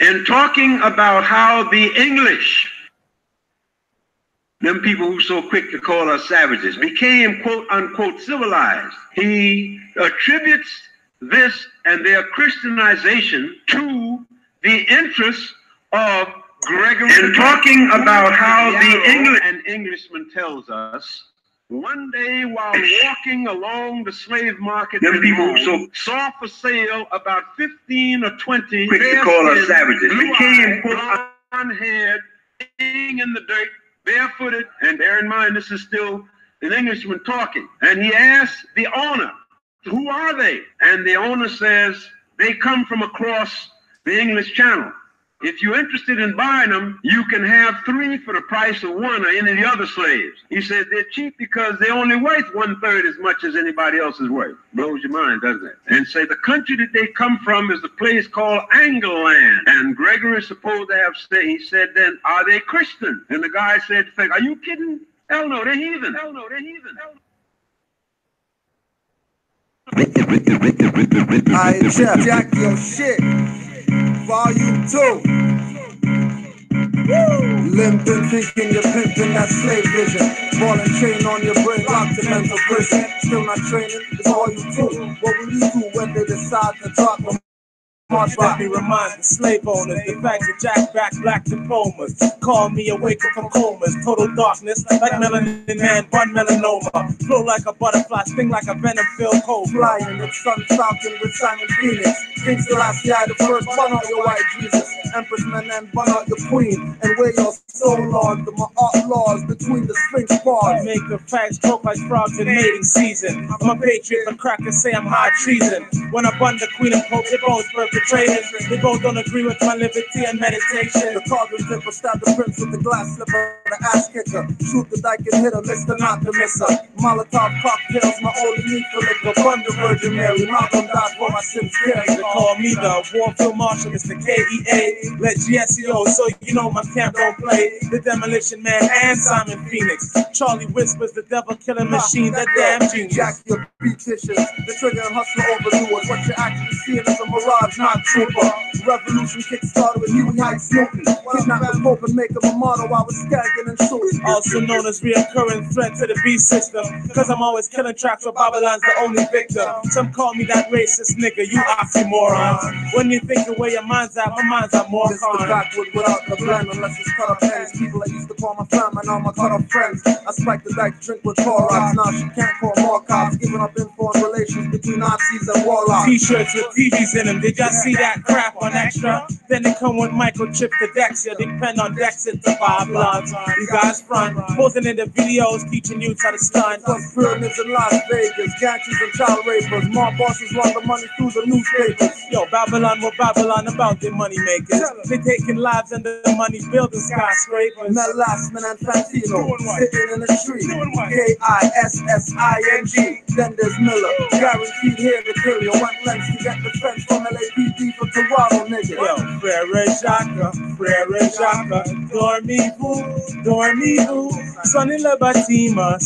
in talking about how the English, them people who so quick to call us savages, became quote unquote civilized. He attributes this and their Christianization to the interests of Gregory. In talking about how an Englishman tells us, one day while walking along the slave market, them people who saw for sale about 15 or 20 quick to call us savages, became blonde-haired, laying in the dirt, barefooted, and bear in mind this is still an Englishman talking. And he asks the owner, who are they? And the owner says, they come from across the English Channel. If you're interested in buying them, you can have 3 for the price of 1 or any of the other slaves. He said they're cheap because they're only worth 1/3 as much as anybody else is worth. Blows your mind, doesn't it? And say the country that they come from is a place called Angleland. And Gregory is supposed to have said, he said then, are they Christian? And the guy said, are you kidding? Hell no, they're heathen. Hell no, they're heathen. Alright, Jeff, Jack your shit. Volume 2. Limping, thinking you're pimping that slave vision. Ball and chain on your brain, locked in mental prison. Still not training, it's all you do. What will you do when they decide to drop them? Let me remind the slave owners, the fact that Jack back black diplomas. Call me awakened from comas, total darkness, like melanin man, one melanoma. Flow like a butterfly, sting like a venom-filled cold. Flying with Sun Falcon with Simon Phoenix. Kings Selassie, the first, bun out your white Jesus. Empress men and bun out your queen. And wear your soul on my art laws between the Sphinx bars. Make the facts croak like frogs in mating season. I'm a patriot, but crackers say I'm high treason. When I bun the queen and pope, they both perpetrators. They both don't agree with my liberty and meditation. The carbon flipper stabbed the prince with the glass slipper, the ass kicker. Shoot the dyke and hit her, Mr. Not the misser. Molotov cocktails, my only need for liquor. Bun the Virgin Mary, Malcolm died for my sins. They call me the Warfield Marshal, Mr. KEA. Let GSEO, so you know my camp don't play. The Demolition Man and Simon Phoenix. Charlie Whispers, the devil killing machine, that damn genius. Jack your beauticians, the trigger and hustler overdoers. What you're actually seeing is a mirage, not trooper. Revolution kick-started with Huey Heights Newton. Kidnap the Pope and make him a model while we're scagging and shooting. Also known as reoccurring threat to the beast system. Cause I'm always killing tracks where Babylon's the only victim. Some call me that racist nigga, you oxymoron. When you think of where your mind's at, my mind's at more. This the backwood without the blend, unless it's cut up ends. People that used to call my fam and now my cut up friends. I spiked the dyke, drink with Clorox. Now she can't call more cops, giving up info on relations between Nazis and warlocks. T-shirts with TVs in them, did y'all see that crap on Extra? Then they come with microchip to Dexia, depend on Dexit to buy bloods. You guys front, posting in the videos, teaching youths how to stunt. Plus pyramids in Las Vegas, gangsters and child rapers. More bosses run the money through the newspapers. Yo, Babylon, what Babylon about their money makers? They taking lives and the money building skyscrapers. Mel Lastman and Fantino, sitting in the street. KISSING. Then there's Miller, guaranteed here to kill you. Went lengths to get the fence from LAPD for Toronto, nigga. Yo, Frere Jacques, dormez-vous, Sonny le Batima,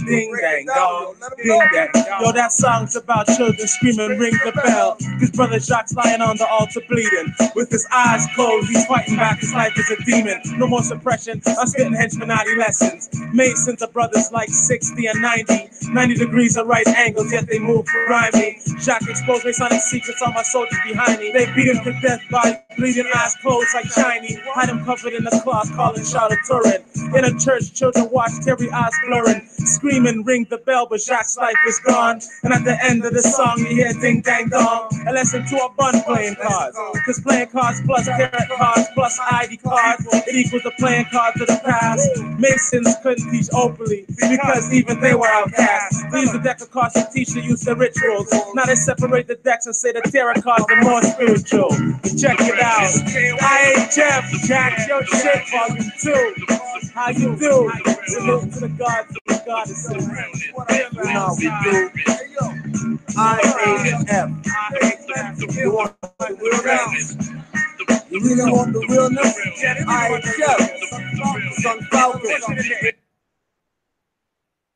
ding dang dong, ding dang. Yo, that song's about children screaming, ring the bell. Cause brother Jacques lying on the altar bleeding. With his eyes closed, he's fighting back, his life is a demon. No more suppression, I'm spitting henchmen lessons. Masons are brothers like 60 and 90 degrees of right angles, yet they move grimy. Jacques exposed Masonic secrets on my soldiers behind me. They beat him to death by bleeding, eyes closed like shiny. Had him covered in a cloth, calling shout a Turin. In a church, children watch, teary eyes blurring. Screaming, ring the bell, but Jacques' life is gone. And at the end of the song, you hear ding dang dong. A lesson to a bun playing cards. Cause playing cards plus carrot cards plus ID cards, it equals the playing cards of the past. Masons couldn't teach openly because even they were outcasts. They used the deck of cards to teach the youth their rituals. Now they separate the decks and say the tarot cards are more spiritual. Check it out. I ain't Jeff, Jack your shit, volume 2. How you do? Salute to the gods and the goddesses. You know we do. IHF. You want the realness? You really want the realness? IHF. Sun Falcon.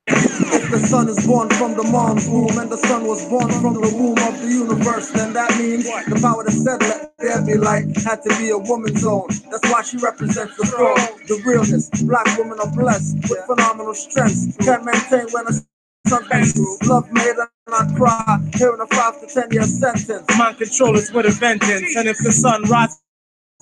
If the sun man is born from the mom's womb, and the son was born from the womb of the universe. Then that means the power that said let there be light had to be a woman's own. That's why she represents the throne, the realness. Black women are blessed with phenomenal strength. Can't maintain when a love made her not cry, hearing a 5 to 10 year sentence. Mind control is with a vengeance, and if the sun rises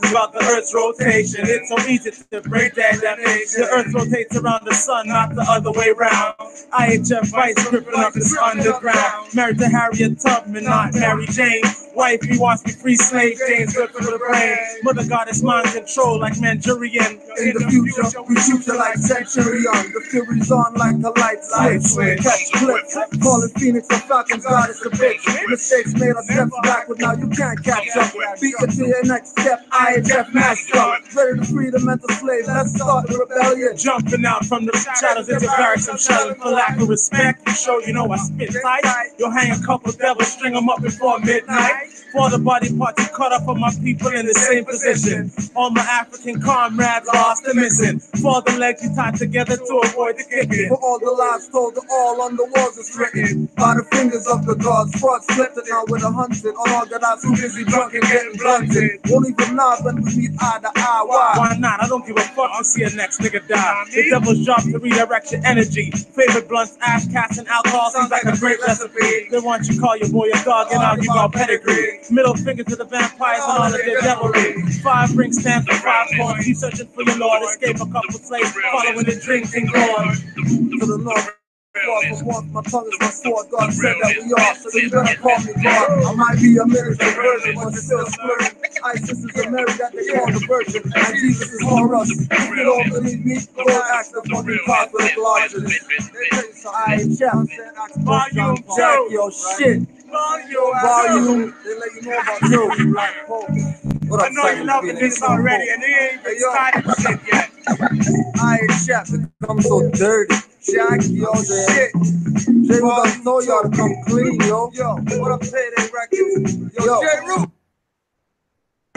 about the Earth's rotation, it's so easy to break that definition. The Earth rotates around the sun, not the other way round. IHF vice gripping up this underground. Married to Harriet Tubman, not Mary Jane. Wife, he wants me free slave James, good for the brain. Mother goddess mind control like Manchurian. In the future, we shoot you like Centurion. The fury's on like a light switch. Catch clips, calling Phoenix a Falcon's goddess a bitch. Mistakes made us steps backward, now you can't catch up. Beat you to your next step, IHF master. Ready to free the mental slave, let's start the rebellion. Jumping out from the shadows into barracks, I'm shouting for lack of respect. You show you know I spit tight. You'll hang a couple devils, string them up before midnight. For the body parts you cut off of my people in the same position. All my African comrades lost and missing. For the legs you tied together to avoid the kicking. For all the lies told, all on the walls is written by the fingers of the gods. Fraud slipped it now with 100. Unorganized, too busy drunk and getting blunted. Won't even nod when we meet eye to eye. Why not? I don't give a fuck to see a next nigga die. The devil's job to redirect your energy. Favorite blunts, ash, cats, and alcohol seems like a great recipe. They want you call your boy a dog and argue about pedigree. Middle finger to the vampires and all of their devilry. 5 rings stand for 5 points. Keep searching for your lord. Escape a couple slaves, following the drinking lord. To the north. My tongue is my sword, God said that we are, so you better call me God. I might be a miniature version, but still splurging. Isis is the Mary that they call the Virgin, and Jesus is for us. If you don't believe me, go ask the fucking Catholic lodges. IHF, Volume Jack your shit. Volume, they let you know about you. What up, I know you loving this already, and they ain't even started shit yet. IHF, it comes so dirty. Jack your shit. Jay Root, I told y'all to come clean, yo. Yo, what up, Payday Records? Yo, Jay Root.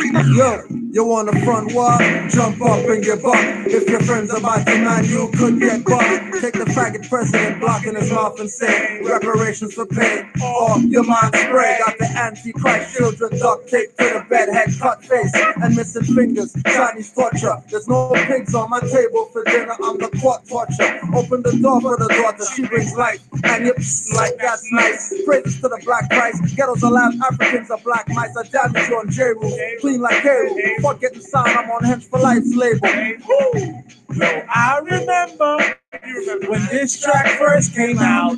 Yo, you on the front wall, jump up and give up. If your friends about to man, you could get bucked. Take the faggot president blocking his mouth and say reparations for pain, or your mind spray. Got the antichrist children duct tape to the bed, head cut face and missing fingers, Chinese torture. There's no pigs on my table for dinner, I'm the court torture. Open the door for the daughter, she brings life, and you like that's nice. Praises to the black Christ, ghettos are loud, Africans are black mice. I damage you on J-Roo, clean like K-Roo. Fuck getting signed, I'm on Hench for Life's label. Yo, I remember when this track first came out.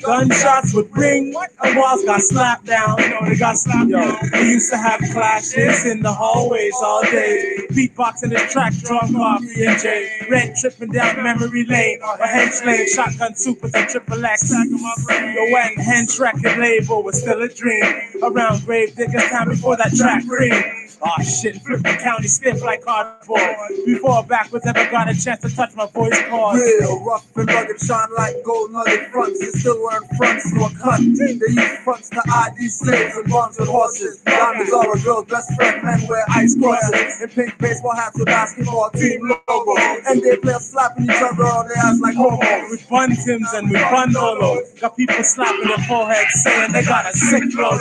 Gunshots would ring and walls got slapped down. They got slapped down. We used to have clashes in the hallways all day. Beatboxing this track, drunk coffee and J. Red tripping down memory lane. A hench lane, shotgun supers and triple X. Yo, when hench record label was still a dream. Around grave diggers time before that track green. Oh shit, flipping county stiff like cardboard. Before backwards ever got a chance to touch my voice cord. Real rough and rugged, shine like gold nugget fronts. You still wearing fronts to a cunt. They use fronts to ID slaves and bombs with horses. Diamonds are a girl's best friend, men wear ice crosses. In pink baseball hats with basketball team logo. And they play slapping each other on their ass like homos. With bun Tims and with bun Lolos. Got people slapping their foreheads saying they got a sick flow.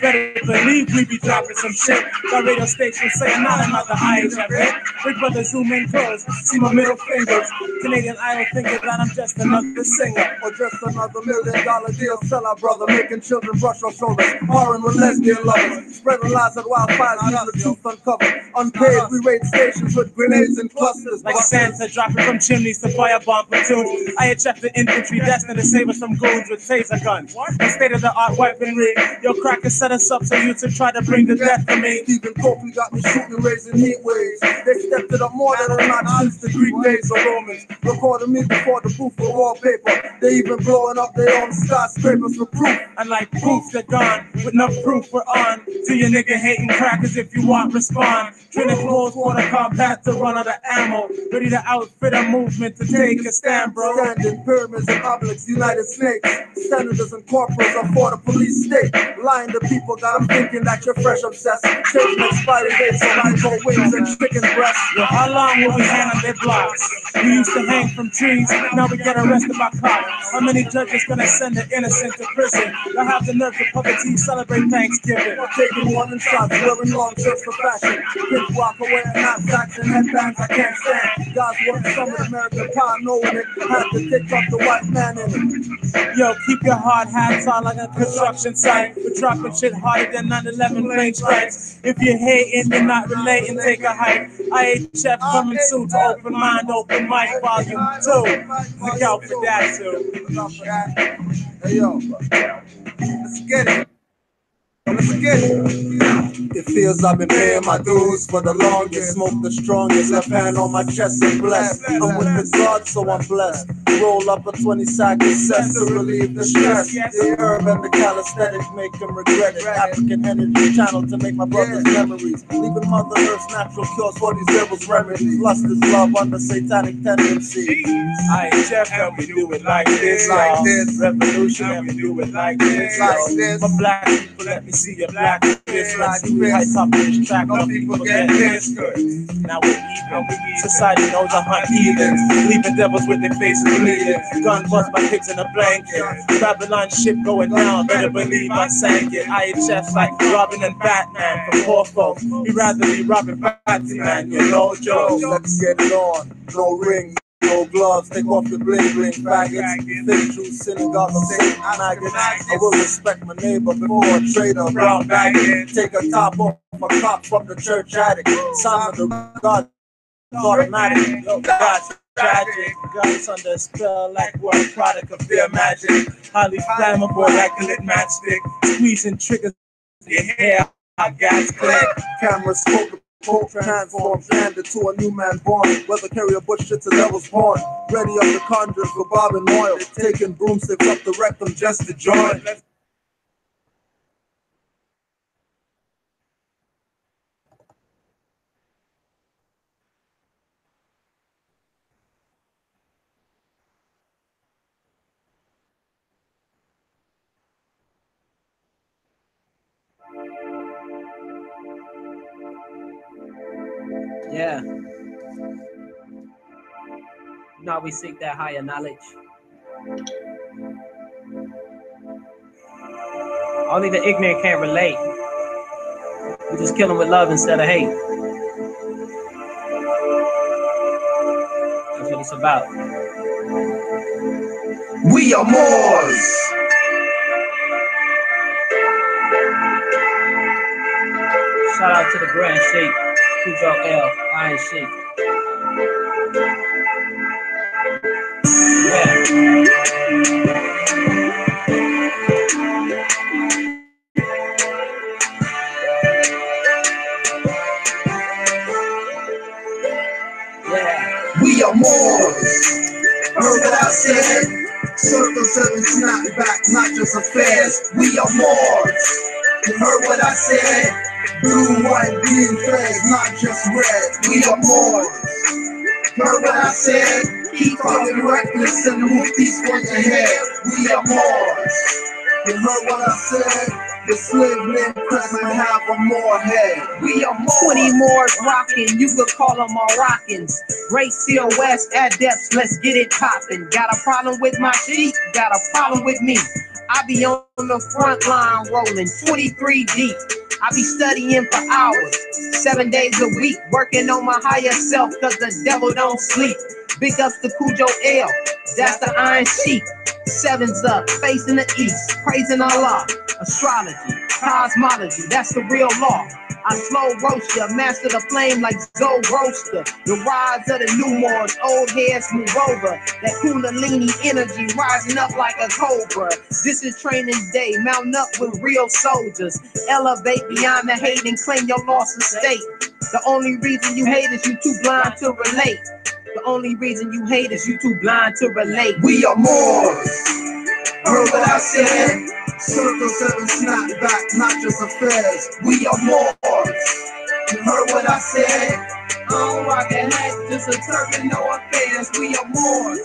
Better believe we be dropping some shit. Got radio stations saying not another IHF hit. Big brother zoom in close, see my middle fingers. Canadian Idol thinking that I'm just another singer. Or just another $1 million deal seller, brother. Making children brush off shoulders. Foreign with lesbian lovers. Spreading lies at wildfires, leaving the truth uncovered. Unpaid, we raid stations with grenades and clusters. Like Santa dropping from chimneys to firebomb platoons. IHF the infantry destined to save us from goons with taser guns. And state-of-the-art weaponry. Yo, crackers set us up so you to try to bring the death to me. Stephen Copley got me shooting, raising heat waves. They stepped it up more than a notch since the Greek days of Romans. Recording me before the booth for wallpaper. They even blowing up their own skyscrapers for proof. And like proof, they're gone. With no proof, we're on. To your nigga hating crackers, if you want, respond. Drilling close water combat to run out of ammo. Ready to outfit a movement to take a stand, bro. Standing pyramids and obelisks, United Snakes. Senators and corporals are for the police state. Lying to people, got them thinking that you're fresh obsessed. Change expiry dates on iPhone wings and chicken breasts. Yo, how long will we hang on their blocks? We used to hang from trees, now we get arrested by cops. How many judges gonna send the innocent to prison? They'll have the nerve to public celebrate Thanksgiving. Taking warning shots, wearing long shirts for fashion. Kids walk away and knapsacks and headbands I can't stand. God's work, some of American power knowing it. Had to kick up the white man in it. Yo, keep your hard hats on like a construction site. We're dropping shit harder than 9/11 plane strikes. If you're hating, you're not relating, take a hike. IHF coming soon to Open Mind, Open Mic Volume 2. Look out for that too. Look out for that. Hey yo, let's get it. Let's get it. It feels I've been paying my dues for the longest. Smoke the strongest, left hand on my chest and blessed. I'm with the God, so I'm blessed. Roll up a 20-sack of cess to relieve the stress. The herb and the calisthenics make them regret it. African energy channel to make my brother's memories. Leaving Mother Earth's natural cures for these devil's remedies. Lust is love under satanic tendency. IHF, help me do it like this, like this. Revolution, help me do it like this, like this. For black people, let me see your black this. Let's see we high top of this track, all people get this good. Now we're even. Society knows I hunt heathens, leaving devils with their faces bleeding. Gun bust by pigs in a blanket. Babylon ship going down, better believe I sank it. IHF's like Robin and Batman from poor folks. We'd rather be Robin Batman, you know, Joe. Let's get it on. No ring, no gloves. Take off your bling bling faggots. Think true synagogue of Satan maggots. I will respect my neighbor before a traitor. Brown baggage. Take a top off a cop from the church attic. Sign of the God. Automatic. God's tragic. God's under a spell like we're a product of their magic. Highly flammable like a lit matchstick. Squeezing triggers your hair. I gas click. Camera smoke. Transform, handed to a new man born. Whether carry a bush shit to devil's born. Ready up the conjures for Bob and oil. Taking broomsticks up the rectum just to join. Yeah. Now we seek that higher knowledge. Only the ignorant can't relate. We just kill them with love instead of hate. That's what it's about. We are Moors. Shout out to the Grand Sheikh, Cujo L, Iron Sheikh. Yeah. We are Moors. Heard what I said? Circle 7 snap back, not just affairs. We are Moors. You heard what I said? Blue, white, green flags, not just red. We are Moors. Heard what I said? Keep talking reckless and move peaceful ahead. We are Moors. You heard what I said? The slave named Crest might have a Moor head. We are 20 Moors rockin', you could call them Moroccans. Great Seal West adepts, let's get it poppin'. Got a problem with my sheep, got a problem with me. I be on the front line rolling 23 deep. I be studying for hours, 7 days a week, working on my higher self, cause the devil don't sleep. Big ups to Cujo L, that's the Iron Sheik. 7's up, facing the east, praising Allah. Astrology, cosmology, that's the real law. I slow roast ya, master the flame like Zoe Roaster. The rise of the new Moors, old heads move over. That Kundalini energy rising up like a cobra. This is training day, mount up with real soldiers. Elevate beyond the hate and claim your lost estate. The only reason you hate is you too blind to relate. The only reason you hate is you too blind to relate. We are Moors. Heard what I said? Circle 7 snap back, not just affairs. We are Moors. You heard what I said? I don't rock a hat, just a turban, no affairs. We are Moors.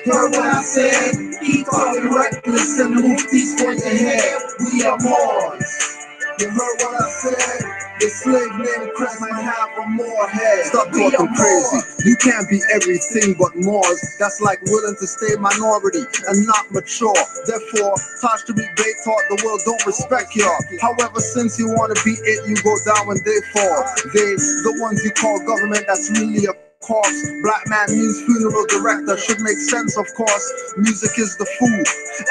Heard what I said? Keep talking reckless and move peaceful ahead. We are Moors. You heard what I said? The slave named Chris might have a more head. Stop talking crazy. You can't be everything but Moors. That's like willing to stay minority and not mature. Therefore, Tosh to be bait taught the world don't respect y'all. However, since you wanna be it, you go down when they fall. They, the ones you call government, that's really a corpse. Black man means funeral director. Should make sense, of course. Music is the food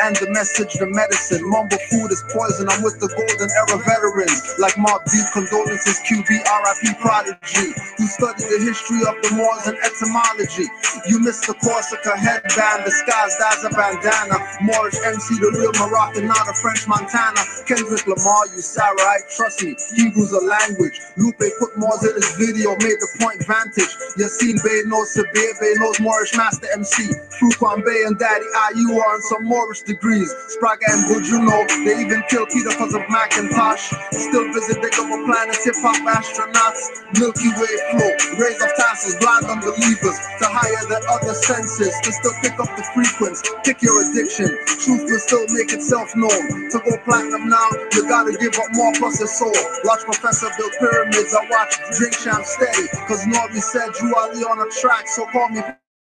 and the message, the medicine. Mumble food is poison. I'm with the golden era veterans like Mob Deep, condolences, QB, RIP Prodigy, who studied the history of the Moors and etymology. You missed the Corsica headband disguised as a bandana. Moorish MC, the real Moroccan, not a French Montana. Kendrick Lamar, you Sarahite, trust me, Hebrew's a language. Lupe put Moors in his video, made the point vantage. Yassine Bey knows Sabir, Bey knows Moorish Master MC. Fuquan Bey and Daddy IU are on some Moorish degrees. Spraga and Bujuno, they even kill Peter because of Macintosh. Still visit the double planets, hip-hop astronauts. Milky Way flow, rays of tassels, blind unbelievers. To higher than other senses, to still pick up the frequency. Pick your addiction, truth will still make itself known. To go platinum now, you gotta give up more plus your soul. Watch Professor build pyramids, I watch Drink Champ steady. Cause Norby said Drew Ali on a track, so call me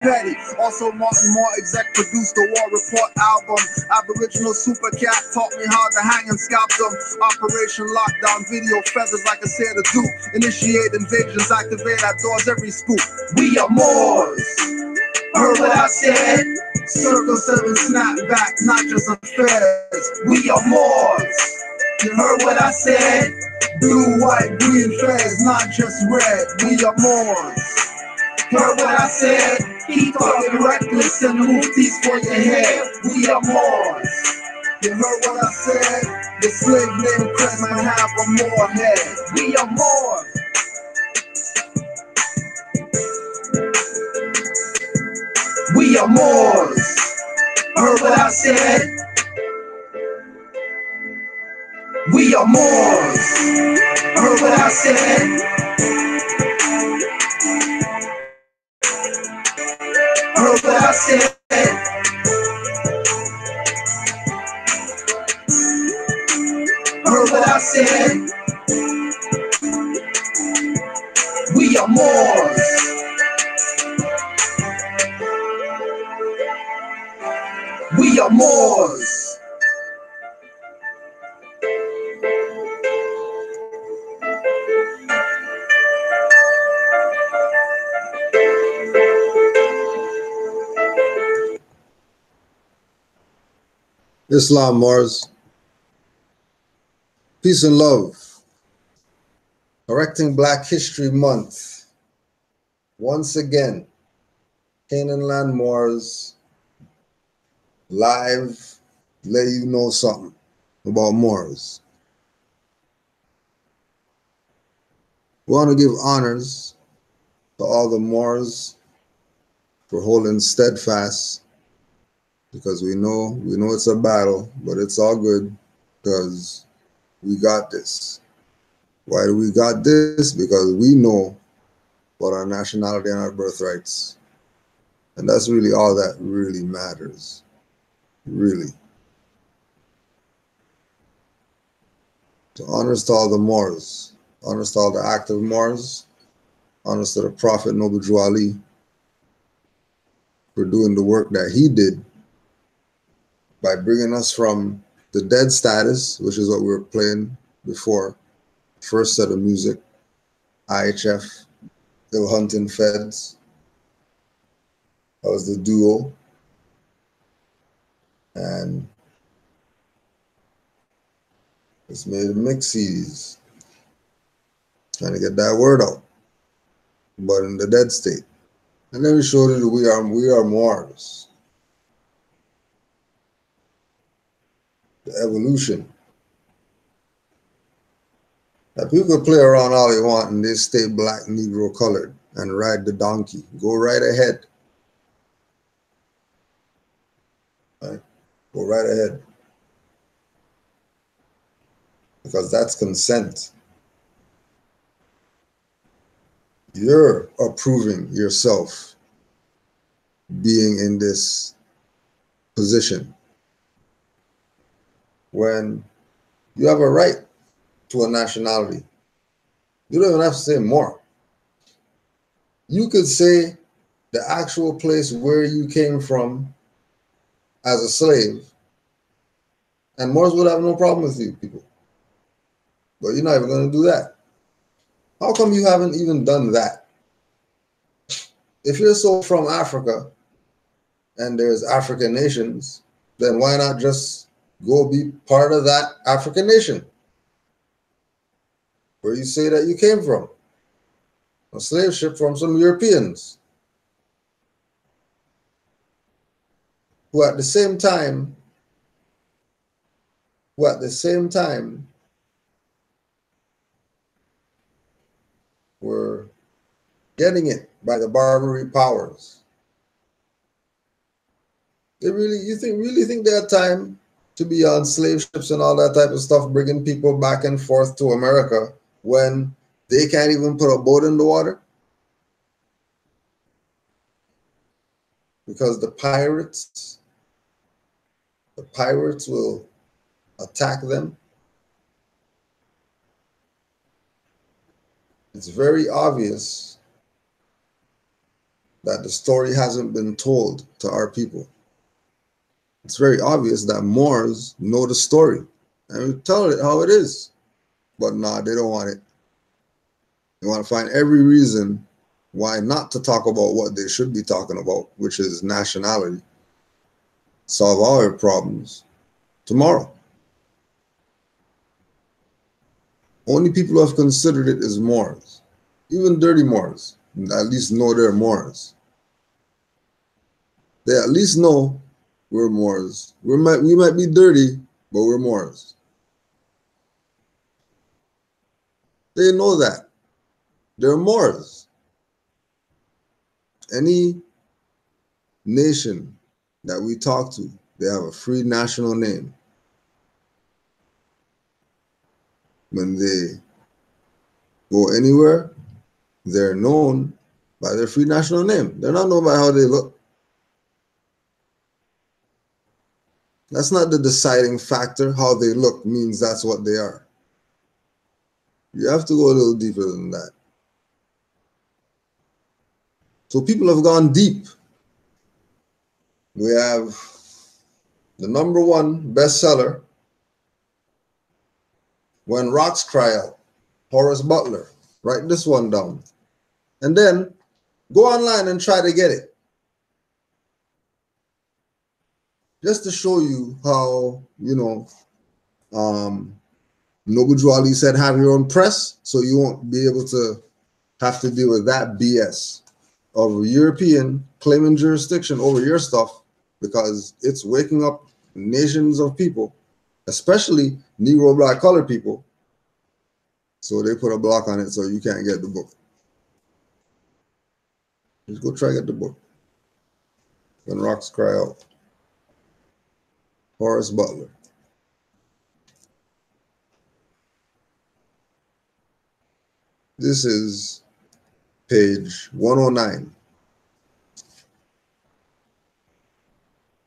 Petty. Also Martin Moore exec produced the War Report album. Aboriginal Super Cat taught me how to hang and scalp them. Operation Lockdown video feathers like I said to do. Initiate invasions, activate at doors every spook. We are Moors. Heard what I said? Circle 7 snapback, not just affairs. We are Moors. You heard what I said? Blue, white, green flags, not just red. We are Moors. Heard what I said? Keep talking reckless and move these for your head. We are Moors. You heard what I said? The slave named Chris might have a more head. We are Moors. We are Moors. Heard what I said? We are Moors. Heard what I said? Heard what I said? Heard what I said? We are Moors. We are Moors. Islam Moors. Peace and love. Correcting Black History Month. Once again, Canaanland Moors live, let you know something about Moors. We want to give honors to all the Moors for holding steadfast, because we know it's a battle, but it's all good because we got this. Why do we got this? Because we know about our nationality and our birthrights. And that's really all that really matters. Really. So honors to all the Moors, honors to all the active Moors, honors to the Prophet Noble Drew Ali for doing the work that he did by bringing us from the dead status, which is what we were playing before, first set of music, IHF, Ill Hunting Feds. That was the duo. And it's made mix CDs, trying to get that word out, but in the dead state. And then we showed you that we are Moors. The evolution. Now people can play around all they want and they stay black, Negro colored and ride the donkey. Go right ahead. Right? Go right ahead. Because that's consent. You're approving yourself being in this position when you have a right to a nationality. You don't even have to say Moor. You could say the actual place where you came from as a slave, and Moors would have no problem with you people. But you're not even going to do that. How come you haven't even done that? If you're so from Africa and there's African nations, then why not just go be part of that African nation where you say that you came from? A slave ship from some Europeans who at the same time were getting it by the Barbary powers. You really think they had time to be on slave ships and all that type of stuff, bringing people back and forth to America when they can't even put a boat in the water? Because the pirates will attack them. It's very obvious that the story hasn't been told to our people. It's very obvious that Moors know the story and we tell it how it is. But nah, they don't want it. They want to find every reason why not to talk about what they should be talking about, which is nationality. Solve all our problems tomorrow. Only people who have considered it is Moors. Even dirty Moors at least know they're Moors. They at least know we're Moors. We might be dirty, but we're Moors. They know that. They're Moors. Any nation that we talk to, they have a free national name. When they go anywhere, they're known by their free national name. They're not known by how they look. That's not the deciding factor. How they look means that's what they are. You have to go a little deeper than that. So people have gone deep. We have the #1 bestseller, When Rocks Cry Out, Horace Butler. Write this one down. And then go online and try to get it. Just to show you how, Noble Ali said, have your own press, so you won't be able to have to deal with that BS of a European claiming jurisdiction over your stuff, because it's waking up nations of people, especially Negro, black, colored people. So they put a block on it so you can't get the book. Just go try to get the book. When Rocks Cry Out. Horace Butler. This is page 109.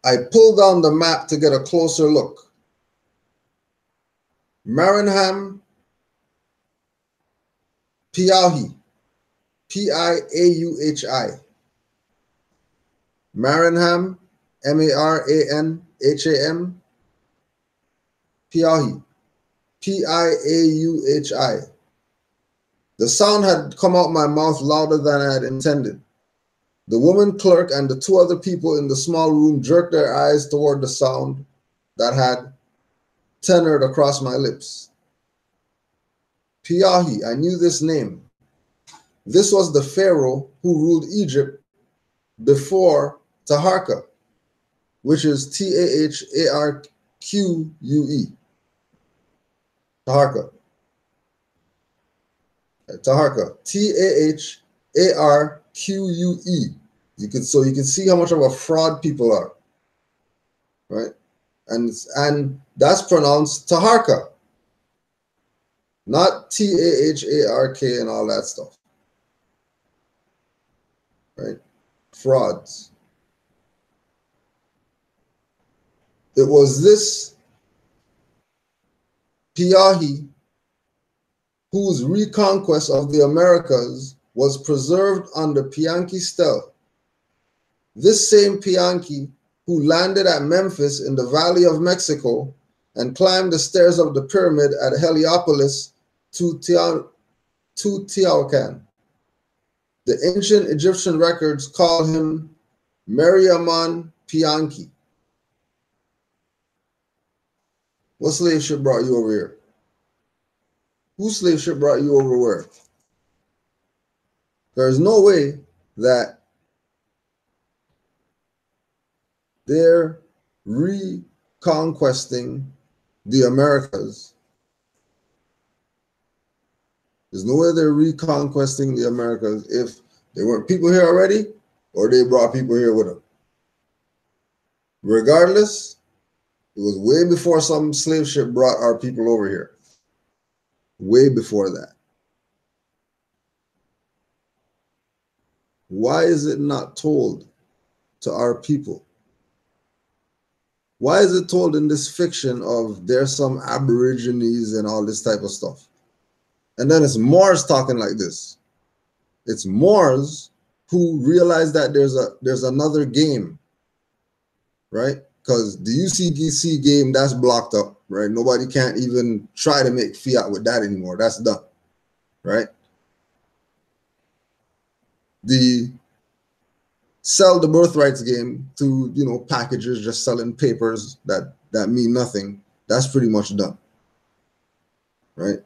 I pulled down the map to get a closer look. Maranham, Piauhi, Piauhi. Maranham, Maranham, Piauhi, Piauhi. The sound had come out my mouth louder than I had intended. The woman clerk and the 2 other people in the small room jerked their eyes toward the sound that had tenored across my lips. Piauhi, I knew this name. This was the pharaoh who ruled Egypt before Taharqa, which is Taharque. Taharqa. Taharqa. Taharque. You can see how much of a fraud people are, right? And that's pronounced Taharqa, not Tahark and all that stuff, right? Frauds. It was this Piauhi whose reconquest of the Americas was preserved under Pianchi Stel. This same Pianchi, who landed at Memphis in the Valley of Mexico and climbed the stairs of the pyramid at Heliopolis to Teotihuacan. The ancient Egyptian records call him Meriamun Pianchi. What slave ship brought you over here? Whose slave ship brought you over where? There's no way that they're reconquesting the Americas. There's no way they're reconquesting the Americas if there weren't people here already or they brought people here with them. Regardless, it was way before some slave ship brought our people over here. Way before that. Why is it not told to our people? Why is it told in this fiction of there's some Aborigines and all this type of stuff? And then it's Moors talking like this. It's Moors who realize that there's another game, right? Because the UCGC game, that's blocked up, right? Nobody can't even try to make fiat with that anymore. That's done, right? The sell the birthrights game through, packages, just selling papers that mean nothing. That's pretty much done, right?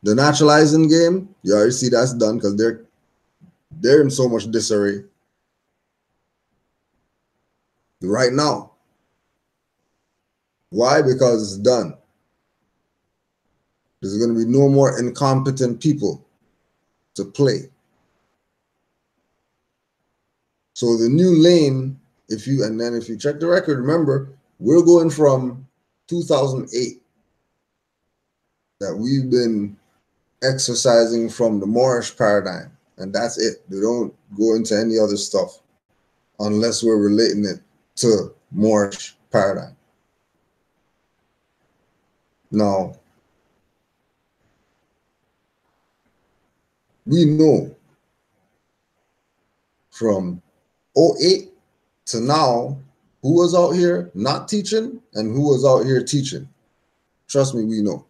The naturalizing game, you already see that's done because they're in so much disarray right now. Why? Because it's done. There's going to be no more incompetent people to play. So the new lane, if you check the record, remember, we're going from 2008 that we've been exercising from the Moorish paradigm, and that's it. We don't go into any other stuff unless we're relating it to Moorish paradigm. Now, we know from 2008 to now who was out here not teaching and who was out here teaching. Trust me, we know.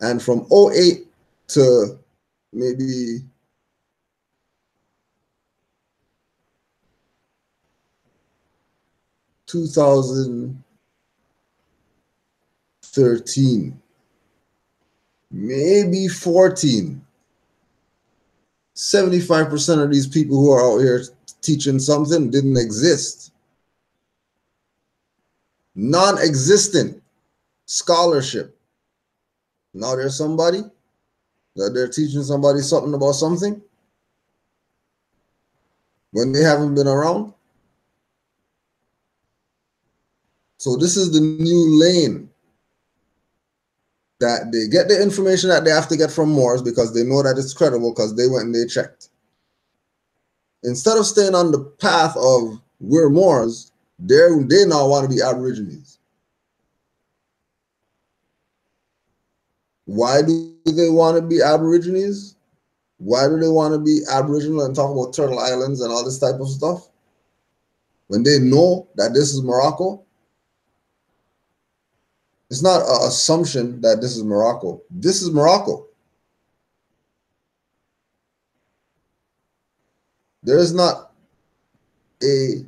And from 2008 to maybe 2013, maybe 14, 75% of these people who are out here teaching something didn't exist. Non-existent scholarship. Now there's somebody that they're teaching somebody something about something when they haven't been around. So this is the new lane that they get the information that they have to get from Moors because they know that it's credible because they went and they checked. Instead of staying on the path of we're Moors, they now want to be Aborigines. Why do they want to be Aborigines? Why do they want to be Aboriginal and talk about Turtle Islands and all this type of stuff? When they know that this is Morocco? It's not an assumption that this is Morocco. This is Morocco. There is not a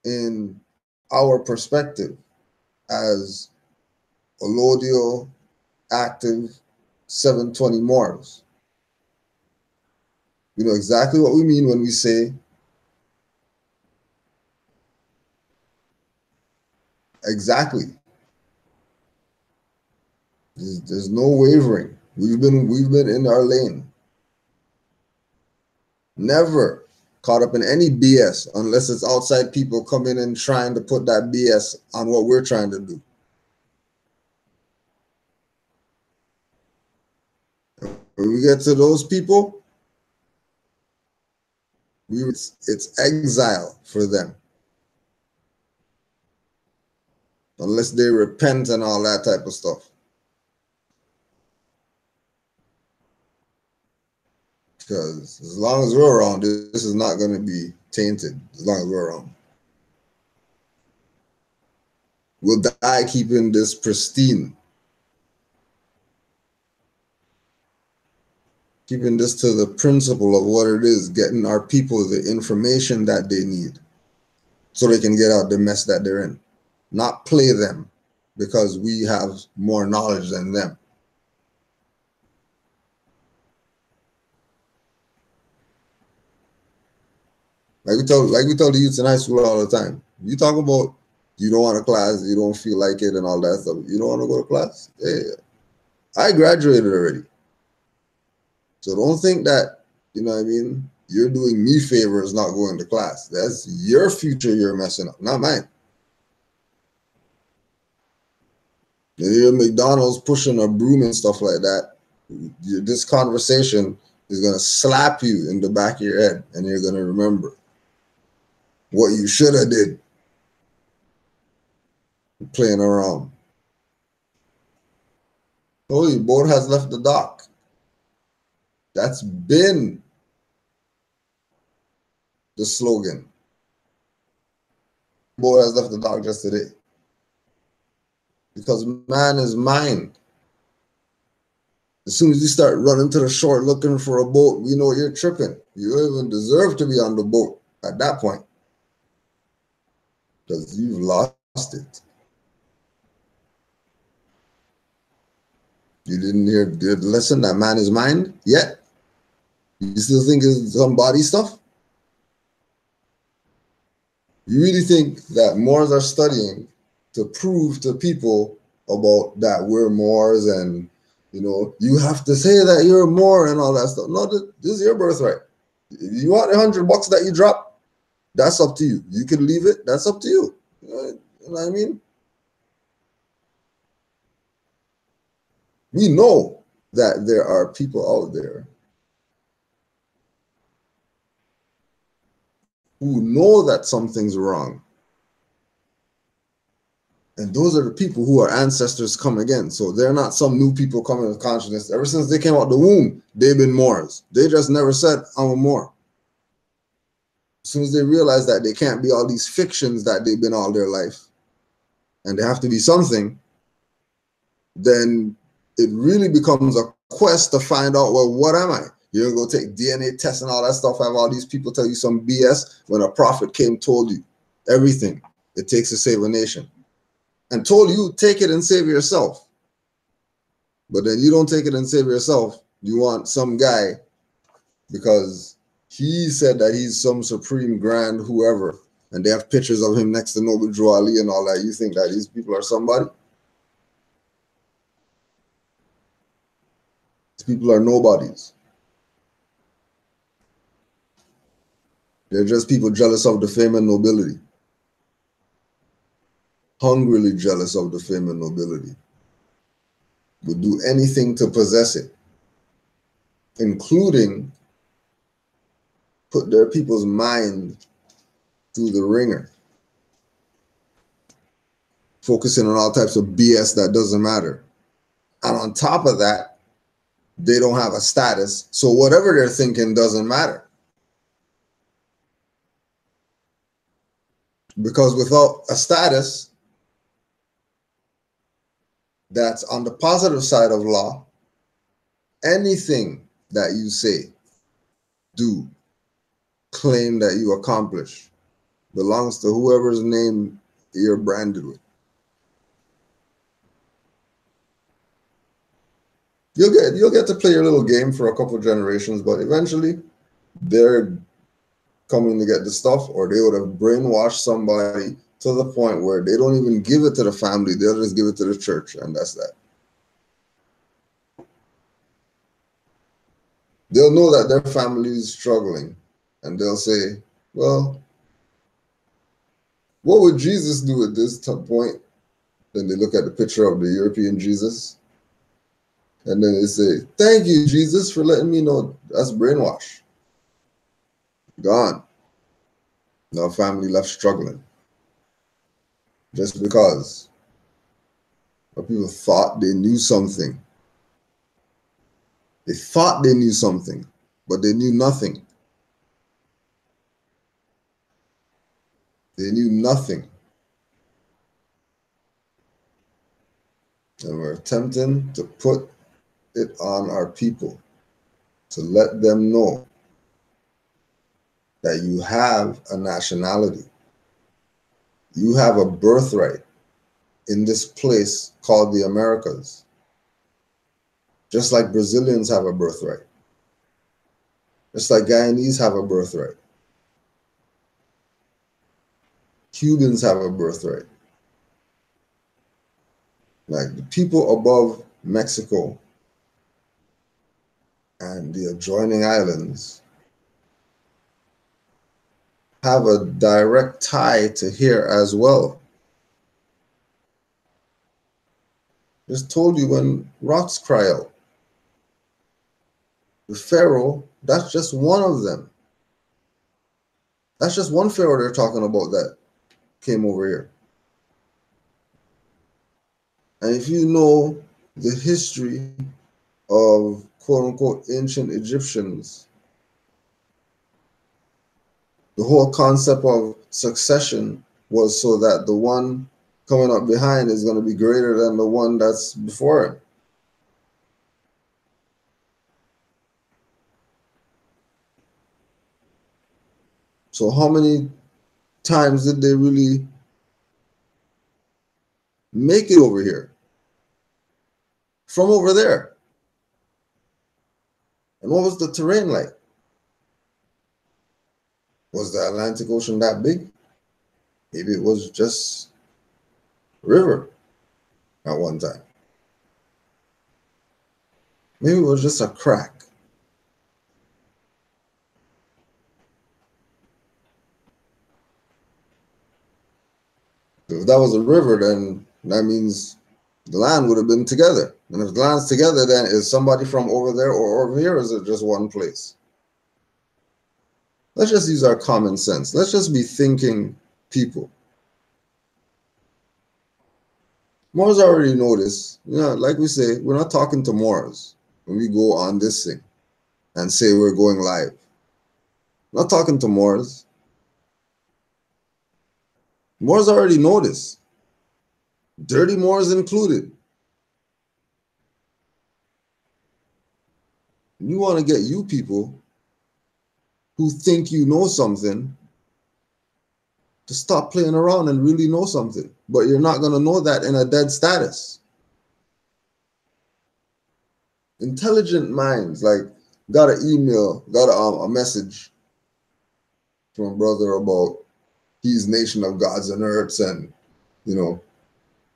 in our perspective as Olodio active 720 Moors. You know exactly what we mean when we say exactly. There's no wavering. We've been in our lane. Never caught up in any BS unless it's outside people coming and trying to put that BS on what we're trying to do. When we get to those people, It's exile for them. Unless they repent and all that type of stuff. Because as long as we're around, this is not going to be tainted. As long as we're around. We'll die keeping this pristine. Keeping this to the principle of what it is, getting our people the information that they need so they can get out the mess that they're in. Not play them because we have more knowledge than them. Like we tell the youths in high school all the time. You talk about you don't want a class, you don't feel like it and all that stuff. You don't want to go to class? Yeah. I graduated already. So don't think that, you know what I mean, you're doing me favors not going to class. That's your future you're messing up, not mine. You hear McDonald's pushing a broom and stuff like that. This conversation is going to slap you in the back of your head and you're going to remember what you should have did playing around. Oh, your boat has left the dock. That's been the slogan. Boat has left the dock just today. Because man is mine. As soon as you start running to the shore looking for a boat, we know you're tripping. You don't even deserve to be on the boat at that point. Because you've lost it. You didn't hear the lesson that man is mine yet? You still think it's some body stuff? You really think that Moors are studying to prove to people about that we're Moors and, you know, you have to say that you're a Moor and all that stuff. No, this is your birthright. If you want $100 that you drop, that's up to you. You can leave it. That's up to you. You know what I mean? We know that there are people out there who know that something's wrong. And those are the people who our ancestors come again. So they're not some new people coming with consciousness. Ever since they came out the womb, they've been Moors. They just never said, I'm a Moor. As soon as they realize that they can't be all these fictions that they've been all their life, and they have to be something, then it really becomes a quest to find out, well, what am I? You're going to go take DNA tests and all that stuff, have all these people tell you some BS when a prophet came, told you everything it takes to save a nation. And told you, take it and save yourself. But then you don't take it and save yourself. You want some guy because he said that he's some supreme grand whoever, and they have pictures of him next to Noble Drew Ali and all that. You think that these people are somebody? These people are nobodies. They're just people jealous of the fame and nobility. Hungrily jealous of the fame and nobility. Would do anything to possess it, including put their people's mind through the ringer, focusing on all types of BS that doesn't matter. And on top of that, they don't have a status, so whatever they're thinking doesn't matter. Because without a status that's on the positive side of law, anything that you say, do, claim that you accomplish belongs to whoever's name you're branded with. You'll get to play your little game for a couple generations, but eventually they're coming to get the stuff, or they would have brainwashed somebody to the point where they don't even give it to the family, they'll just give it to the church, and that's that. They'll know that their family is struggling, and they'll say, well, what would Jesus do at this point? Then they look at the picture of the European Jesus, and then they say, thank you, Jesus, for letting me know. That's brainwash. Gone. No family left struggling. Just because people thought they knew something. They thought they knew something, but they knew nothing. They knew nothing. And we're attempting to put it on our people to let them know that you have a nationality. You have a birthright in this place called the Americas. Just like Brazilians have a birthright. Just like Guyanese have a birthright. Cubans have a birthright. Like the people above Mexico and the adjoining islands have a direct tie to here as well. Just told you when rocks cry out. The Pharaoh, that's just one of them. That's just one Pharaoh they're talking about that came over here. And if you know the history of quote unquote ancient Egyptians, the whole concept of succession was so that the one coming up behind is going to be greater than the one that's before it. So how many times did they really make it over here from over there? And what was the terrain like? Was the Atlantic Ocean that big? Maybe it was just a river at one time. Maybe it was just a crack. If that was a river, then that means the land would have been together. And if the land's together, then is somebody from over there or over here, or is it just one place? Let's just use our common sense. Let's just be thinking people. Moors already know this. You know, like we say, we're not talking to Moors when we go on this thing and say we're going live. We're not talking to Moors. Moors already know this. Dirty Moors included. You want to get you people who think you know something to stop playing around and really know something. But you're not going to know that in a dead status. Intelligent minds, like, got an email, got a message from a brother about he's nation of gods and earths, and, you know,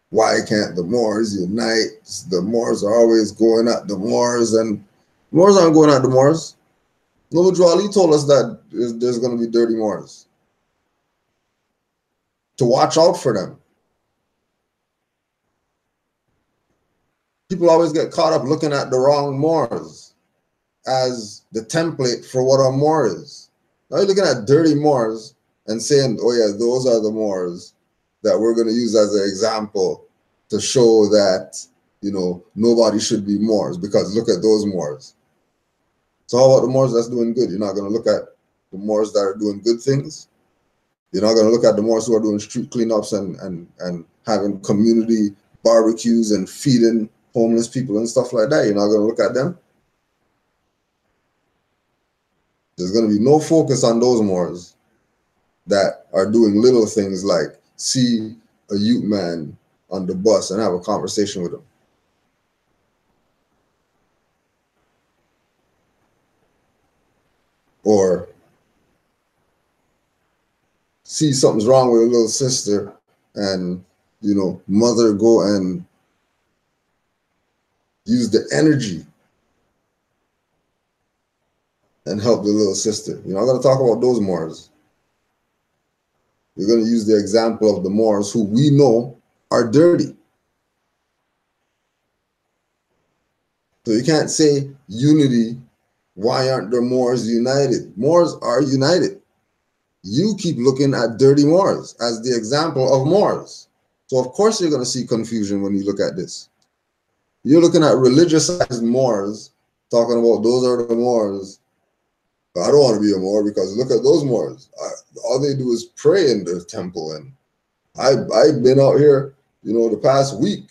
why can't the Moors unite? The Moors are always going at the Moors, and Moors aren't going at the Moors. Noble Ali told us that there's going to be dirty Moors. To watch out for them. People always get caught up looking at the wrong Moors as the template for what a Moor is. Now you're looking at dirty Moors and saying, oh yeah, those are the Moors that we're going to use as an example to show that, you know, nobody should be Moors, because look at those Moors. So how about the Moors that's doing good? You're not going to look at the Moors that are doing good things? You're not going to look at the Moors who are doing street cleanups and having community barbecues and feeding homeless people and stuff like that? You're not going to look at them? There's going to be no focus on those Moors that are doing little things like see a youth man on the bus and have a conversation with him. Or see something's wrong with a little sister and, you know, mother go and use the energy and help the little sister. You're not going to talk about those Moors. You're going to use the example of the Moors who we know are dirty. So you can't say unity Why aren't the Moors united? Moors are united. You keep looking at dirty Moors as the example of Moors. So of course you're going to see confusion when you look at this. You're looking at religiousized Moors, talking about those are the Moors. I don't want to be a Moor because look at those Moors. All they do is pray in the temple. And I've been out here, you know, the past week,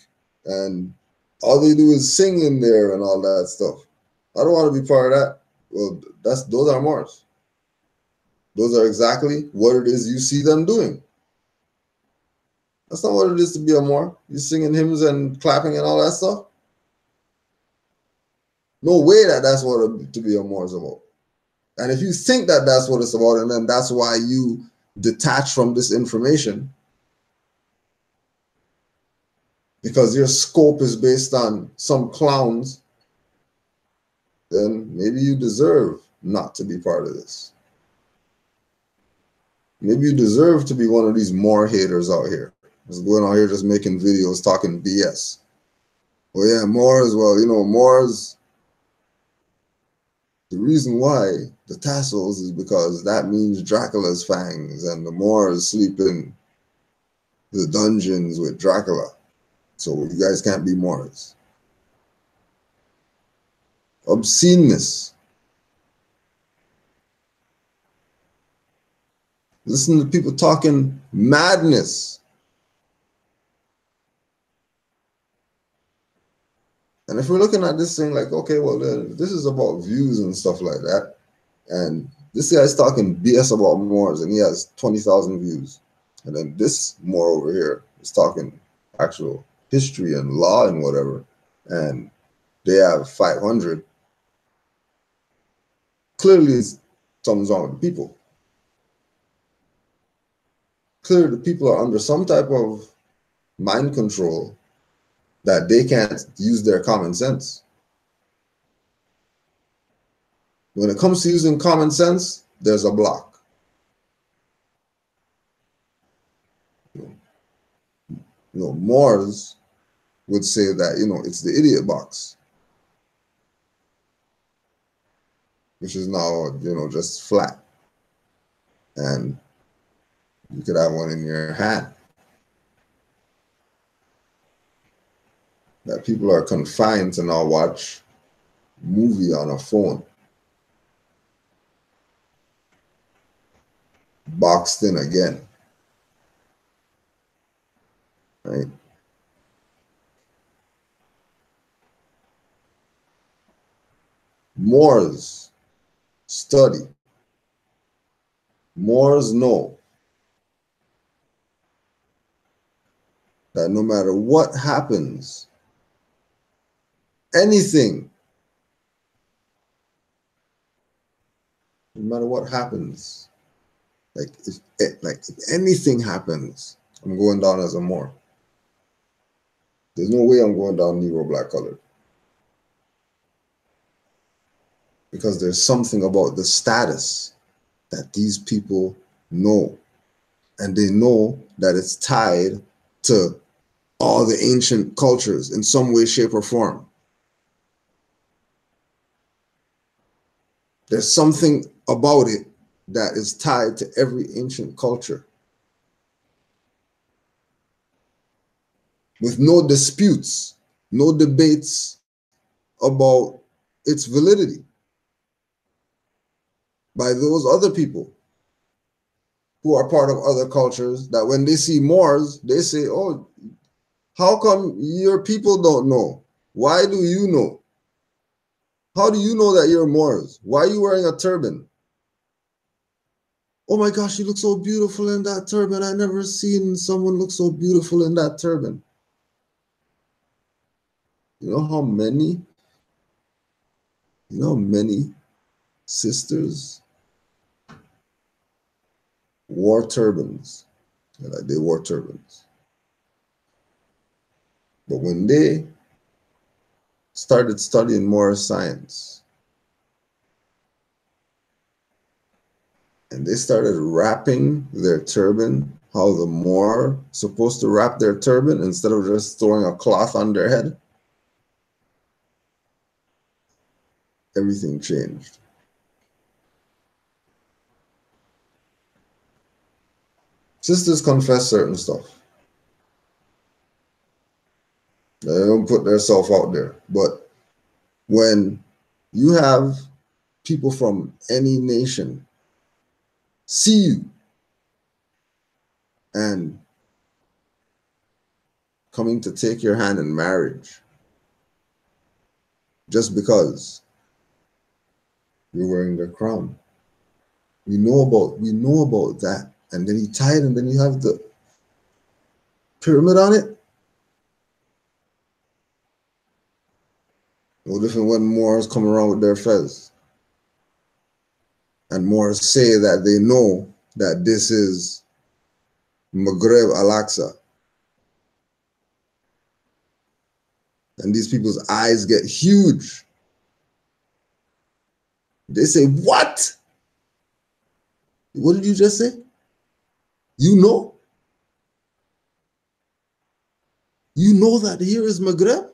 and all they do is sing in there and all that stuff. I don't want to be part of that. Well, those are Moors. Those are exactly what it is you see them doing. That's not what it is to be a Moor. You're singing hymns and clapping and all that stuff. No way that's what to be a Moor is about. And if you think that that's what it's about, and then that's why you detach from this information, because your scope is based on some clowns, then maybe you deserve not to be part of this. Maybe you deserve to be one of these Moor haters out here. Just going out here just making videos talking BS. Well, yeah, Moors, well, you know, Moors, the reason why the tassels is because that means Dracula's fangs, and the Moors sleep in the dungeons with Dracula. So you guys can't be Moors. Obsceneness. Listen to people talking madness. And if we're looking at this thing like, okay, well, this is about views and stuff like that. And this guy's talking BS about Moors and he has 20,000 views. And then this Moor over here is talking actual history and law and whatever. And they have 500. Clearly, something's wrong with the people. Clearly, the people are under some type of mind control that they can't use their common sense. When it comes to using common sense, there's a block. You know, Moors would say that, you know, it's the idiot box, which is now, you know, just flat. And you could have one in your hand. That people are confined to now watch movie on a phone. Boxed in again. Right? Moors study. Moors know that no matter what happens, anything, no matter what happens, like if anything happens, I'm going down as a Moor. There's no way I'm going down Negro black colored. Because there's something about the status that these people know. And they know that it's tied to all the ancient cultures in some way, shape, or form. There's something about it that is tied to every ancient culture. With no disputes, no debates about its validity by those other people who are part of other cultures, that when they see Moors, they say, oh, how come your people don't know? Why do you know? How do you know that you're Moors? Why are you wearing a turban? Oh my gosh, you look so beautiful in that turban. I've never seen someone look so beautiful in that turban. You know how many sisters wore turbans? Like they wore turbans. But when they started studying more science and they started wrapping their turban how the Moor supposed to wrap their turban instead of just throwing a cloth on their head, everything changed. Sisters confess certain stuff. They don't put themselves out there. But when you have people from any nation see you and coming to take your hand in marriage just because you're wearing their crown. We know about that. And then you tie it and then you have the pyramid on it. No different when Moors come around with their fez. And Moors say that they know that this is Maghreb Al-Aqsa. And these people's eyes get huge. They say, what? What did you just say? You know? You know that here is Maghreb?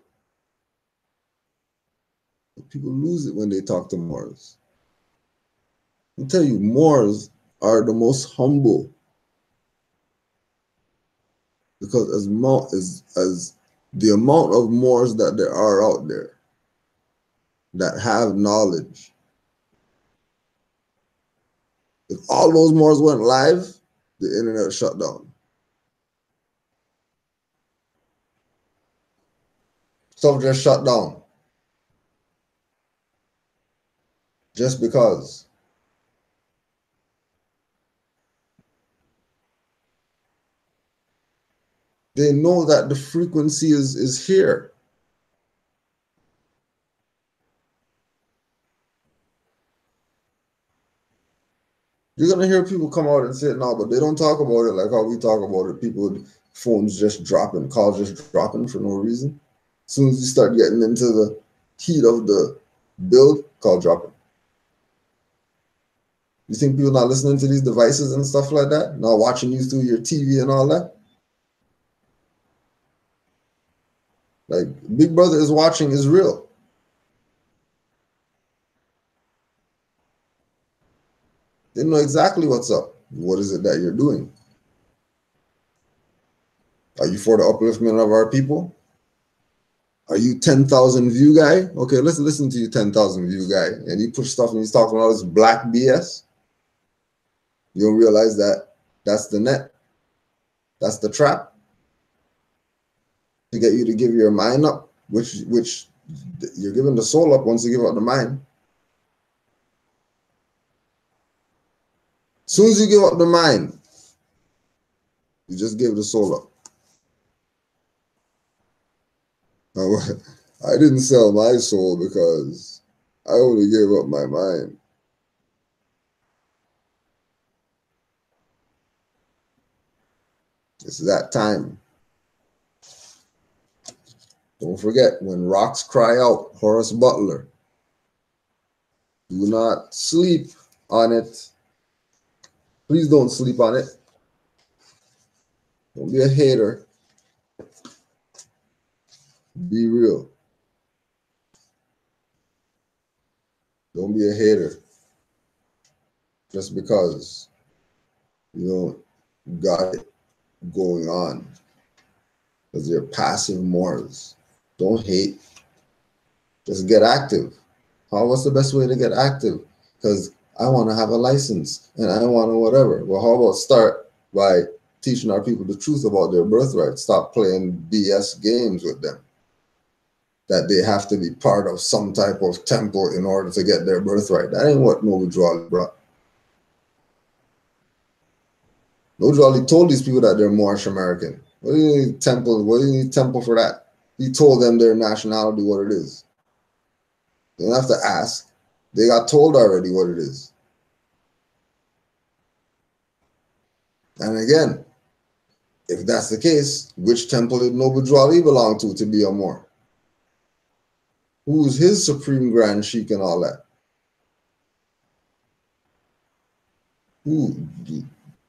People lose it when they talk to Moors. I'll tell you, Moors are the most humble. Because as the amount of Moors that there are out there that have knowledge, if all those Moors went live, the internet shut down. Stuff just shut down. Just because. They know that the frequency is here. You're going to hear people come out and say it now, but they don't talk about it like how we talk about it. People with phones just dropping, calls just dropping for no reason. As soon as you start getting into the heat of the build, call dropping. You think people not listening to these devices and stuff like that? Not watching you through your TV and all that? Like, Big Brother is watching is real. They know exactly what's up. What is it that you're doing? Are you for the upliftment of our people? Are you 10,000 view guy? Okay, let's listen to you 10,000 view guy. And you push stuff and he's talking all this black BS. You don't realize that that's the net. That's the trap. To get you to give your mind up, which you're giving the soul up once you give up the mind. As soon as you give up the mind, you just give the soul up. I didn't sell my soul because I only gave up my mind. It's that time. Don't forget, when rocks cry out, Horace Butler, do not sleep on it. Please don't sleep on it. Don't be a hater. Be real. Don't be a hater. Just because you don't got it going on. Because you're passive Moors. Don't hate. Just get active. What's the best way to get active? Because I want to have a license and I want to whatever. Well, how about start by teaching our people the truth about their birthright? Stop playing BS games with them. That they have to be part of some type of temple in order to get their birthright. That ain't what Noble Drawley brought. Noble Drawley told these people that they're Moorish American. What do you need temple? What do you need temple for that? He told them their nationality, what it is. They don't have to ask. They got told already what it is. And again, if that's the case, which temple did Noble Drawley belong to be a Moor? Who's his supreme grand sheik and all that?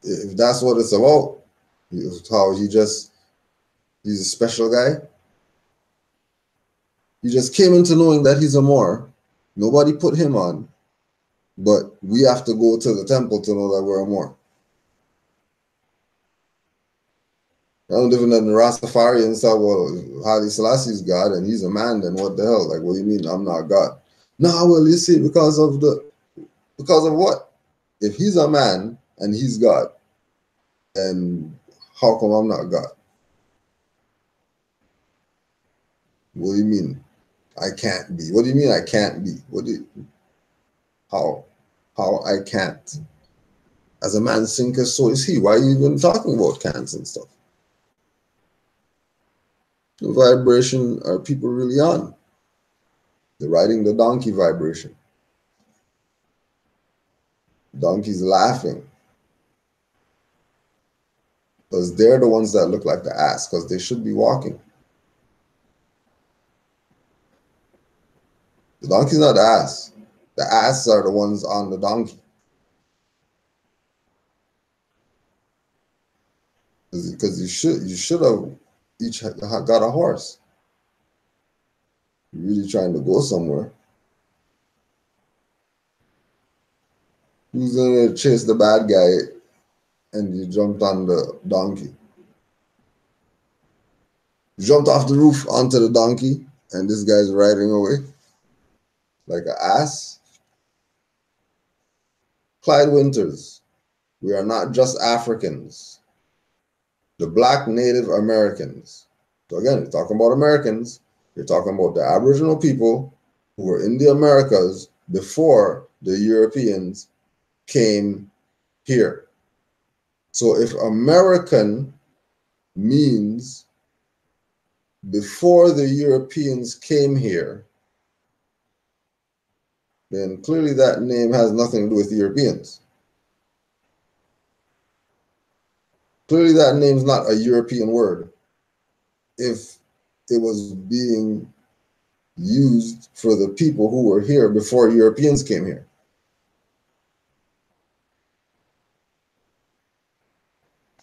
If that's what it's about, how he's a special guy. He just came into knowing that he's a Moor Nobody put him on, but we have to go to the temple to know that we're a Moor. I don't live in the Rastafari and say, well, Haile Selassie's God and he's a man, then what the hell? Like, what do you mean I'm not God? No, well, you see, because of what? If he's a man and he's God, then how come I'm not God? What do you mean I can't be? What do you mean I can't be? How I can't? As a man thinketh, so is he. Why are you even talking about can'ts and stuff? The vibration are people really on? They're riding the donkey vibration. Donkey's laughing. Because they're the ones that look like the ass, because they should be walking. The donkey's not the ass. The ass are the ones on the donkey. Because you should have each got a horse. You're really trying to go somewhere. Who's gonna chase the bad guy and you jumped on the donkey? You jumped off the roof onto the donkey and this guy's riding away like an ass. Clyde Winters, we are not just Africans. The Black Native Americans. So again, you're talking about Americans. You're talking about the Aboriginal people who were in the Americas before the Europeans came here. So if American means before the Europeans came here, then clearly that name has nothing to do with Europeans. Clearly that name's not a European word if it was being used for the people who were here before Europeans came here.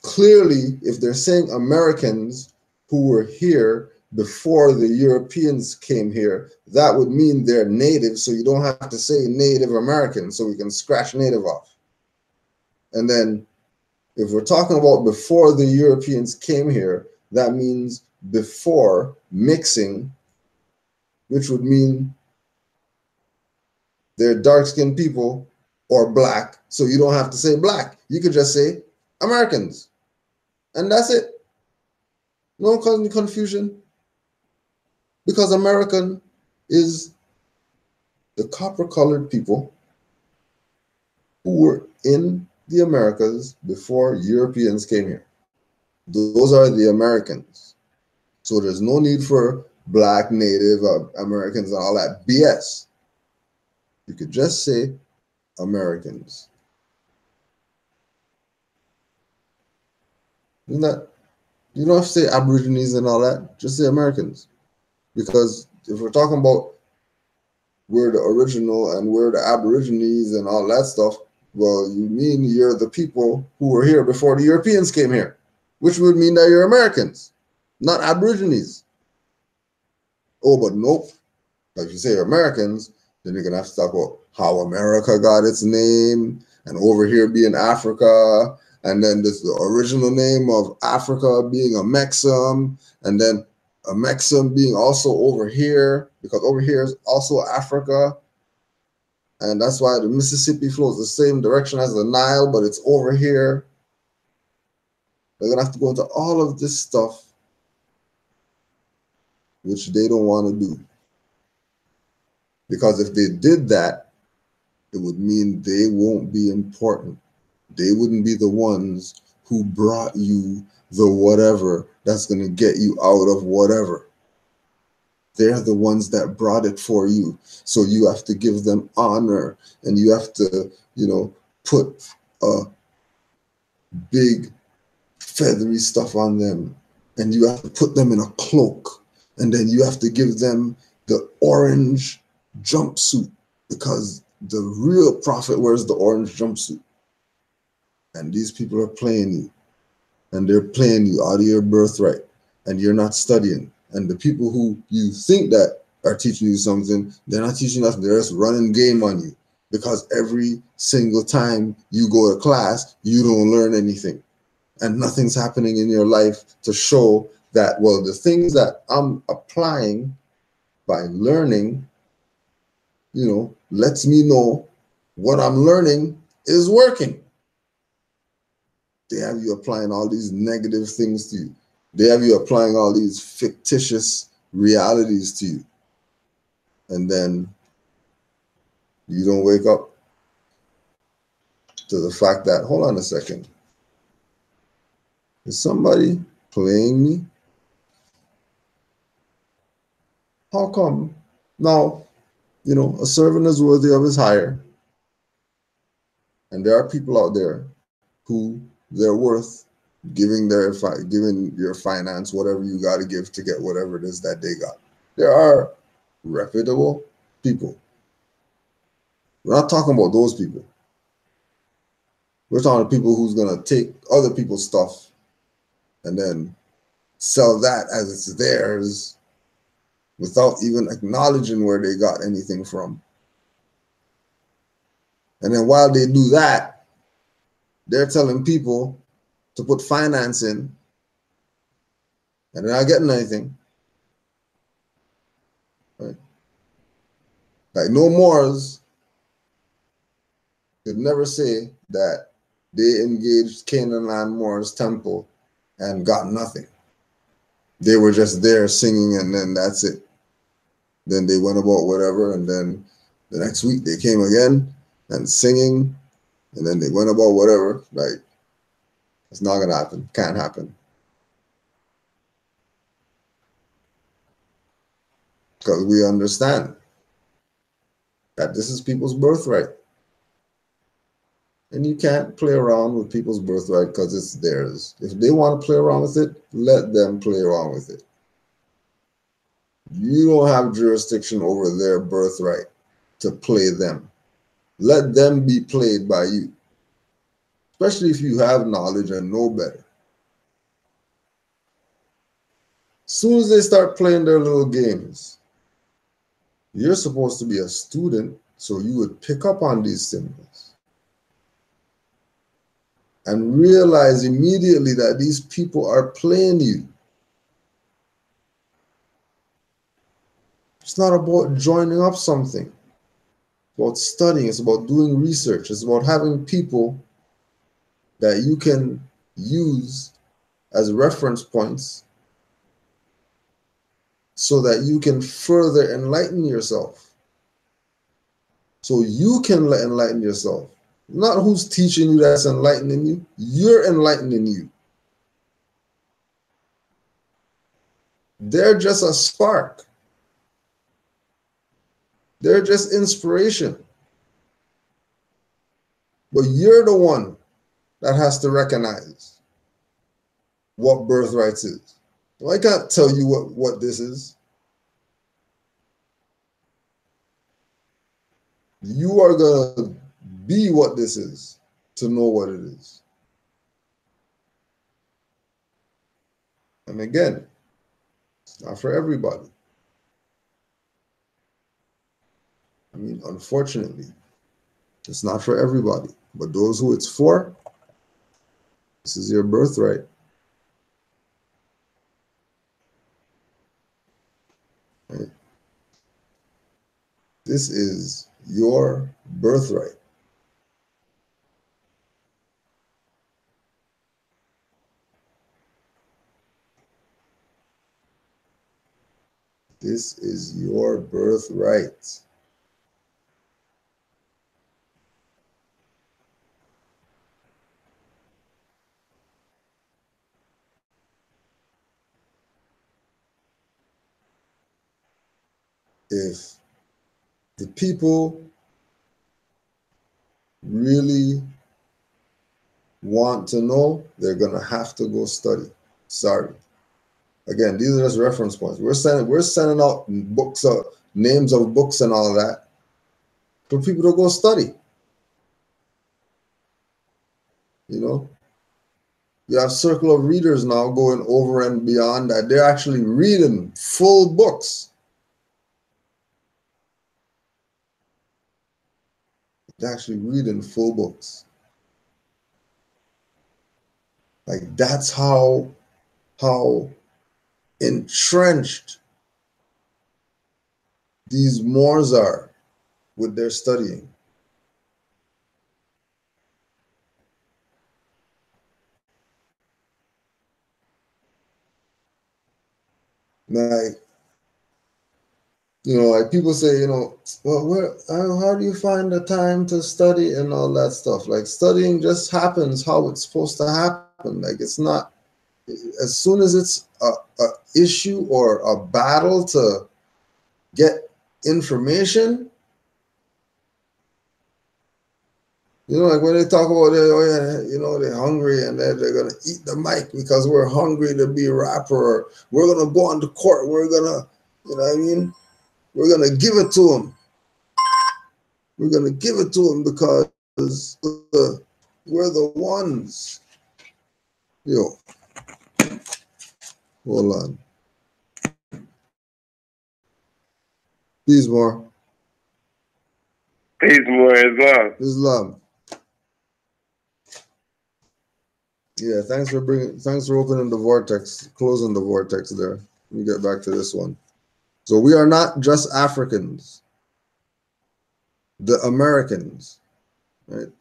Clearly, if they're saying Americans who were here before the Europeans came here, that would mean they're native, so you don't have to say Native American, so we can scratch native off. And then if we're talking about before the Europeans came here, that means before mixing, which would mean they're dark-skinned people or black, so you don't have to say black. You could just say Americans. And that's it. No confusion. Because American is the copper-colored people who were in the Americas before Europeans came here. Those are the Americans. So there's no need for Black, Native, Americans, and all that BS. You could just say Americans. Isn't that? You don't have to say Aborigines and all that. Just say Americans. Because if we're talking about we're the original and we're the Aborigines and all that stuff, well, you mean you're the people who were here before the Europeans came here, which would mean that you're Americans, not Aborigines. Oh, but nope. Like you say Americans, then you're going to have to talk about how America got its name and over here being Africa. And then this the original name of Africa being a Mexum, and then a Mexum being also over here, because over here is also Africa. And that's why the Mississippi flows the same direction as the Nile, but it's over here. They're going to have to go into all of this stuff, which they don't want to do. Because if they did that, it would mean they won't be important. They wouldn't be the ones who brought you the whatever that's going to get you out of whatever. They're the ones that brought it for you. So you have to give them honor, and you have to, put a big feathery stuff on them, and you have to put them in a cloak, and then you have to give them the orange jumpsuit, because the real prophet wears the orange jumpsuit. And these people are playing you, and they're playing you out of your birthright, and you're not studying. And the people who you think that are teaching you something. They're not teaching you nothing. They're just running game on you, because every single time you go to class, you don't learn anything, and nothing's happening in your life to show that, well, the things that I'm applying by learning, you know, lets me know what I'm learning is working. They have you applying all these negative things to you. They have you applying all these fictitious realities to you. And then you don't wake up to the fact that, hold on a second, is somebody playing me? How come? Now, you know, a servant is worthy of his hire. And there are people out there who they're worth giving your finance, whatever you got to give to get whatever it is that they got. There are reputable people. We're not talking about those people. We're talking about people who's going to take other people's stuff and then sell that as it's theirs without even acknowledging where they got anything from. And then while they do that, they're telling people to put finance in, and they're not getting anything. Right? Like, no Moors could never say that they engaged Canaanland Moors temple and got nothing. They were just there singing, and then that's it. Then they went about whatever, and then the next week they came again and singing, and then they went about whatever. Like, it's not gonna happen. Can't happen. Because we understand that this is people's birthright. And you can't play around with people's birthright because it's theirs. If they want to play around with it, let them play around with it. You don't have jurisdiction over their birthright to play them. Let them be played by you, especially if you have knowledge and know better. As soon as they start playing their little games, you're supposed to be a student, so you would pick up on these symbols and realize immediately that these people are playing you. It's not about joining up something. It's about studying. It's about doing research. It's about having people that you can use as reference points so that you can further enlighten yourself. So you can enlighten yourself. Not who's teaching you that's enlightening you. You're enlightening you. They're just a spark. They're just inspiration. But you're the one that has to recognize what birthrights is. Well, I can't tell you what this is. You are going to be what this is to know what it is. And again, it's not for everybody. I mean, unfortunately, it's not for everybody. But those who it's for, this is your birthright. Right? This is your birthright. This is your birthright. If the people really want to know, they're going to have to go study. Sorry. Again, these are just reference points. We're sending out books, names of books and all that for people to go study. You know, you have circle of readers now going over and beyond that. They're actually reading full books to actually read in full books. Like that's how entrenched these Moors are with their studying. Like, like people say, well, how do you find the time to study and all that stuff? Like studying just happens how it's supposed to happen. Like it's not, as soon as it's a issue or a battle to get information, like when they talk about they're hungry and they're going to eat the mic because we're hungry to be a rapper, or we're going to go on the court, we're going to, you know what I mean? We're going to give it to them. We're going to give it to them because we're the ones. Yo, hold on. Peace, more. Peace, more as well. Islam. Yeah, thanks for opening the vortex, closing the vortex there. Let me get back to this one. So we are not just Africans. The Americans, right?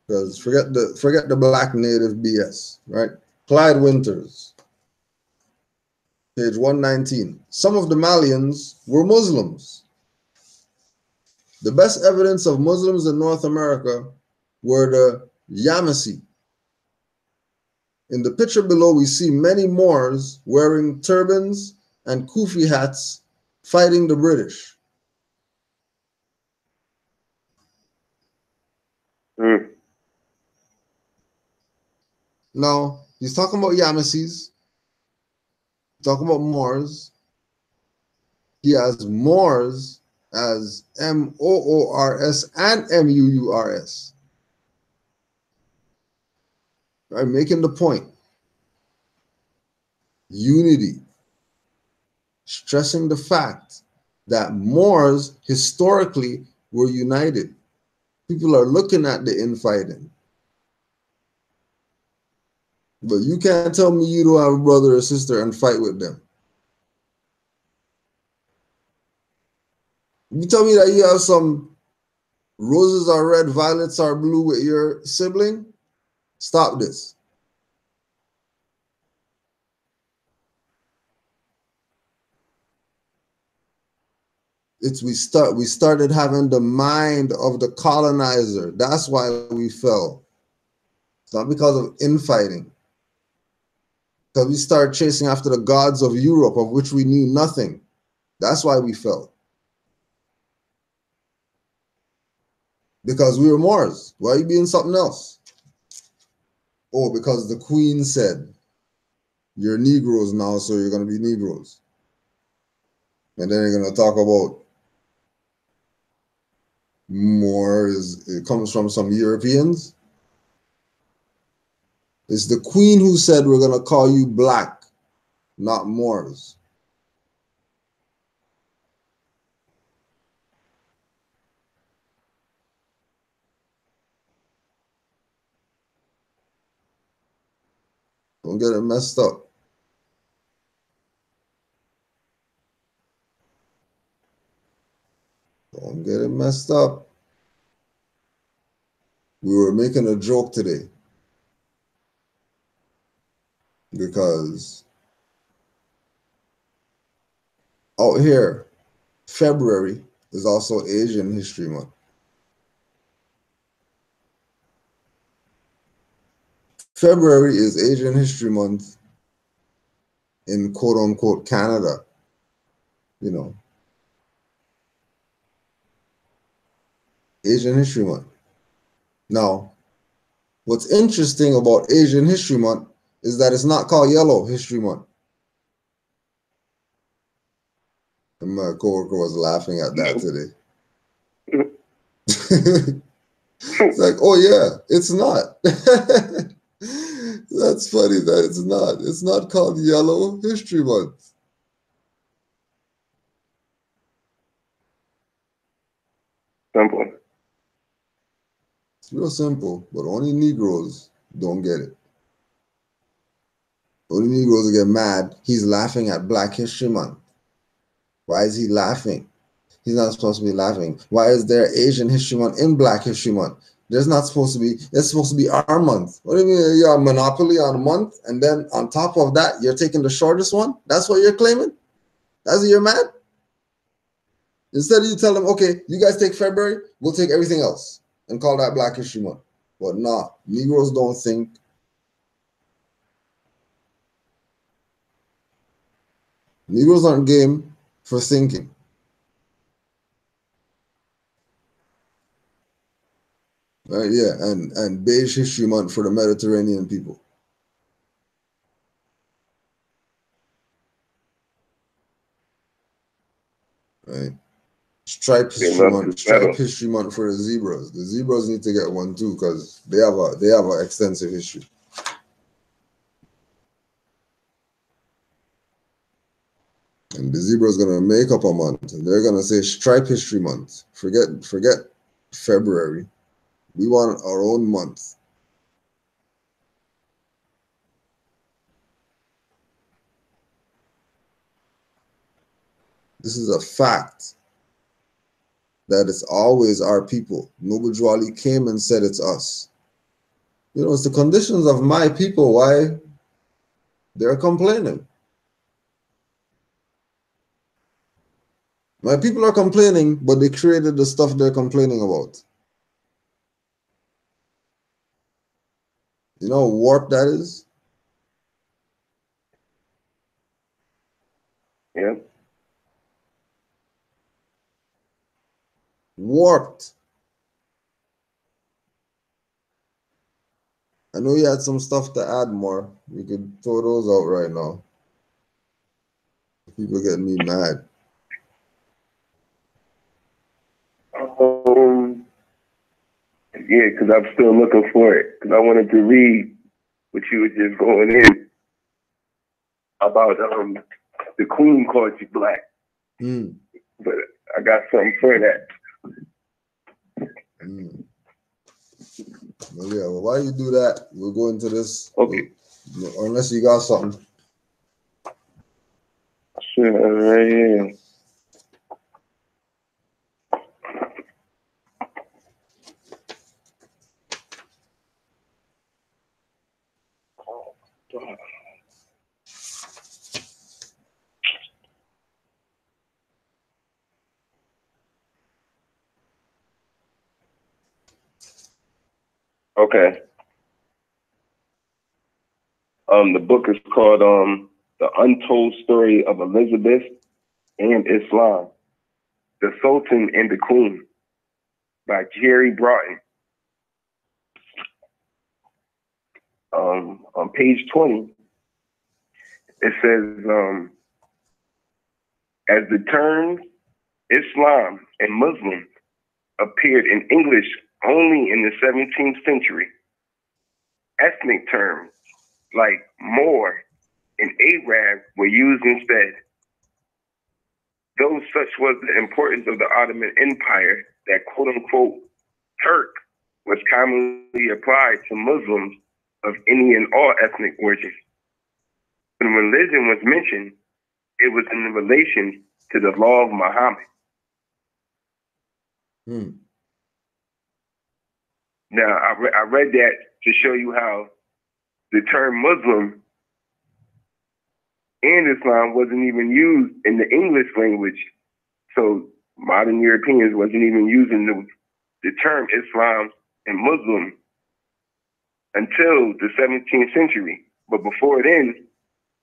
Because forget the black native BS, right? Clyde Winters, page 119. Some of the Malians were Muslims. The best evidence of Muslims in North America were the Yamasee. In the picture below, we see many Moors wearing turbans and kufi hats fighting the British. Now, he's talking about Yamasees, talking about Moors. He has Moors as Moors and Muurs. Right, making the point. Unity. Stressing the fact that Moors historically were united. People are looking at the infighting. But you can't tell me you don't have a brother or sister and fight with them. You tell me that you have some roses are red, violets are blue with your sibling? Stop this. We started having the mind of the colonizer. That's why we fell. It's not because of infighting. Because we started chasing after the gods of Europe, of which we knew nothing. That's why we fell. Because we were Moors. Why are you being something else? Oh, because the queen said, you're Negroes now, so you're going to be Negroes. And then you're going to talk about Moors. It comes from some Europeans. It's the queen who said we're going to call you black, not Moors. Don't get it messed up. Don't get it messed up. We were making a joke today because out here, February is also Asian History Month. February is Asian History Month in quote unquote Canada, Asian History Month. Now, what's interesting about Asian History Month is that it's not called Yellow History Month. And my coworker was laughing at that today. It's like, oh yeah, it's not. That's funny that it's not. It's not called Yellow History Month. Simple. It's real simple, but only Negroes don't get it. Only Negroes get mad. He's laughing at Black History Month. Why is he laughing? He's not supposed to be laughing. Why is there Asian History Month in Black History Month? There's not supposed to be. It's supposed to be our month. What do you mean? You have a monopoly on a month, and then on top of that, you're taking the shortest one? That's what you're claiming? That's what you're mad? Instead of you tell them, okay, you guys take February, we'll take everything else and call that Black History Month. But nah, Negroes don't think. Negroes aren't game for thinking. Right, yeah, and Beige History Month for the Mediterranean people. Right. Stripe History Month for the zebras. The zebras need to get one too because they have an extensive history. And the zebra's gonna make up a month, and they're gonna say Stripe History Month. Forget February. We want our own month. This is a fact that it's always our people. Nobujwali came and said it's us. You know, it's the conditions of my people why they're complaining. My people are complaining, but they created the stuff they're complaining about. You know how warped that is? Yeah. Warped. I know you had some stuff to add more. We could throw those out right now. People getting me mad. Yeah, because I'm still looking for it. Because I wanted to read what you were just going in about the Queen called you black. But I got something for that. Well, yeah, well, while you do that, we'll go into this. Okay. Unless you got something. Sure, right here. Okay. The book is called The Untold Story of Elizabeth and Islam, The Sultan and the Queen by Jerry Broughton. On page 20, it says, as the terms Islam and Muslim appeared in English only in the 17th century, ethnic terms like Moor and Arab were used instead. Though such was the importance of the Ottoman Empire that quote-unquote Turk was commonly applied to Muslims of any and all ethnic origins. When religion was mentioned, it was in relation to the law of Muhammad. Now, I read that to show you how the term Muslim and Islam wasn't even used in the English language. So modern Europeans wasn't even using the term Islam and Muslim until the 17th century. But before then,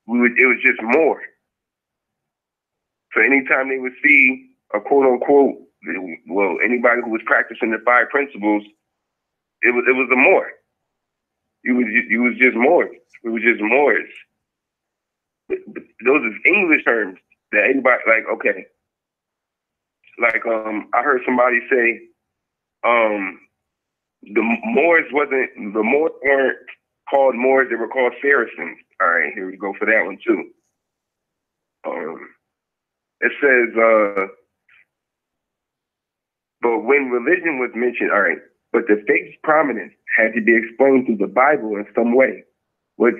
it was just Moor. So anytime they would see a quote unquote, well, anybody who was practicing the 5 principles, it was a Moor. You was just Moors. We were just Moors. Those is English terms that anybody like. Okay, like I heard somebody say, the Moors weren't called Moors. They were called Saracens. All right, here we go for that one too. It says, but when religion was mentioned, all right, but the faith's prominence had to be explained through the Bible in some way, which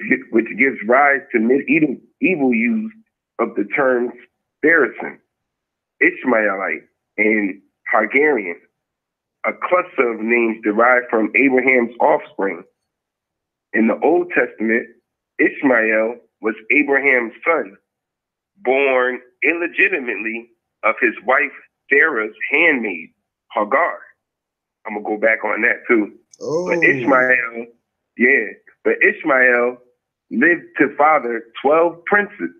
gives rise to medieval use of the terms Saracen, Ishmaelite, and Hagarian, a cluster of names derived from Abraham's offspring. In the Old Testament, Ishmael was Abraham's son, born illegitimately of his wife Sarah's handmaid, Hagar. I'm gonna go back on that too. Oh. But Ishmael lived to father 12 princes,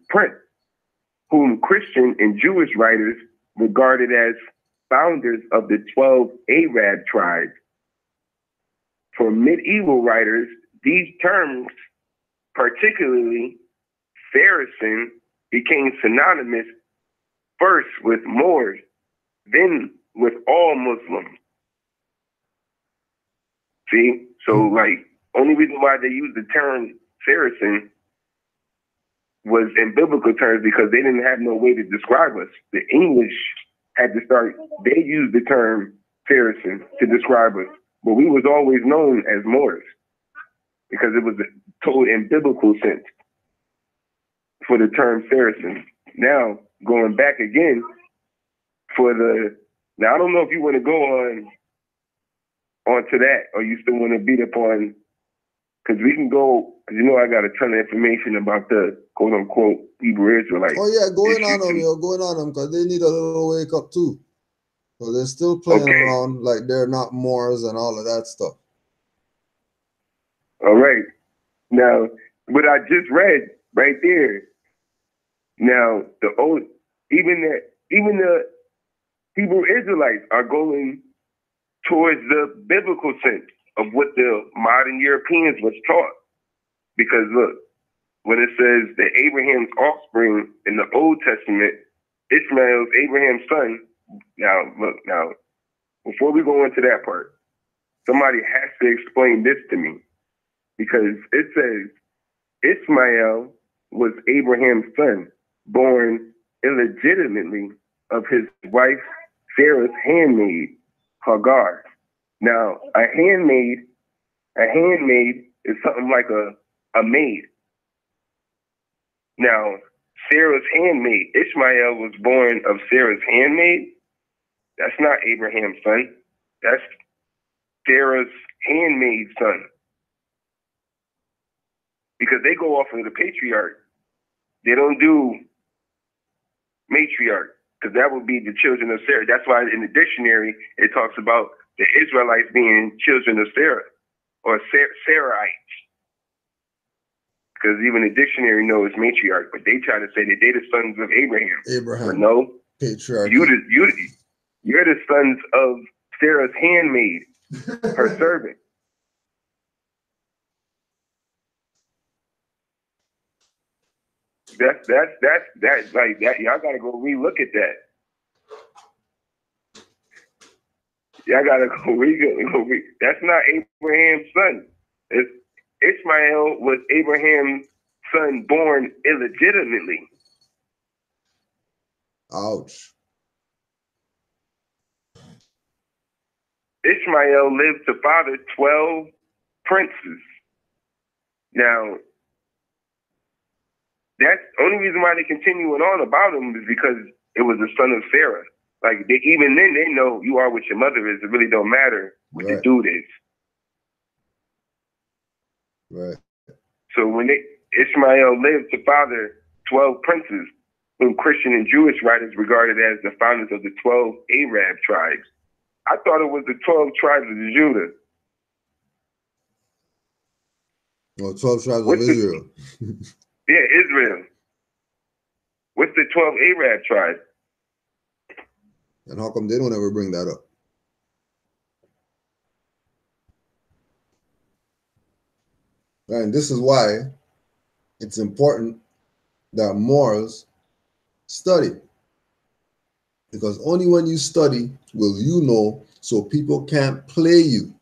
whom Christian and Jewish writers regarded as founders of the 12 Arab tribes. For medieval writers, these terms, particularly Saracen, became synonymous first with Moors, then with all Muslims. See? So, like, only reason why they used the term Saracen was in biblical terms because they didn't have no way to describe us. The English had to start, they used the term Saracen to describe us, but we was always known as Moors because it was told in biblical sense for the term Saracen. Now, going back again now I don't know if you want to go onto that or you still want to beat up on, because we can go, you know, I got a ton of information about the quote unquote Hebrew Israelites. Oh yeah, going on them, because they need a little wake up too. So they're still playing around like they're not Moors and all of that stuff. All right. Now, what I just read right there. Now, even the Hebrew Israelites are going towards the biblical sense of what the modern Europeans was taught. Because look, when it says that Abraham's offspring in the Old Testament, Ishmael's Abraham's son. Now, before we go into that part, somebody has to explain this to me. Because it says Ishmael was Abraham's son, born illegitimately of his wife Sarah's handmaid, Hagar. Now, a handmaid is something like a maid. Now, Sarah's handmaid, Ishmael was born of Sarah's handmaid. That's not Abraham's son. That's Sarah's handmaid's son. Because they go off of the patriarch. They don't do matriarch, because that would be the children of Sarah. That's why in the dictionary, it talks about the Israelites being children of Sarah, or Sarahites. Because even the dictionary knows matriarch, but they try to say that they're the sons of Abraham. But no, patriarch. You're the sons of Sarah's handmaid, her servant. That's like that. Y'all gotta go relook at that. Y'all gotta go read. That's not Abraham's son. Ishmael was Abraham's son born illegitimately. Ouch. Ishmael lived to father 12 princes. Now, that's the only reason why they continuing on about him is because it was the son of Sarah. Like, even then, they know you are what your mother is. It really don't matter what the dude is. Right. So when Ishmael lived to father 12 princes, whom Christian and Jewish writers regarded as the founders of the 12 Arab tribes. I thought it was the 12 tribes of Judah. Well, 12 tribes of Israel. Yeah, Israel. What's the 12 Arab tribes? And how come they don't ever bring that up? And this is why it's important that Moors study. Because only when you study will you know, so people can't play you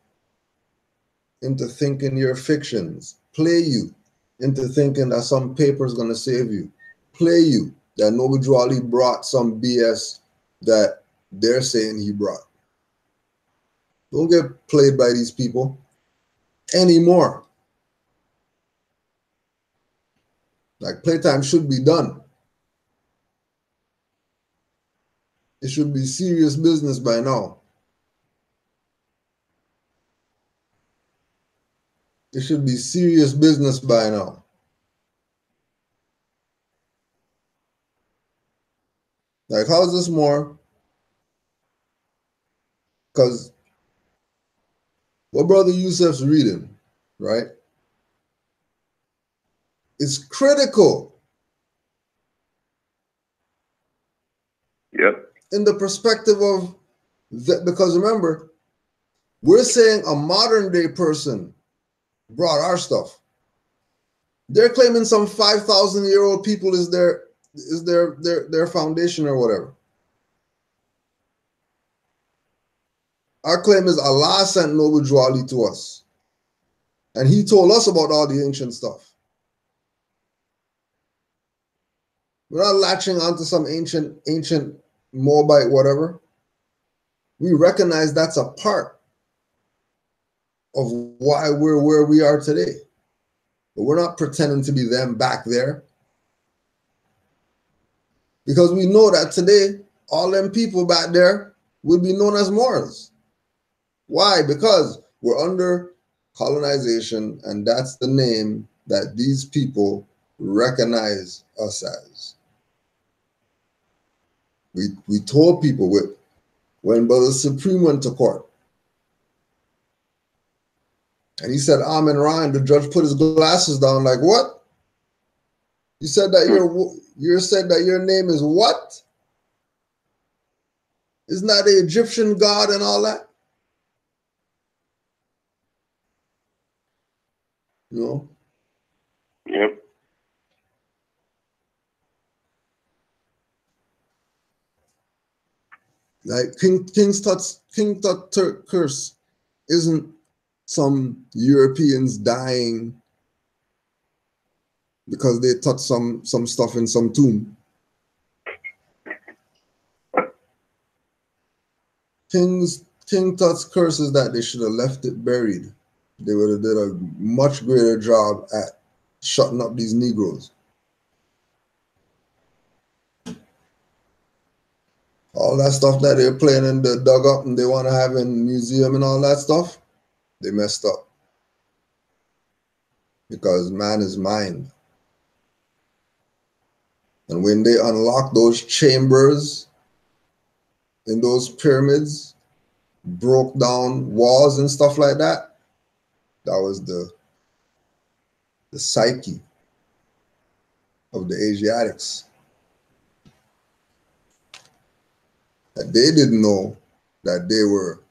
into thinking you're fictions, play you into thinking that some paper is going to save you, play you that Noble Drew Ali brought some BS that they're saying he brought. Don't get played by these people anymore. Like, playtime should be done. It should be serious business by now. It should be serious business by now. Like, how is this more? Because what Brother Yusuf's reading, right? It's critical. Yep. In the perspective of that, because remember, we're saying a modern day person brought our stuff. They're claiming some 5,000-year-old people is their foundation or whatever. Our claim is Allah sent Noble Juali to us. And he told us about all the ancient stuff. We're not latching onto some ancient Moabite whatever. We recognize that's a part of why we're where we are today. But we're not pretending to be them back there. Because we know that today, all them people back there would be known as Moors. Why? Because we're under colonization, and that's the name that these people recognize us as. We told people when Brother Supreme went to court, and he said, Amen Ryan, the judge put his glasses down like, what? You said that you said that your name is what? Isn't that the Egyptian god and all that? You know? Yep. Like King Tut curse isn't some Europeans dying because they touched some stuff in some tomb. King Tut's curse is that they should have left it buried. They would have did a much greater job at shutting up these Negroes. All that stuff that they're playing in the dug up and they want to have in museum and all that stuff, they messed up. Because man is mind. And when they unlocked those chambers in those pyramids, broke down walls and stuff like that, that was the psyche of the Asiatics. That they didn't know that they were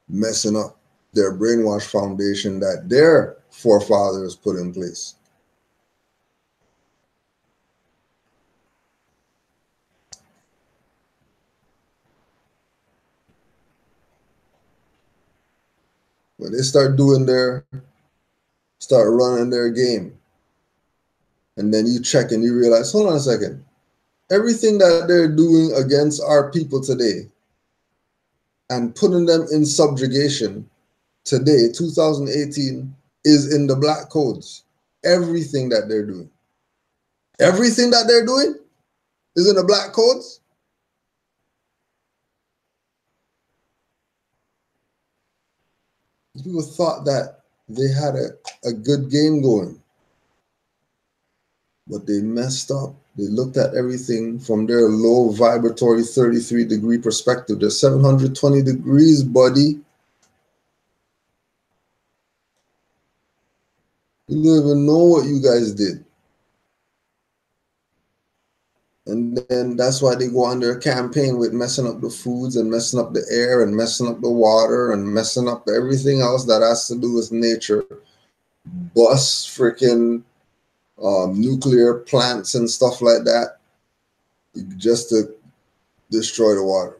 messing up their brainwashed foundation that their forefathers put in place. When they start running their game, and then you check and you realize, hold on a second, everything that they're doing against our people today and putting them in subjugation today, 2018, is in the black codes. Everything that they're doing. Everything that they're doing is in the black codes. People thought that they had a good game going, but they messed up. They looked at everything from their low vibratory 33-degree perspective. They're 720 degrees, buddy. You don't even know what you guys did. And then that's why they go on their campaign with messing up the foods and messing up the air and messing up the water and messing up everything else that has to do with nature. Bust freaking nuclear plants and stuff like that just to destroy the water,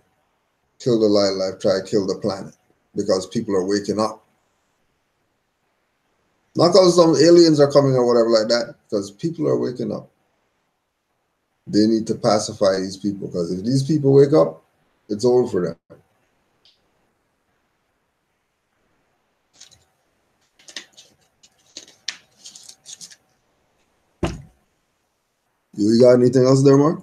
kill the wildlife, try to kill the planet because people are waking up. Not because some aliens are coming or whatever like that, because people are waking up. They need to pacify these people because if these people wake up, it's over for them. You got anything else there, Mark?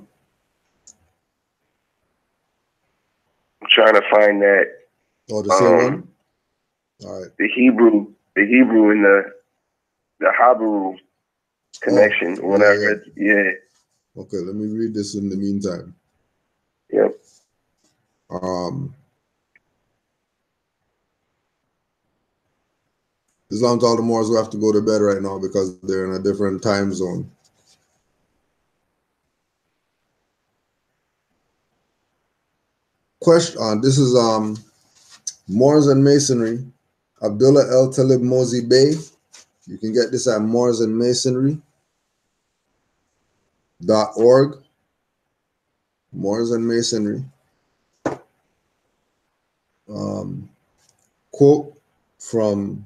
I'm trying to find that. Oh, the same one? All right. The Hebrew and the Hebrew connection. Oh, When I read, Okay, let me read this in the meantime. Yep. Islam to all the Moors who have to go to bed right now because they're in a different time zone. Question. This is Moors and Masonry. Abdullah El Talib Mozi Bey. You can get this at moorsandmasonry.org. Moors and Masonry. Quote from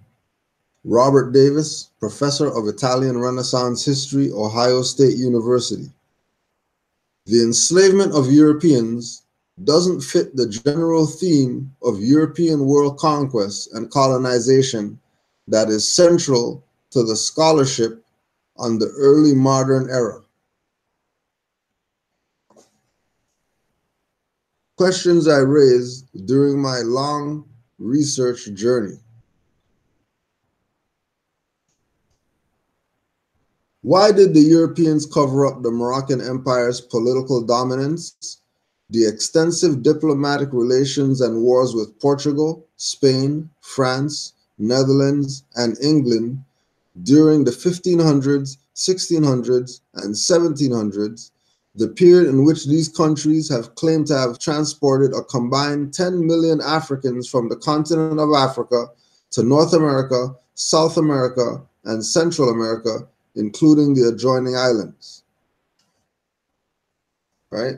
Robert Davis, professor of Italian Renaissance history, Ohio State University. The enslavement of Europeans doesn't fit the general theme of European world conquest and colonization that is central to the scholarship on the early modern era. Questions I raised during my long research journey. Why did the Europeans cover up the Moroccan Empire's political dominance, the extensive diplomatic relations and wars with Portugal, Spain, France, Netherlands, and England during the 1500s, 1600s, and 1700s, the period in which these countries have claimed to have transported a combined 10 million Africans from the continent of Africa to North America, South America, and Central America, including the adjoining islands, right?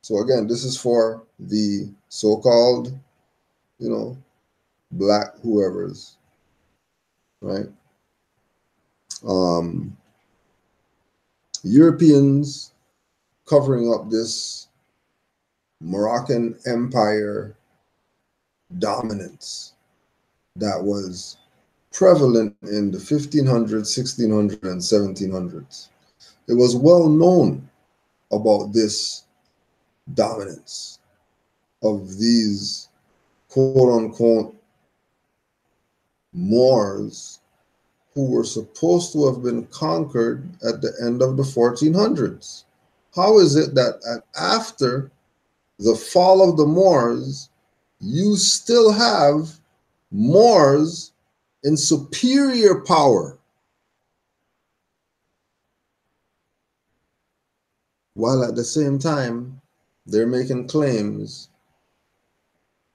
So again, this is for the so-called, black whoever's, right? Europeans covering up this Moroccan Empire dominance that was prevalent in the 1500s, 1600s, and 1700s. It was well known about this dominance of these quote-unquote Moors who were supposed to have been conquered at the end of the 1400s. How is it that after the fall of the Moors, you still have Moors in superior power, while at the same time, they're making claims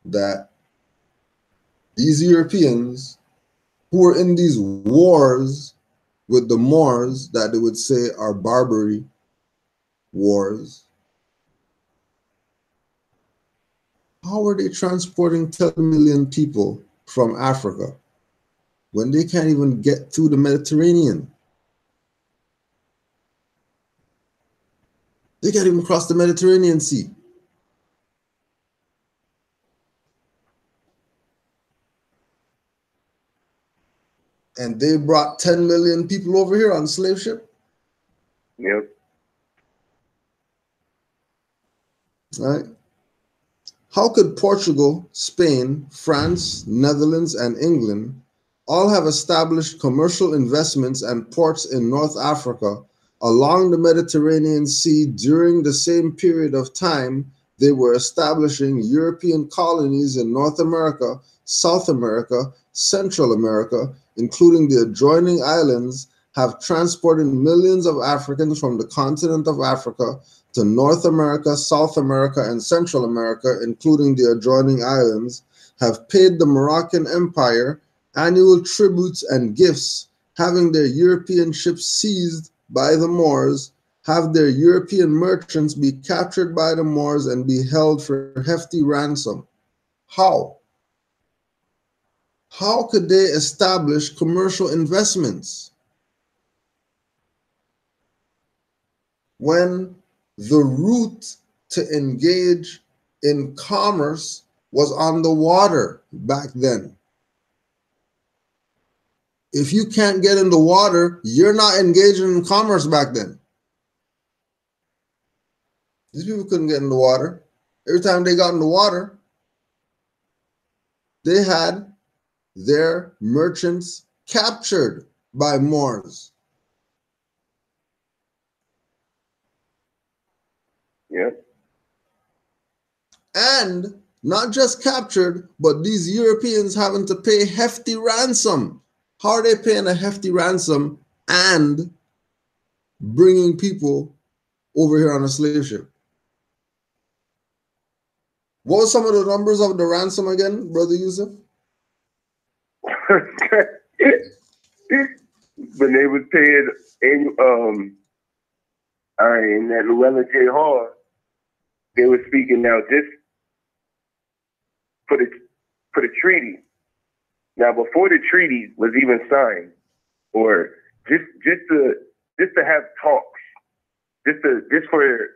that these Europeans who were in these wars with the Moors that they would say are Barbary wars, how are they transporting 10 million people from Africa when they can't even get through the Mediterranean? They can't even cross the Mediterranean Sea. And they brought 10 million people over here on slave ship? Yep. Right? How could Portugal, Spain, France, Netherlands, and England all have established commercial investments and ports in North Africa along the Mediterranean Sea during the same period of time they were establishing European colonies in North America, South America, Central America, including the adjoining islands, have transported millions of Africans from the continent of Africa to North America, South America, and Central America, including the adjoining islands, have paid the Moroccan Empire annual tributes and gifts, having their European ships seized by the Moors, have their European merchants be captured by the Moors and be held for hefty ransom. How? How could they establish commercial investments when the route to engage in commerce was on the water back then? If you can't get in the water, you're not engaging in commerce back then. These people couldn't get in the water. Every time they got in the water, they had their merchants captured by Moors. Yep. And not just captured, but these Europeans having to pay hefty ransom. How are they paying a hefty ransom and bringing people over here on a slave ship? What were some of the numbers of the ransom again, Brother Yusuf? When they was paying in that Llewellyn J. Hall, they were speaking now just for the treaty. Now before the treaty was even signed, or just to have talks, just for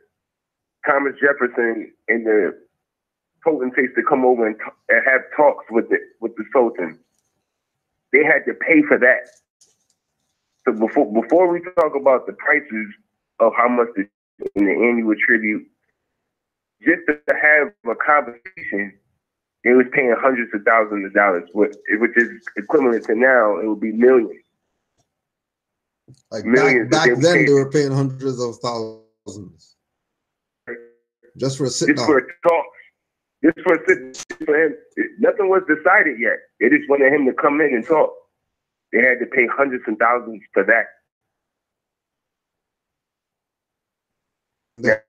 Thomas Jefferson and the potentates to come over and have talks with the Sultan, they had to pay for that. So before we talk about the prices of how much in the annual tribute, just to have a conversation, they was paying hundreds of thousands of dollars, which is equivalent to now, it would be millions. Like millions back then, they were paying hundreds of thousands just for a sit down. For a talk. Just for him. Nothing was decided yet. They just wanted him to come in and talk. They had to pay hundreds and thousands for that. Now,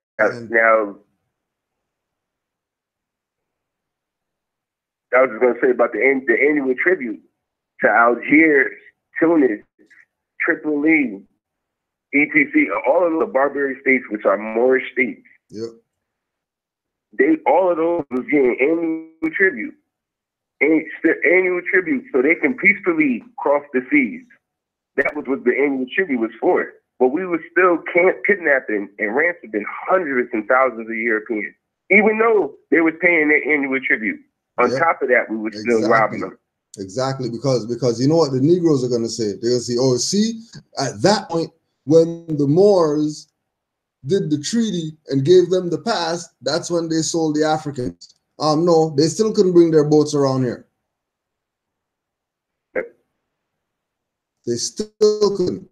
I was just going to say about the annual tribute to Algiers, Tunis, Tripoli, etc., all of the Barbary states, which are Moorish states. Yep. All of those was getting annual tribute. Annual tribute so they can peacefully cross the seas. That was what the annual tribute was for. But we were still kidnapping and ransoming hundreds and thousands of Europeans, even though they were paying their annual tribute. On top of that, we were still robbing them. Exactly, because you know what the Negroes are going to say? They're going to say, oh, see, at that point, when the Moors did the treaty and gave them the pass, that's when they sold the Africans. No, they still couldn't bring their boats around here. They still couldn't.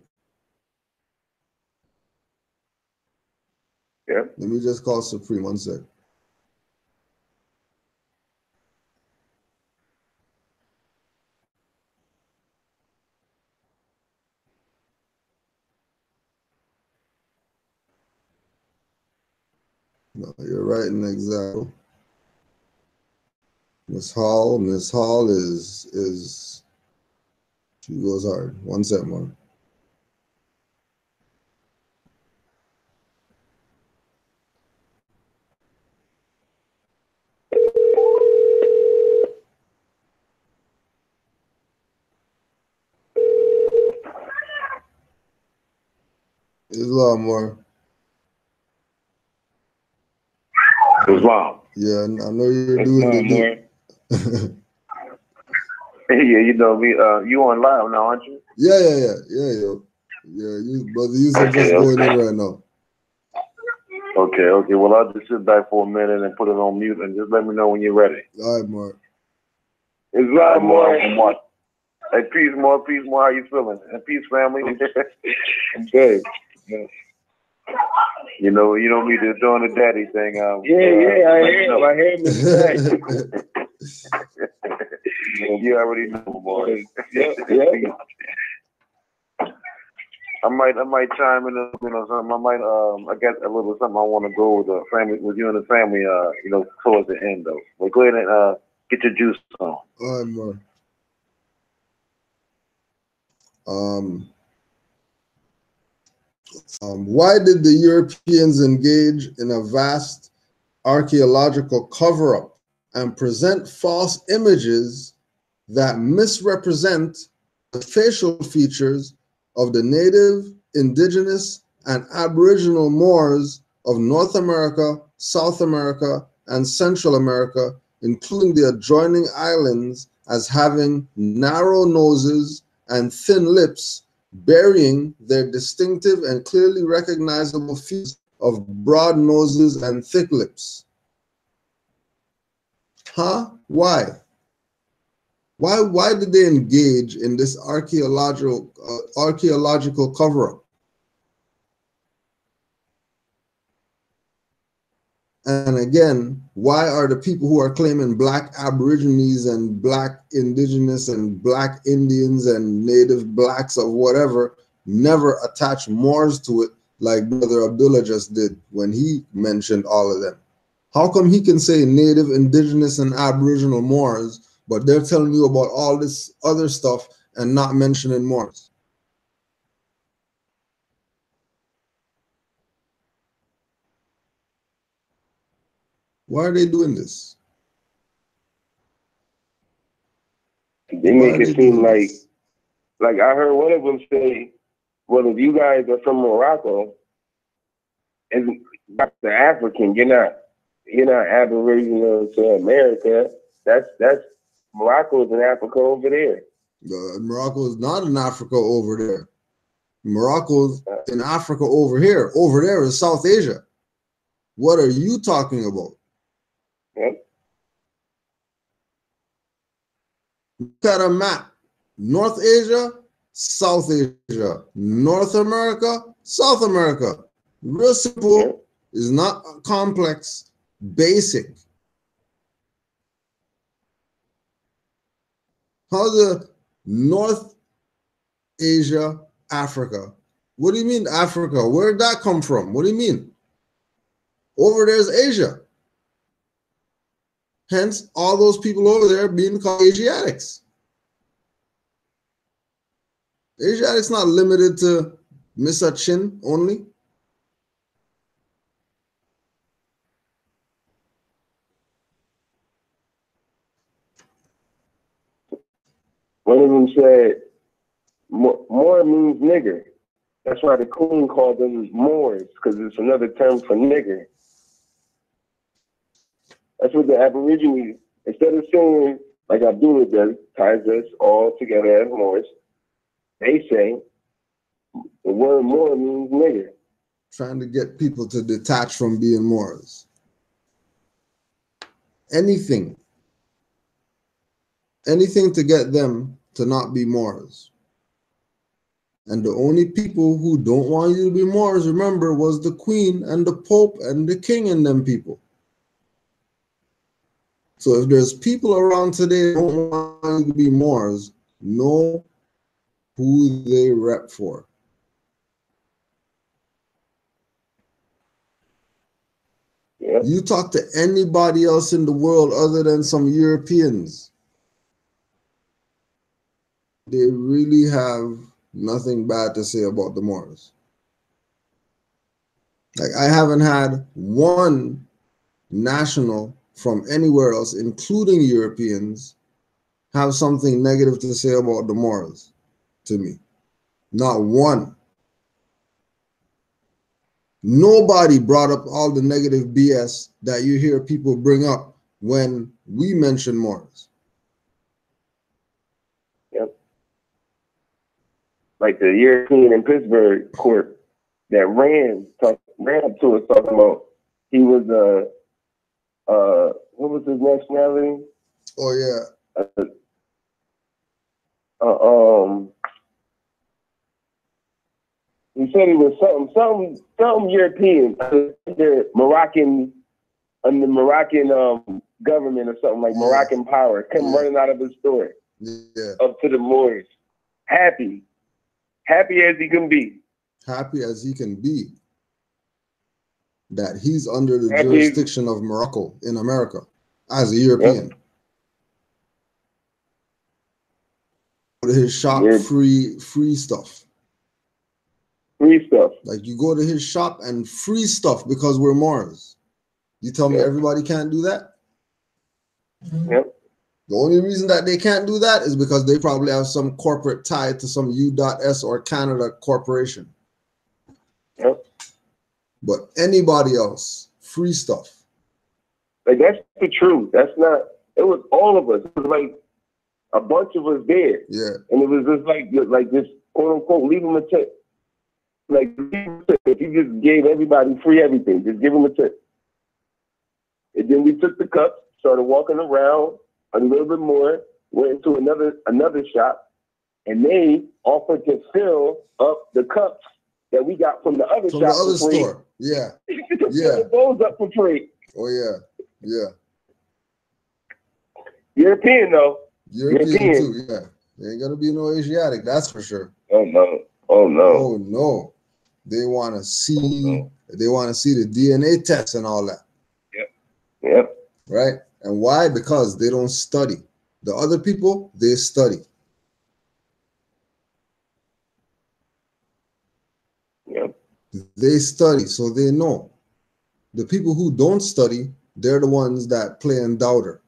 Yeah. Let me just call Supreme 1 sec. No, you're right in example. Miss Hall is she goes hard. 1 second more. There's a lot more. Islam. Yeah, I know you're doing the Yeah, you know me. You on live now, aren't you? Yeah. You brother, you just going in right now. Okay. Well, I'll just sit back for a minute and put it on mute, and just let me know when you're ready. All right, Mark. Islam, Mark. Hey, peace, Mark. How you feeling? And peace, family. I'm good. Yeah. You know me just doing the daddy thing. I hear me. You already know, boy. Yeah. I might chime in, something. I got a little something I want to go with you and the family, towards the end though. But go ahead and get your juice on. All right, Mark. Why did the Europeans engage in a vast archaeological cover-up and present false images that misrepresent the facial features of the native, indigenous, and aboriginal Moors of North America, South America, and Central America, including the adjoining islands, as having narrow noses and thin lips, burying their distinctive and clearly recognizable features of broad noses and thick lips. Huh? Why? Why did they engage in this archaeological cover-up? And again, why are the people who are claiming black Aborigines and black indigenous and black Indians and native blacks of whatever never attach Moors to it like Brother Abdullah just did when he mentioned all of them? How come he can say native, indigenous, and Aboriginal Moors, but they're telling you about all this other stuff and not mentioning Moors? Why are they doing this? They make it seem like I heard one of them say, well, if you guys are from Morocco and back to African, you're not Aboriginal to America. That's Morocco is in Africa over there. Morocco is not in Africa over there. Morocco's in Africa over here. Over there is South Asia. What are you talking about? Yep. Look at a map. North Asia, South Asia. North America, South America. Real simple. Yep. Is not complex. Basic. How's the North Asia, Africa? What do you mean Africa? Where did that come from? What do you mean? Over there's Asia. Hence, all those people over there being called Asiatics. Asiatics not limited to Mr. Chin only. One of them said, Moor means nigger. That's why the Queen called them Moors, because it's another term for nigger. That's what the Aborigines, instead of saying, like Abdullah does, ties us all together as Moors, they say the word Moor means nigger. Trying to get people to detach from being Moors. Anything to get them to not be Moors. And the only people who don't want you to be Moors, remember, was the Queen and the Pope and the King and them people. So if there's people around today who don't want you to be Moors, know who they rep for. Yeah. You talk to anybody else in the world other than some Europeans, they really have nothing bad to say about the Moors. Like, I haven't had one national from anywhere else, including Europeans, have something negative to say about the Moors to me. Not one. Nobody brought up all the negative BS that you hear people bring up when we mention Moors. Yep. Like the European in Pittsburgh court that ran up to us talking about he was what was his nationality? Oh yeah. He said he was some European, under Moroccan, under Moroccan government or something, like Moroccan power, come running out of his store up to the Moors, happy as he can be. Happy as he can be that he's under the jurisdiction of Morocco in America as a European. Yep. Go to his shop, free stuff. Free stuff. Like, you go to his shop and free stuff because we're Moors. You tell me everybody can't do that? Yep. The only reason that they can't do that is because they probably have some corporate tie to some U.S. or Canada corporation. Yep. But anybody else, free stuff. Like, that's the truth. That's not, it was all of us. It was like a bunch of us there. Yeah. And it was just like this quote unquote, leave them a tip. Like, if you just gave everybody free everything, just give them a tip. And then we took the cups, started walking around a little bit more, went into another shop, and they offered to fill up the cups that we got from the other From shop the other for free. store. Yeah. Yeah. Fill those up for free. Oh, yeah. Yeah. European, though. European too, yeah. There ain't gonna be no Asiatic, that's for sure. Oh, no. Oh, no. Oh, no. They want to see, they want to see the DNA tests and all that. Yep. Yep. Right? And why? Because they don't study. The other people, they study. Yep. They study, so they know. The people who don't study, they're the ones that play in doubter.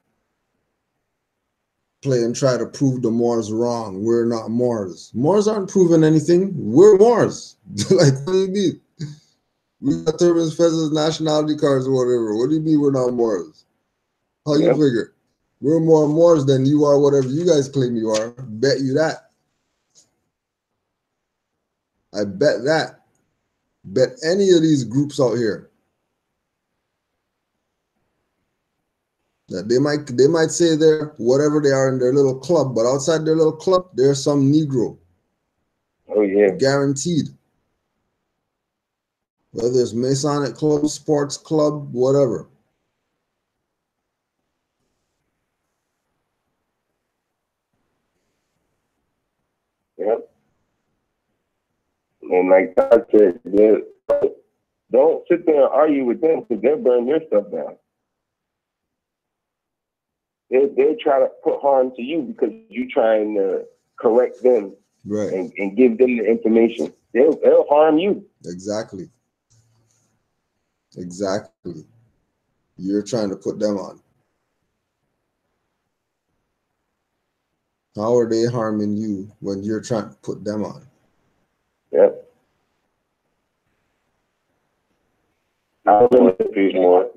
Play and try to prove the Moors wrong. We're not Moors. Moors aren't proving anything. We're Moors. Like, what do you mean? We got turbans, feathers, nationality cards, or whatever. What do you mean we're not Moors? How you figure? We're more Moors than you are, whatever you guys claim you are. Bet you that. I bet that. Bet any of these groups out here that they might say they're whatever they are in their little club, but outside their little club, there's some Negro. Oh, yeah. Guaranteed. Whether it's Masonic club, sports club, whatever. Yep. And like I said, don't sit there and argue with them because they'll burn your stuff down. They'll try to put harm to you because you're trying to correct them, right, and give them the information. They'll harm you. Exactly. Exactly. You're trying to put them on. How are they harming you when you're trying to put them on? Yep. Peace more.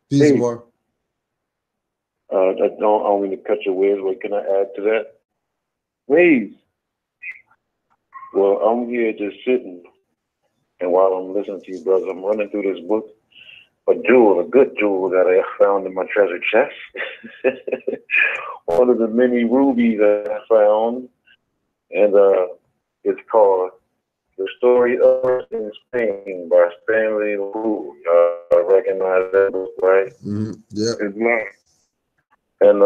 Peace more. I don't mean to cut your words, but can I add to that? Please. Well, I'm here just sitting, and while I'm listening to you, brothers, I'm running through this book. A good jewel that I found in my treasure chest. One of the many rubies that I found, and it's called The Story of in Spain by Stanley Wu. I recognize that book, right? Mm-hmm. Yeah. It's not. And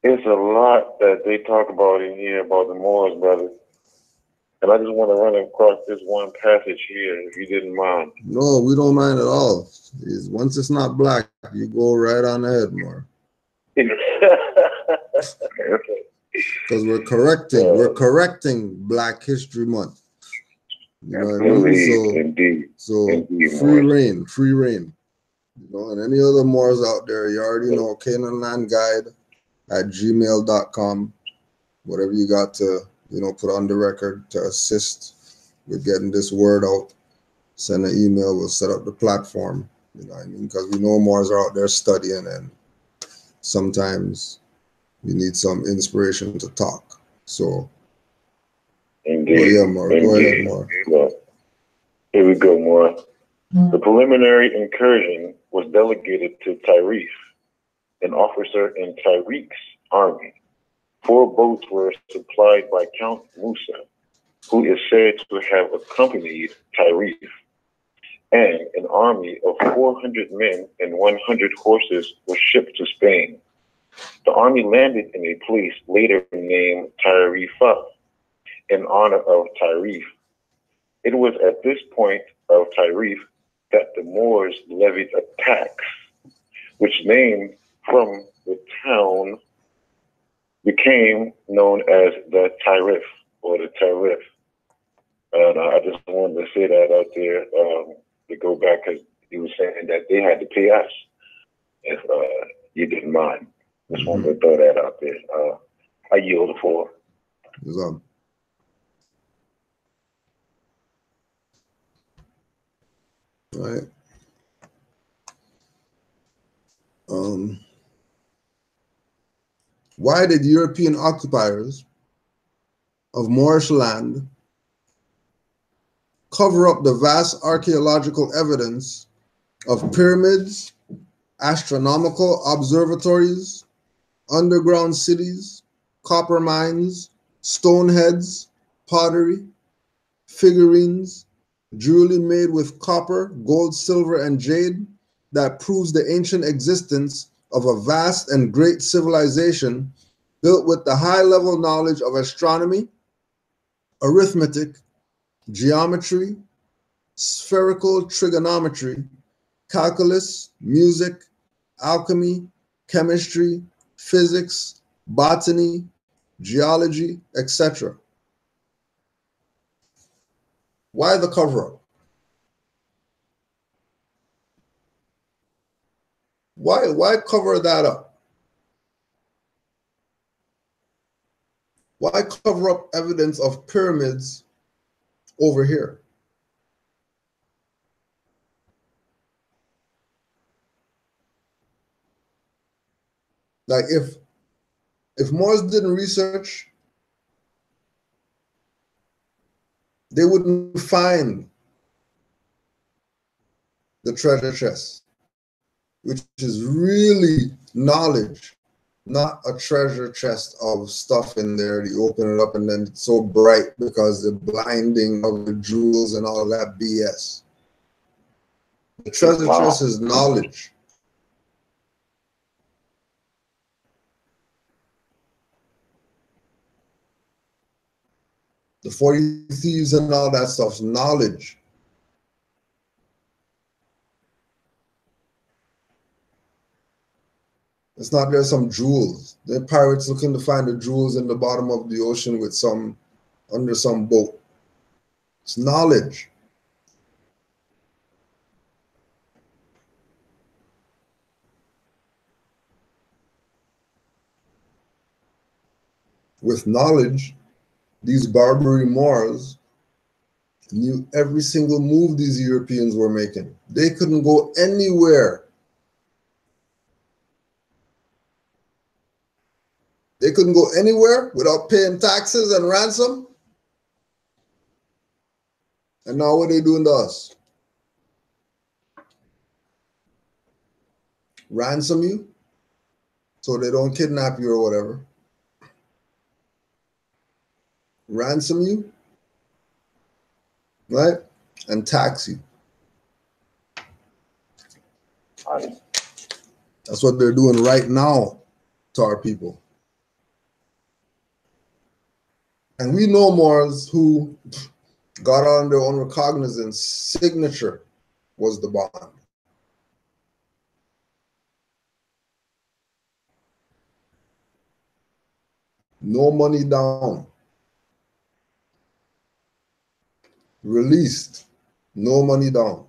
it's a lot that they talk about in here about the Moors, brother. And I just want to run across this one passage here, if you didn't mind. No, we don't mind at all. Once it's not black, you go right on ahead, more. Because we're correcting Black History Month. You know what I mean? Indeed. Free reign. You know, and any other Moors out there, you already know, Canaanland Guide at gmail.com. Whatever you got to, put on the record to assist with getting this word out. Send an email, we'll set up the platform. You know what I mean? Because we know Moors are out there studying, and sometimes you need some inspiration to talk. So, Indeed. Yeah, More. Go ahead, More. Here we go, More. The preliminary incursion was delegated to Tariq, an officer in Tariq's army. 4 boats were supplied by Count Musa, who is said to have accompanied Tariq, and an army of 400 men and 100 horses was shipped to Spain. The army landed in a place later named Tarifa in honor of Tariq. It was at this point of Tariq that the Moors levied a tax, which named from the town became known as the Tarif or the Tarif. And I just wanted to say that out there to go back, because he was saying that they had to pay us if you didn't mind. Just wanted to throw that out there. I yield the floor. All right. Why did European occupiers of Moorish land cover up the vast archaeological evidence of pyramids, astronomical observatories, underground cities, copper mines, stone heads, pottery, figurines, jewelry made with copper, gold, silver, and jade that proves the ancient existence of a vast and great civilization built with the high-level knowledge of astronomy, arithmetic, geometry, spherical trigonometry, calculus, music, alchemy, chemistry, physics, botany, geology, etc. Why the cover-up? Why cover that up? Why cover up evidence of pyramids over here? Like if Moors didn't research, they wouldn't find the treasure chest, which is really knowledge, not a treasure chest of stuff in there. You open it up and then it's so bright because the blinding of the jewels and all that BS. The treasure chest is knowledge. The 40 thieves and all that stuff's knowledge. It's not there's some jewels. The pirates looking to find the jewels in the bottom of the ocean with some, under some boat. It's knowledge. With knowledge, these Barbary Moors knew every single move these Europeans were making. They couldn't go anywhere. They couldn't go anywhere without paying taxes and ransom. And now what are they doing to us? Ransom you so they don't kidnap you or whatever. Ransom you, right? And tax you. That's what they're doing right now to our people. And we know Moors who got on their own recognizance. Signature was the bond. No money down. Released. No money down.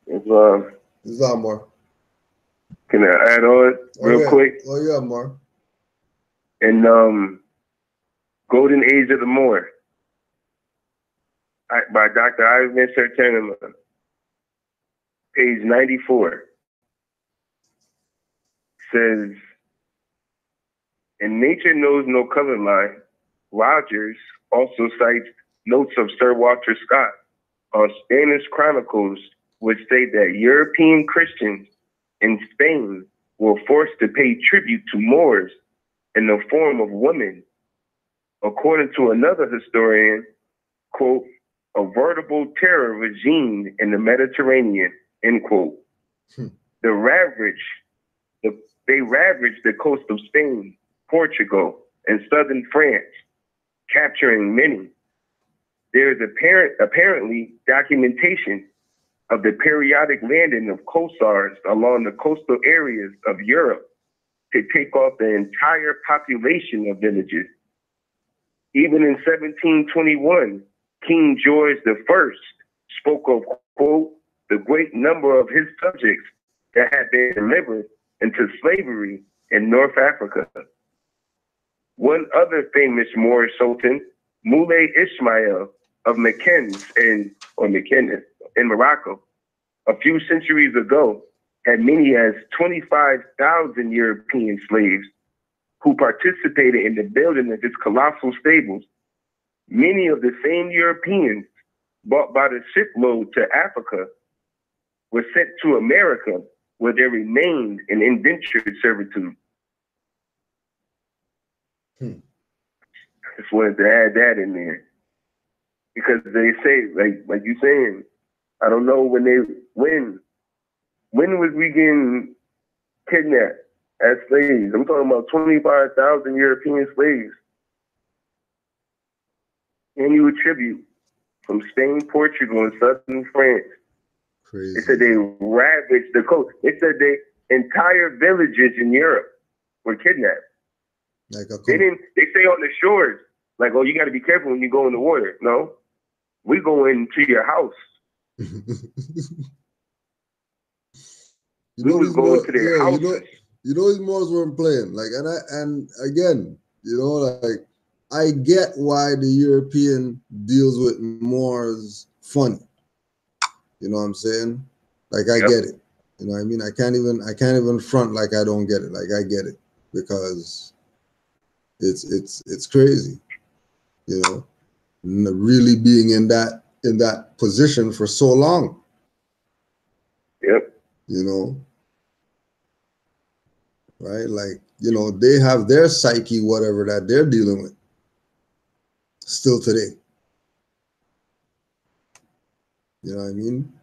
It's more. Can I add on real quick? Oh yeah, more. And Golden Age of the Moor by Dr. Ivan Sertanima, page 94, says, "In Nature Knows No Color Line," Rogers also cites notes of Sir Walter Scott on Spanish chronicles, which state that European Christians in Spain were forced to pay tribute to Moors in the form of women. According to another historian, quote, "a veritable terror regime in the Mediterranean," end quote. They ravaged the coast of Spain, Portugal, and southern France, capturing many. There is apparently documentation of the periodic landing of corsairs along the coastal areas of Europe to take off the entire population of villages. Even in 1721, King George I spoke of, quote, "the great number of his subjects that had been delivered into slavery in North Africa." One other famous Moorish sultan, Moulay Ismail of Meknes in Morocco, a few centuries ago, had many as 25,000 European slaves who participated in the building of its colossal stables, many of the same Europeans bought by the shipload to Africa were sent to America, where they remained in indentured servitude. Just wanted to add that in there. Because they say, like you saying, I don't know when was we getting kidnapped as slaves? I'm talking about 25,000 European slaves. Annual tribute from Spain, Portugal, and southern France. Crazy. They said they ravaged the coast. They said the entire villages in Europe were kidnapped. They stay on the shores. Like, oh, you got to be careful when you go in the water. No, we go into your house. We was going to their houses. You know, these Moors weren't playing. Like, and again, you know, like, I get why the European deals with Moors funny. You know what I'm saying? Like, I get it. You know what I mean? I can't even front like I don't get it. Like, I get it, because it's crazy. You know, really being in that position for so long. Yep. You know, right? Like, you know, they have their psyche, whatever that they're dealing with still today. You know what I mean?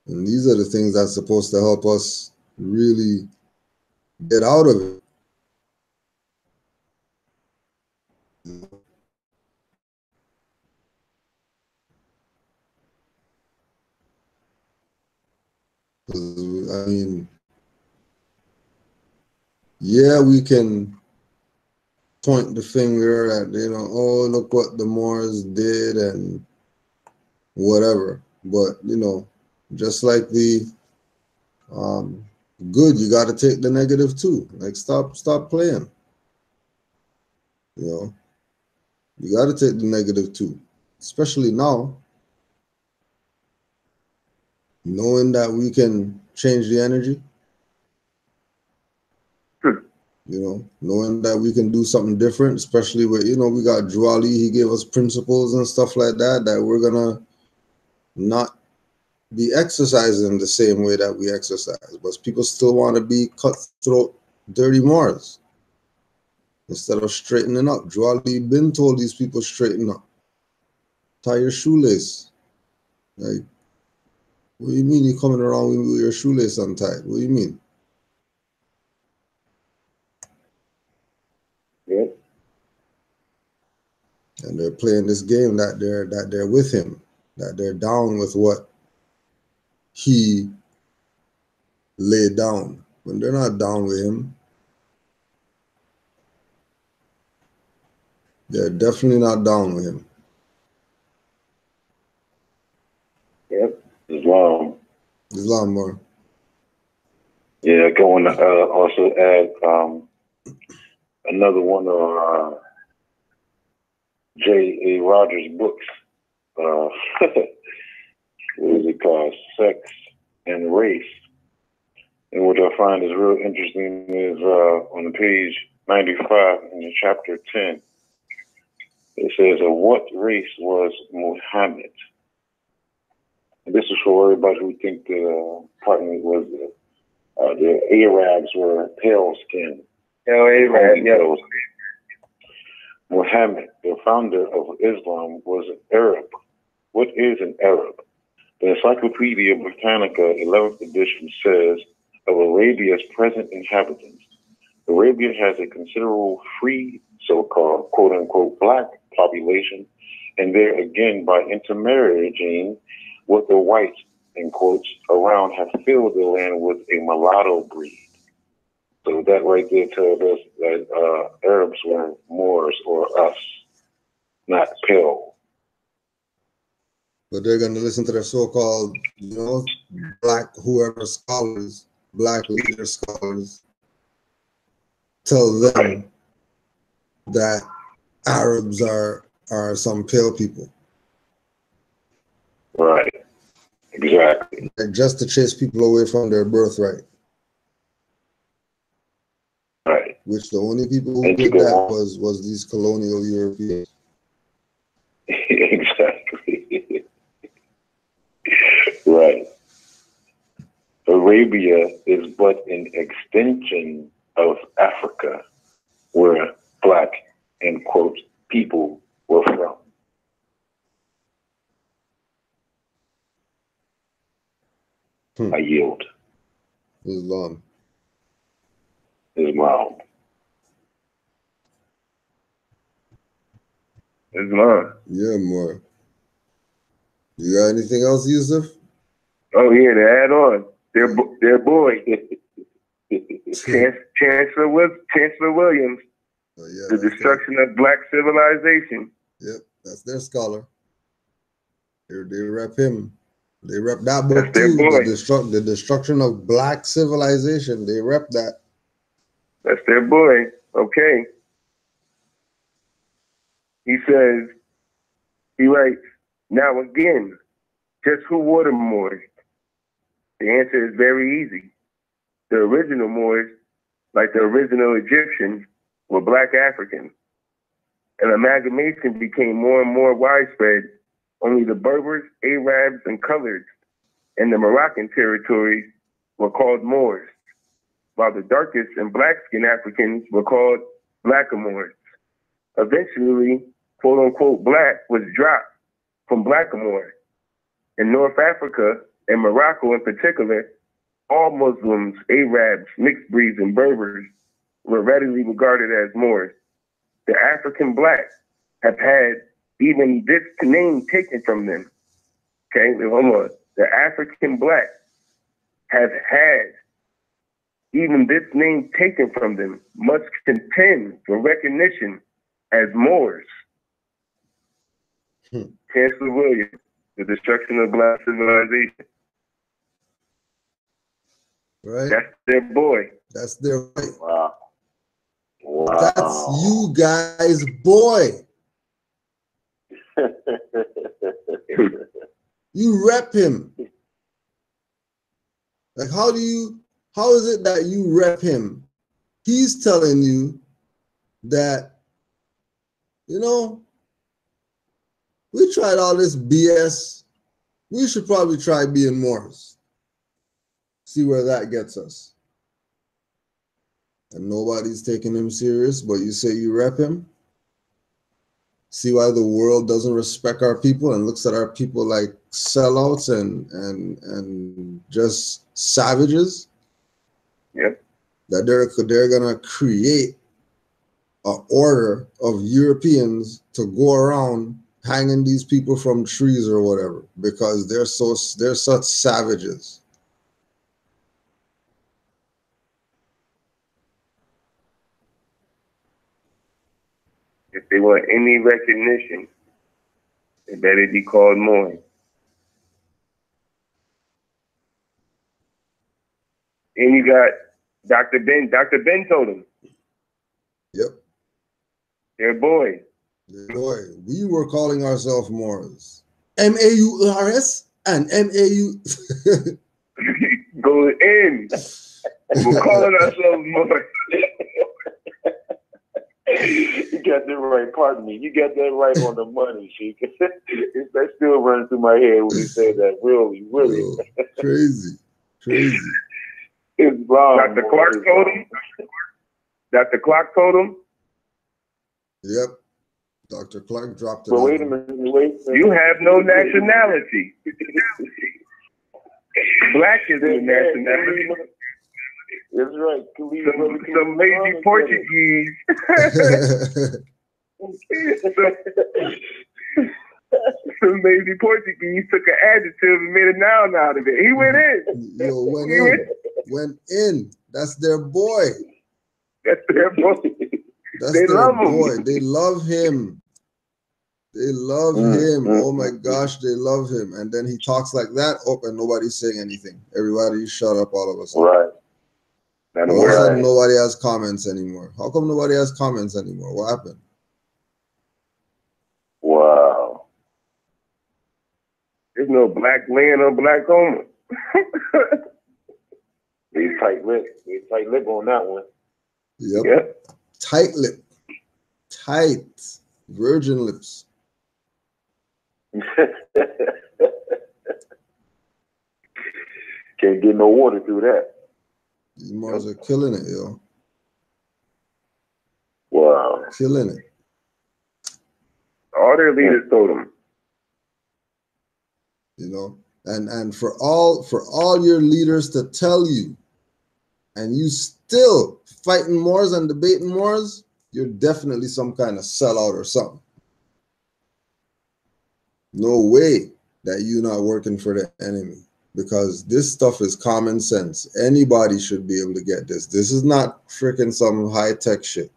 And these are the things that's supposed to help us really get out of it. I mean, yeah, we can point the finger at, you know, oh, look what the Moors did and whatever. But, you know, just like the good, you got to take the negative too. Like, stop playing. You know, you got to take the negative too, especially now, knowing that we can change the energy. You know, knowing that we can do something different, especially with, you know, we got Juali, he gave us principles and stuff like that, that we're gonna not be exercising the same way that we exercise, but people still want to be cutthroat, dirty Moors instead of straightening up. Juali been told these people straighten up, tie your shoelace. Like, what do you mean you coming around with your shoelace untied? What do you mean? Yep. And they're playing this game that they're with him, that they're down with what he laid down, when they're not down with him. They're definitely not down with him. Yep. Islam more. Yeah, going to also add another one of J.A. Rogers' books. What is it called? Sex and Race. And what I find is real interesting is on the page 95 in the chapter 10, it says, what race was Muhammad? And this is for everybody who think the partner was the Arabs were pale skinned. Arab, yeah. Muhammad, the founder of Islam, was an Arab. What is an Arab? The Encyclopedia Britannica 11th edition says of Arabia's present inhabitants, Arabia has a considerable free, so-called, quote-unquote, black population, and there again, by intermarrying with the whites, in quotes, around, have filled the land with a mulatto breed. So that right there tells us that Arabs were Moors or us, not pale. But they're going to listen to their so-called, you know, black whoever scholars, black leader scholars, tell them that Arabs are some pale people. Right. Exactly. Just to chase people away from their birthright. Right. Which the only people who did that was these colonial Europeans. Exactly. Right. Arabia is but an extension of Africa, where black, end quote, people were from. I yield. Islam. Islam. Islam. Yeah, more. You got anything else, Yusuf? Oh yeah, to add on, their boy, Chancellor Williams, Oh, yeah, the destruction of black civilization. Yep, that's their scholar. They rep him. They rep that book too. The destruction of black civilization. They rep that. That's their boy. Okay. He says, he writes, now again, just who were the Moors? The answer is very easy. The original Moors, like the original Egyptians, were black Africans. An amalgamation became more and more widespread. Only the Berbers, Arabs, and Coloreds in the Moroccan territories were called Moors, while the darkest and black-skinned Africans were called blackamoors. Eventually, quote-unquote black was dropped from blackamoor. In North Africa, and Morocco in particular, all Muslims, Arabs, mixed breeds, and Berbers were readily regarded as Moors. The African blacks have had even this name taken from them. Okay, hold on. The African blacks have had even this name taken from them, must contend for recognition as Moors. Chancellor Williams, the destruction of black civilization. Right. That's their boy. That's their boy. Wow. Wow. That's you guys' boy. You rep him. Like, how is it that you rep him? He's telling you that, you know, we tried all this BS. We should probably try being Moors. See where that gets us. And nobody's taking him serious, but you say you rep him. See why the world doesn't respect our people and looks at our people like sellouts and just savages. Yep. That they're gonna create an order of Europeans to go around hanging these people from trees or whatever because they're such savages. If they want any recognition, they better be called Moors. And you got Dr. Ben. Dr. Ben told him. Yep. Their boy. Their boy. We were calling ourselves Moors. M-A-U-R-S and M-A-U. Go in. We're calling ourselves Moors. You got that right, pardon me. You got that right on the money, Sheik. That still running through my head when he said that. Really. Yo, crazy. It's wrong. Dr. Clark told him. Dr. Clark told him. Yep. Dr. Clark dropped it. But wait a minute. You have no nationality. Black is the nationality. That's right. Some lazy Portuguese. Some lazy Portuguese took an adjective and made a noun out of it. He went in. Yo, went in. That's their boy. That's their boy. That's they their love boy. him. They love him. They love him. Oh my gosh, they love him. And then he talks like that. Oh, and nobody's saying anything. Everybody shut up all of a sudden. Right. All of a sudden, nobody has comments anymore. How come nobody has comments anymore? What happened? Wow. There's no black land or black woman. They tight lip on that one. Yep. Yep. Tight lip. Tight. Virgin lips. Can't get no water through that. These Moors are killing it, yo. Wow. Killing it. All their leaders told them. You know, and for all your leaders to tell you, and you still fighting Moors and debating Moors, you're definitely some kind of sellout or something. No way that you're not working for the enemy, because this stuff is common sense. Anybody should be able to get this. This is not freaking some high-tech shit.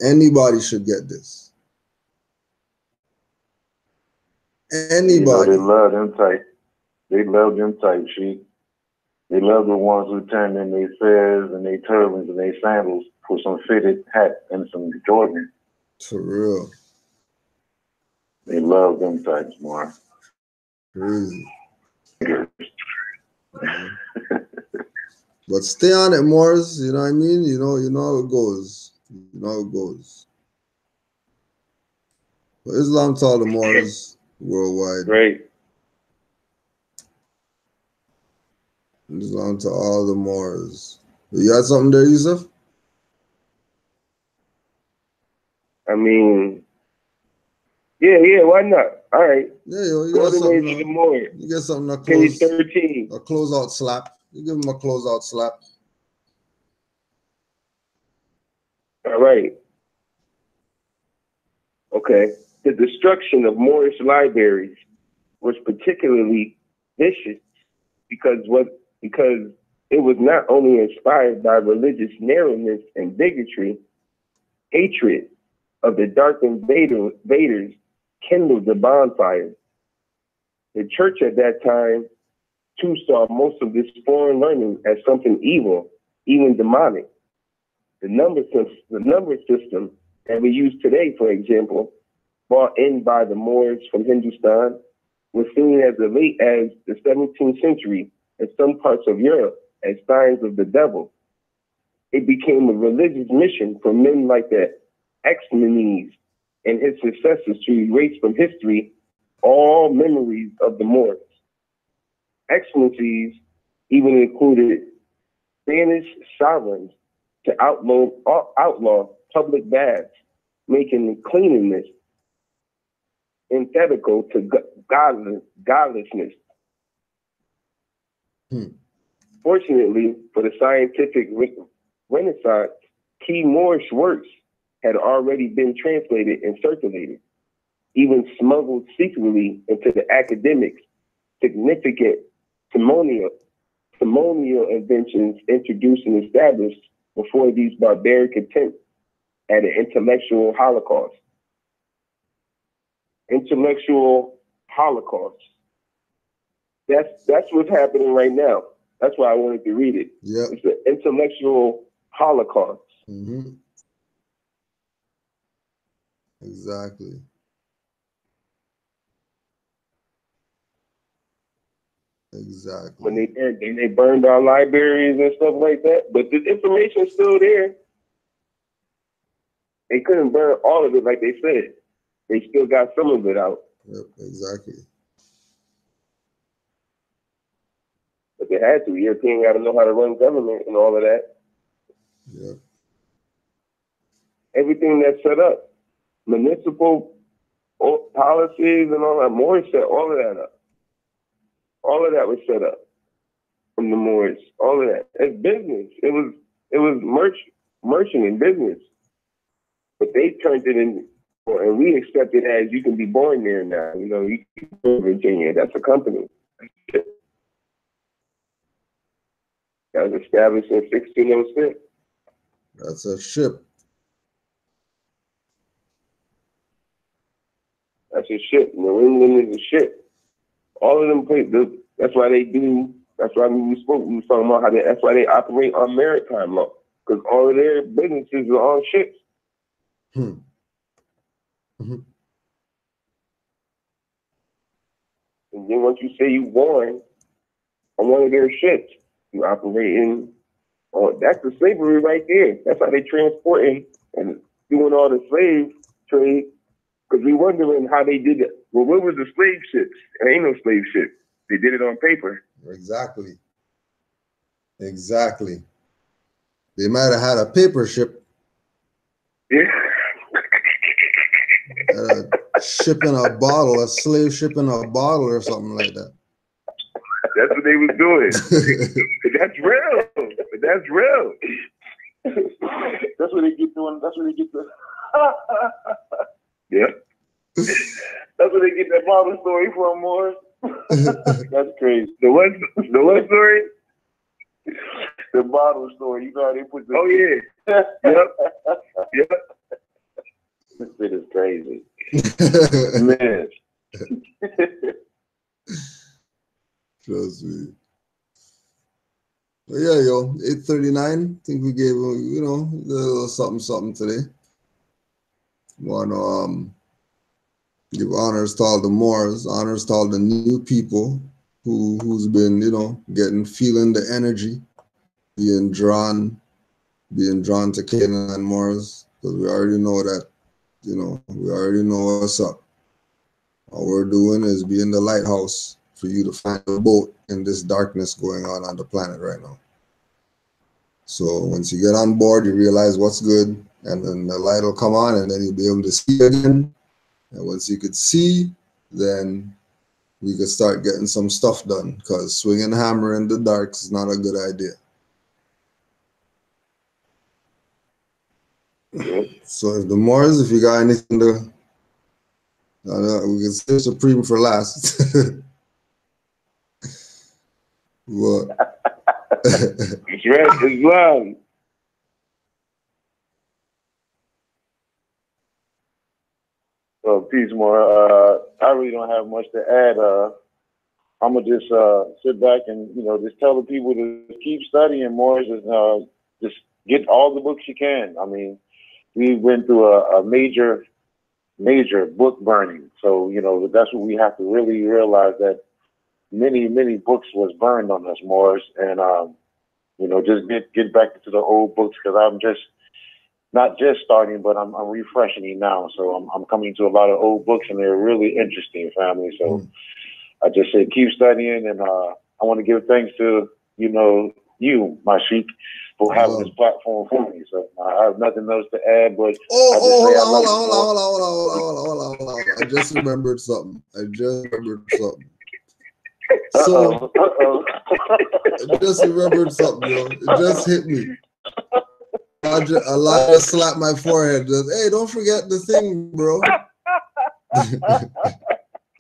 Anybody should get this. Anybody. You know, they love them type. They love them type sheep. They love the ones who turn in their fez and their turbans and their sandals for some fitted hat and some Jordan. For real. They love them types more. Crazy. But stay on it, Moors. You know what I mean? You know how it goes. You know how it goes. But Islam to all the Moors worldwide. Right. Islam to all the Moors. You got something there, Yusuf? I mean, yeah, why not? All right. Yeah, yo, you Go got to something. the more. You get something to Page close. 13. A closeout slap. You give him a closeout slap. All right. Okay. The destruction of Moorish libraries was particularly vicious because it was not only inspired by religious narrowness and bigotry, hatred of the dark invaders kindled the bonfire. The church at that time, too, saw most of this foreign learning as something evil, even demonic. The number system that we use today, for example, brought in by the Moors from Hindustan, was seen as late as the 17th century in some parts of Europe as signs of the devil. It became a religious mission for men like the Ximenes and his successors to erase from history all memories of the Moors. Excellencies even included Spanish sovereigns to outlaw public baths, making cleanliness antithetical to godlessness. Fortunately for the scientific renaissance, key Moorish works had already been translated and circulated, even smuggled secretly into the academics. Significant ceremonial inventions introduced and established before these barbaric attempts at an intellectual holocaust. Intellectual holocaust. That's what's happening right now. That's why I wanted to read it. Yep. It's an intellectual holocaust. Mm-hmm. Exactly. Exactly. When they burned our libraries and stuff like that, but the information's still there. They couldn't burn all of it like they said. They still got some of it out. Yep, exactly. But they had to. European got to know how to run government and all of that. Yep. Everything that's set up, municipal policies and all that, Moors set all of that up. All of that was set up from the Moors. All of that. It's business. It was merchant and business. But they turned it in, and we accept it as you can be born there now. You know, you can be in Virginia. That's a company. That was established in 1606. That's a ship. That's a ship. New England is a ship. All of them places. That's why they do. That's why we was talking about how that's why they operate on maritime law, because all of their businesses are on ships. Mm-hmm. And then once you say you're born on one of their ships, you operating Oh, that's the slavery right there. That's how they transporting and doing all the slave trade. Because we wondering how they did it. Well, what was the slave ships? There ain't no slave ship. They did it on paper. Exactly. Exactly. They might have had a paper ship. Yeah. Shipping a bottle, a slave shipping a bottle or something like that. That's what they was doing. That's real. That's real. That's what they get doing. That's what they get the. Yeah. That's where they get that bottle story from, Moors. That's crazy. The what story? The bottle story. You know how they put the. Oh yeah. Yep. This shit is crazy. Man. Trust me. But yeah, yo, 8:39. I think we gave a little something today. Want to give honors to all the Moors, honors to all the new people who's been, feeling the energy, being drawn to Canaanland Moors, because we already know that, we already know what's up. All we're doing is being the lighthouse for you to find a boat in this darkness going on the planet right now. So once you get on board, you realize what's good, and then the light will come on, and then you'll be able to see again. And once you could see, then we could start getting some stuff done, because swinging a hammer in the dark is not a good idea. So if the Moors, if you got anything to, we can save Supreme for last. But it's right, it's wrong. So peace, more. I really don't have much to add. I'm gonna just sit back and just tell the people to keep studying more. Just get all the books you can. I mean, we went through a major book burning. So that's what we have to really realize, that many books was burned on us, Moors, and just get back to the old books, because I'm just not just starting, but I'm refreshing it now. So I'm coming to a lot of old books, and they're really interesting, family. So I just say keep studying, and I want to give thanks to you, my sheik, for having this platform for me. So I have nothing else to add, but hold on. I just remembered something. So I just remembered something, yo. It just hit me. Elijah slapped my forehead. Just, hey, don't forget the thing, bro.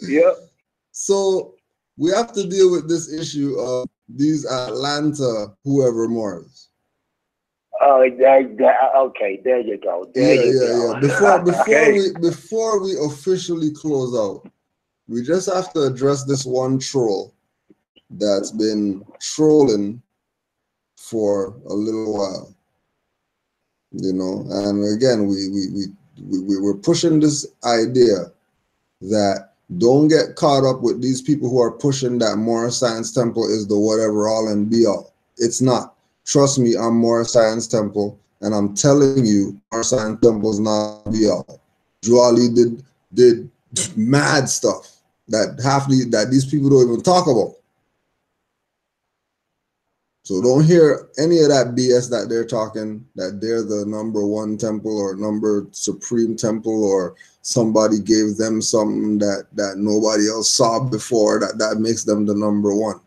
Yep. So we have to deal with this issue of these Atlanta whoever Moors. Oh, okay. There you go. Yeah. Before we officially close out, we just have to address this one troll that's been trolling for a little while. And again, we were pushing this idea that don't get caught up with these people who are pushing that Moorish Science Temple is the whatever all and be all. It's not. Trust me, I'm Moorish Science Temple, and I'm telling you, Moorish Science Temple is not be all. Juali did mad stuff that these people don't even talk about. So don't hear any of that BS that they're talking, that they're the #1 temple or supreme temple, or somebody gave them something that nobody else saw before, that makes them the #1.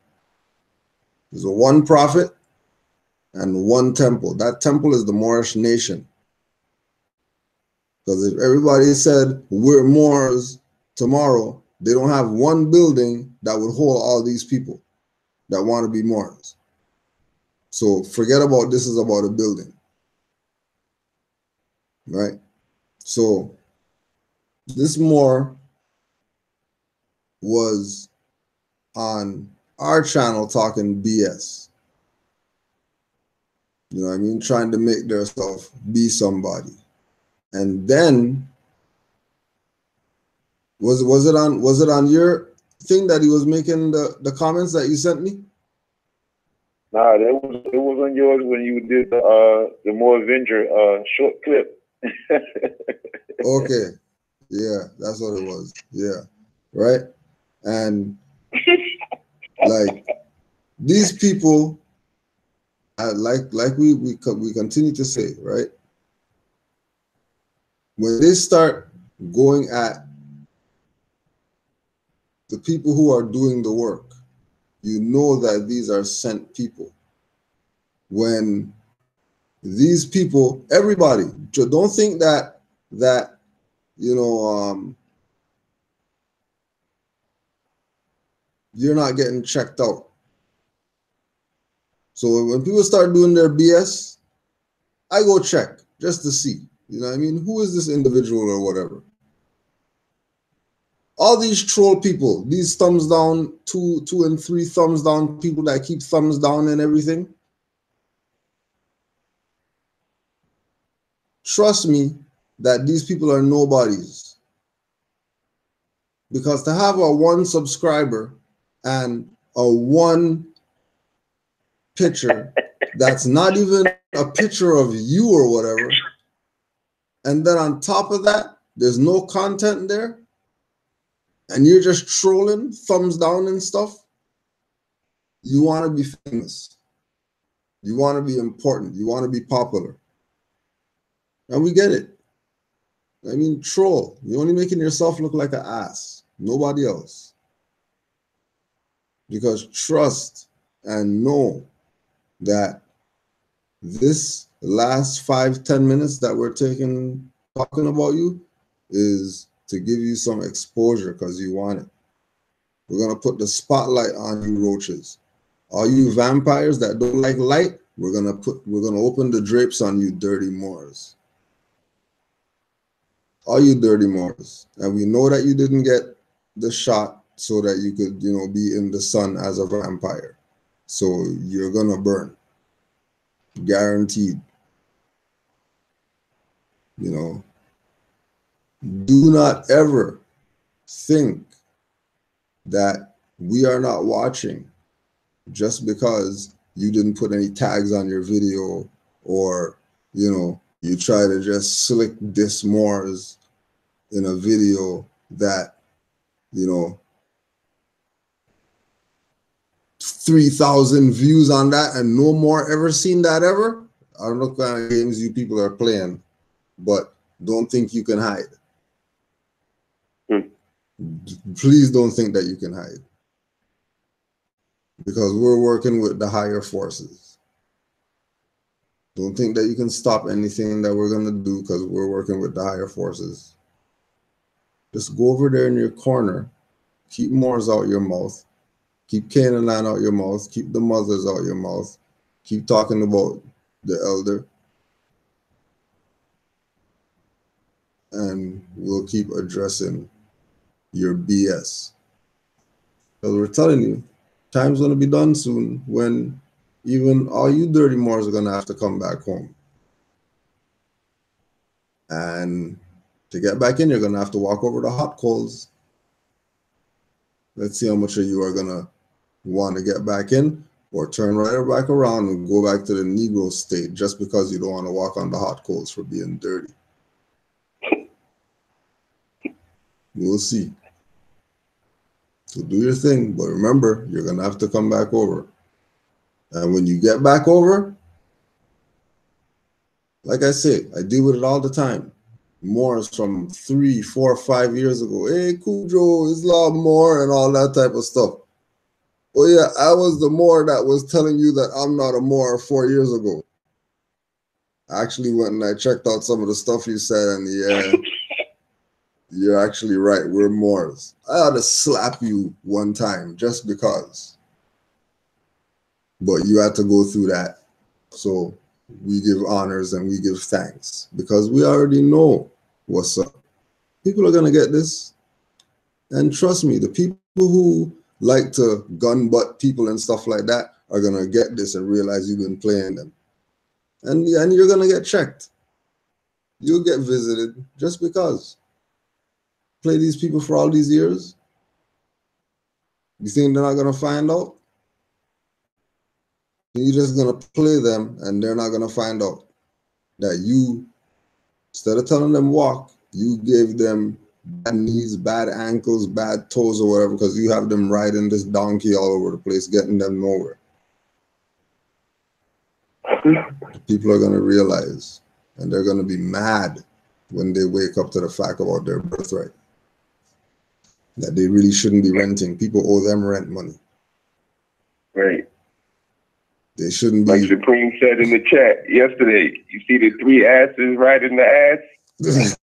There's a one prophet and one temple. That temple is the Moorish nation. Because if everybody said we're Moors tomorrow, they don't have one building that would hold all these people that want to be Moors. So forget about this is about a building, right? So this Moor was on our channel talking BS. You know what I mean? Trying to make themselves be somebody. And then was it on your thing that he was making the comments that you sent me? Nah, it was on yours when you did the More Avenger short clip. Okay. Yeah, that's what it was. Yeah. Right? And like these people, like we continue to say, right? When they start going at the people who are doing the work, you know that these are sent people. When these people, everybody, don't think that you know you're not getting checked out. So when people start doing their BS, I go check just to see. You know what I mean? Who is this individual or whatever? All these troll people, these thumbs down, two and three thumbs down people that keep thumbs down and everything. Trust me that these people are nobodies. Because to have a 1 subscriber and a 1 picture that's not even a picture of you or whatever, and then on top of that, there's no content there, and you're just trolling, thumbs down and stuff, you want to be famous. You want to be important. You want to be popular. And we get it. I mean, troll. You're only making yourself look like an ass. Nobody else. Because trust and know that this last 5-10 minutes that we're talking about you is to give you some exposure because you want it. We're going to put the spotlight on you roaches. All you vampires that don't like light, we're going to open the drapes on you dirty Moors. All you dirty Moors. And we know that you didn't get the shot so that you could, be in the sun as a vampire. So you're going to burn. Guaranteed. Do not ever think that we are not watching just because you didn't put any tags on your video or, you try to just slick diss Moors in a video that, 3,000 views on that and no more ever seen that ever. I don't know what kind of games you people are playing, but don't think you can hide. Please don't think that you can hide. Because we're working with the higher forces. Don't think that you can stop anything that we're going to do because we're working with the higher forces. Just go over there in your corner. Keep Moors out your mouth. Keep Canaanland out your mouth. Keep the mothers out your mouth. Keep talking about the elder. And we'll keep addressing your BS. Because we're telling you, time's going to be done soon when even all you dirty Moors are going to have to come back home. And to get back in, you're going to have to walk over the hot coals. Let's see how much of you are going to want to get back in or turn right back around and go back to the Negro state just because you don't want to walk on the hot coals for being dirty. We'll see. So do your thing, but remember, you're going to have to come back over. And when you get back over, like I say, I deal with it all the time. Moors from 3, 4, 5 years ago. Hey, Cujo, Islam Moor and all that type of stuff. Oh yeah, I was the Moor that was telling you that I'm not a Moor 4 years ago. I actually went and I checked out some of the stuff you said, and yeah, you're actually right. We're Moors. I ought to slap you one time just because. But you had to go through that. So we give honors and we give thanks because we already know what's up. People are going to get this. And trust me, the people who like to gun butt people and stuff like that are going to get this and realize you've been playing them. And you're going to get checked. You'll get visited just because. Play these people for all these years. You think they're not going to find out? You're just gonna play them, and they're not gonna find out that you, instead of telling them walk, you gave them bad knees, bad ankles, bad toes, or whatever, because you have them riding this donkey all over the place, getting them nowhere. People are gonna realize, and they're gonna be mad when they wake up to the fact about their birthright, that they really shouldn't be renting. People owe them rent money. Right. They shouldn't be. Like Supreme said in the chat yesterday, you see the 3 asses riding the ass? It's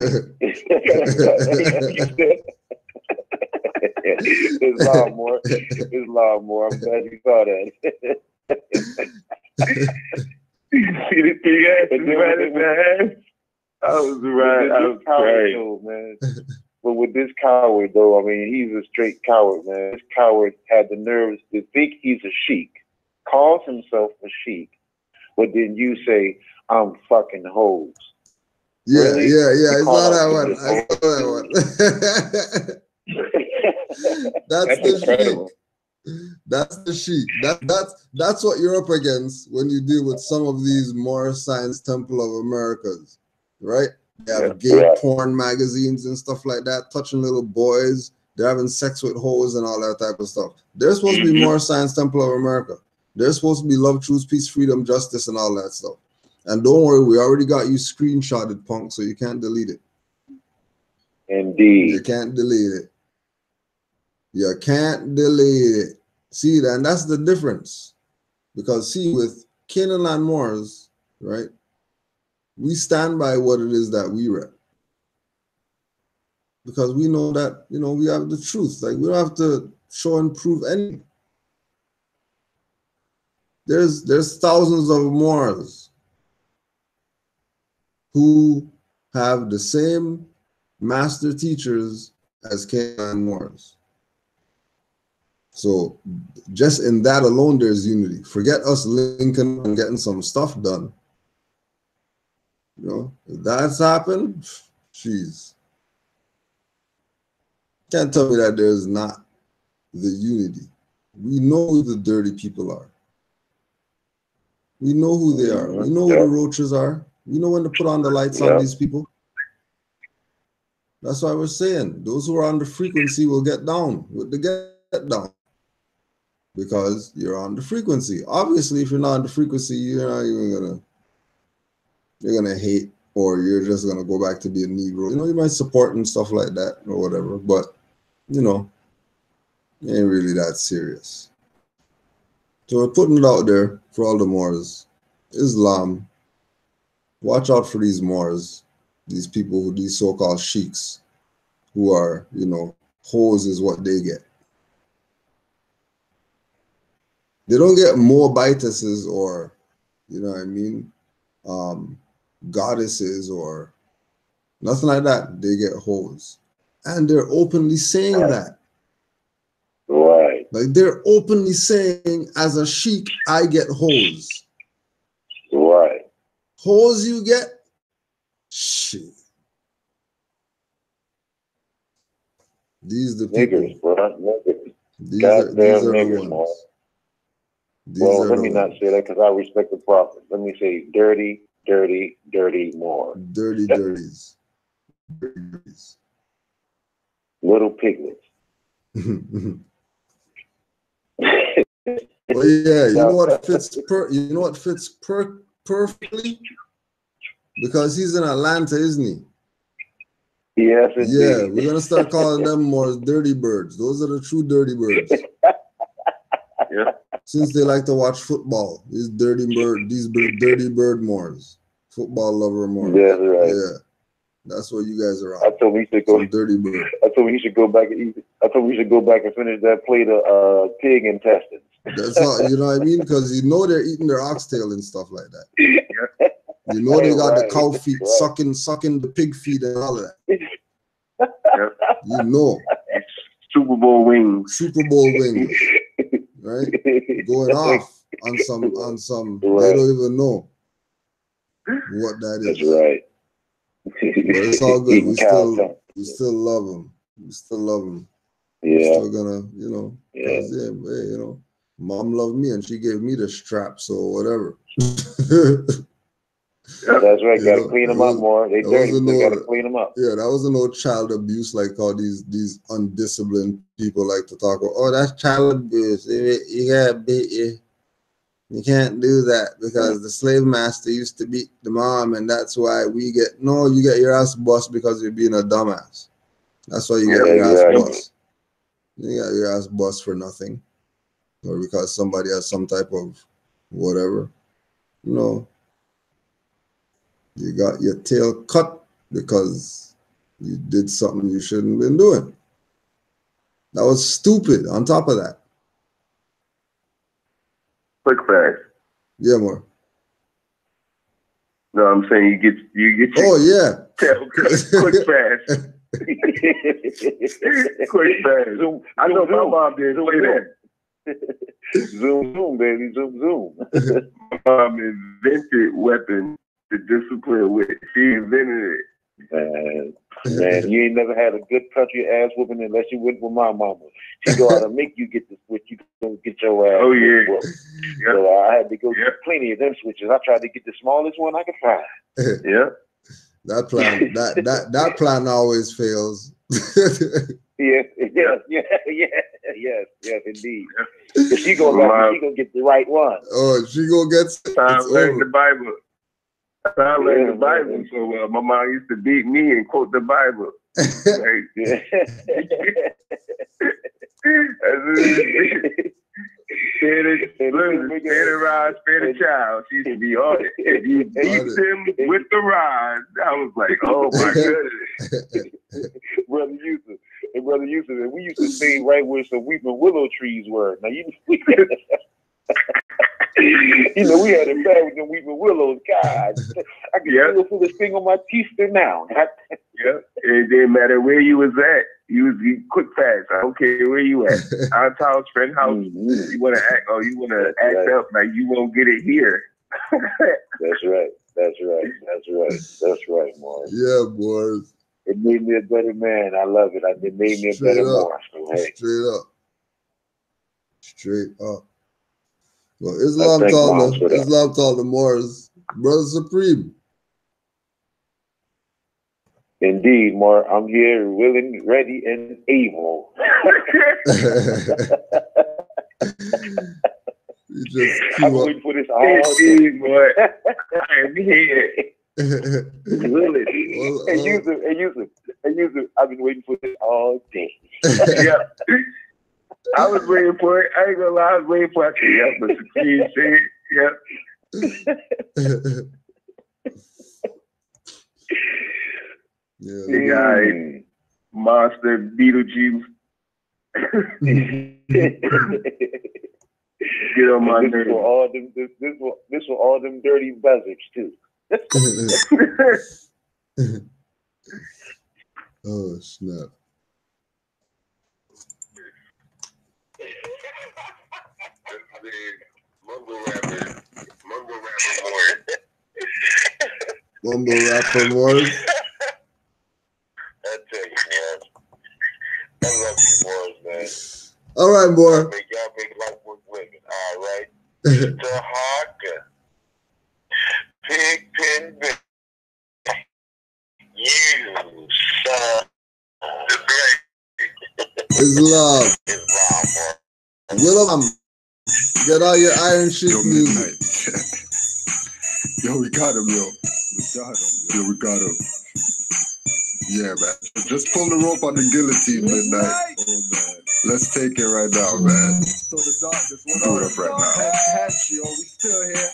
lawnmower. It's lawnmower. I'm glad you saw that. You see the 3 asses riding the ass? I was right. I was crying, man. But with this coward, though, I mean, he's a straight coward, man. This coward had the nerves to think he's a sheik, calls himself a sheik, but then you say, I'm fucking hoes. Yeah, Really? yeah. I saw that one. That's the incredible. sheik. That's the sheik. That's what you're up against when you deal with some of these Moorish Science Temple of Americas, right? They have gay porn magazines and stuff like that, touching little boys. They're having sex with hoes and all that type of stuff. They're supposed to be Moorish Science Temple of America. They're supposed to be love, truth, peace, freedom, justice, and all that stuff. And don't worry, we already got you screenshotted, punk, so you can't delete it. Indeed. You can't delete it. You can't delete it. See, and that's the difference. Because see, with Canaanland Moors, right, we stand by what it is that we rep. Because we know that, you know, we have the truth. Like, we don't have to show and prove anything. There's thousands of Moors who have the same master teachers as Canaanland Moors. So just in that alone, there's unity. Forget us linking and getting some stuff done. You know, if that's happened, jeez. Can't tell me that there's not the unity. We know who the dirty people are. We know who they are. We know who the roaches are. We know when to put on the lights on these people. That's why we're saying those who are on the frequency will get down with the get down. Because you're on the frequency. Obviously, if you're not on the frequency, you're not even gonna hate, or you're just gonna go back to be a Negro. You know, you might support and stuff like that or whatever, but you know, it ain't really that serious. So we're putting it out there for all the Moors. Islam, watch out for these Moors, these people, these so-called sheiks, who are, you know, hoes is what they get. They don't get Moabitesses or, you know what I mean, goddesses or nothing like that. They get hoes. And they're openly saying that. Right. Like, they're openly saying, as a sheik, I get hoes. Right. Hoes you get? Shit. These the people. Niggers, bro. Niggers. These are the ones. Man. Well, let me not say that because I respect the prophet. Let me say dirty, dirty, dirty more. Dirty dirties. Dirty dirties. Little piglets. Well, yeah, you know what fits perfectly? Because he's in Atlanta, isn't he? Yes, indeed. Yeah, we're gonna start calling them more dirty birds. Those are the true dirty birds. Yeah. Since they like to watch football, these dirty bird Moors, football lover Moors. That's right. Yeah, that's what you guys are on. I told him he should go. Some dirty bird. I told him he should go back and eat. I told him he should go back and finish that plate of pig intestines. That's all. You know what I mean? Because you know they're eating their oxtail and stuff like that. You know they got the cow feet sucking the pig feet and all of that. You know. Super Bowl wings. Right? Going off on some right. They don't even know what that is. That's right. But it's all good. We still love them. We still love them. Yeah. We're still gonna, you know, yeah. You know, Mom loved me and she gave me the strap, so whatever. That's right. Got to clean them up more. They dirty, so got to clean them up. Yeah, that wasn't no child abuse like how these undisciplined people like to talk about. Oh, that's child abuse. You gotta beat you. You can't do that because the slave master used to beat the mom, and that's why you get your ass bust because you're being a dumbass. That's why you get your ass bust. You got your ass bust for nothing, or because somebody has some type of whatever. No. You got your tail cut because you did something you shouldn't have been doing. That was stupid on top of that. Quick fast. Yeah, more. No, I'm saying you get your tail cut quick fast. Quick fast. I know my mom did play that. Zoom, baby, zoom. My mom invented weapons to discipline with. She invented it. Man, you ain't never had a good country ass whooping unless you went with my mama. She go out and make you get the switch. You don't get your ass. Oh yeah. Yep. So I had to go get plenty of them switches. I tried to get the smallest one I could find. Yeah. That plan, that plan always fails. Yes, indeed. If she gonna get the right one. Oh, she gonna get. I learned the Bible. I learned the Bible so well. My mom used to beat me and quote the Bible. Spare the rod, spare the child. She used to be on it. If you beat him with the rod, I was like, oh my goodness. Brother Yusuf, and we used to stay right where some weeping willow trees were. Now we had a bad with them weeping willows. God, I can feel the sting on my teeth now. It didn't matter where you was at. You was quick fast. I don't care where you at. Our house, friend house. You want to act? Oh, you want to act up like you won't get it here. That's right, Morris. Yeah, Morris. It made me a better man. I love it. It made me a better Morris. So, hey. Straight up. Well, Islam taught the Moors, Brother Supreme. Indeed, More. I'm here, willing, ready, and able. I'm waiting for this all day, boy. I am here. Willing. And Yusuf, I've been waiting for this all day. Yeah. I was waiting for it. I ain't gonna lie, I was waiting for it. Yeah, but Supreme said, The guy, Monster, Beetlejuice. Get on my nerves. This for all them dirty buzzards too. Oh snap. Mumble rapper Moors. I tell you, man. I love you, Moors, man. All right, boy. Y'all make life worth living. All right. The Hawker. Pigpen. You, son. Islam. Islam. Willem, get all your Iron Sheik music. Yo, we got him, yo. We got him. Yeah, man. Just pull the rope on the guillotine midnight. Oh, man. Let's take it right now, man. So the darkness, do it up right now. We still here.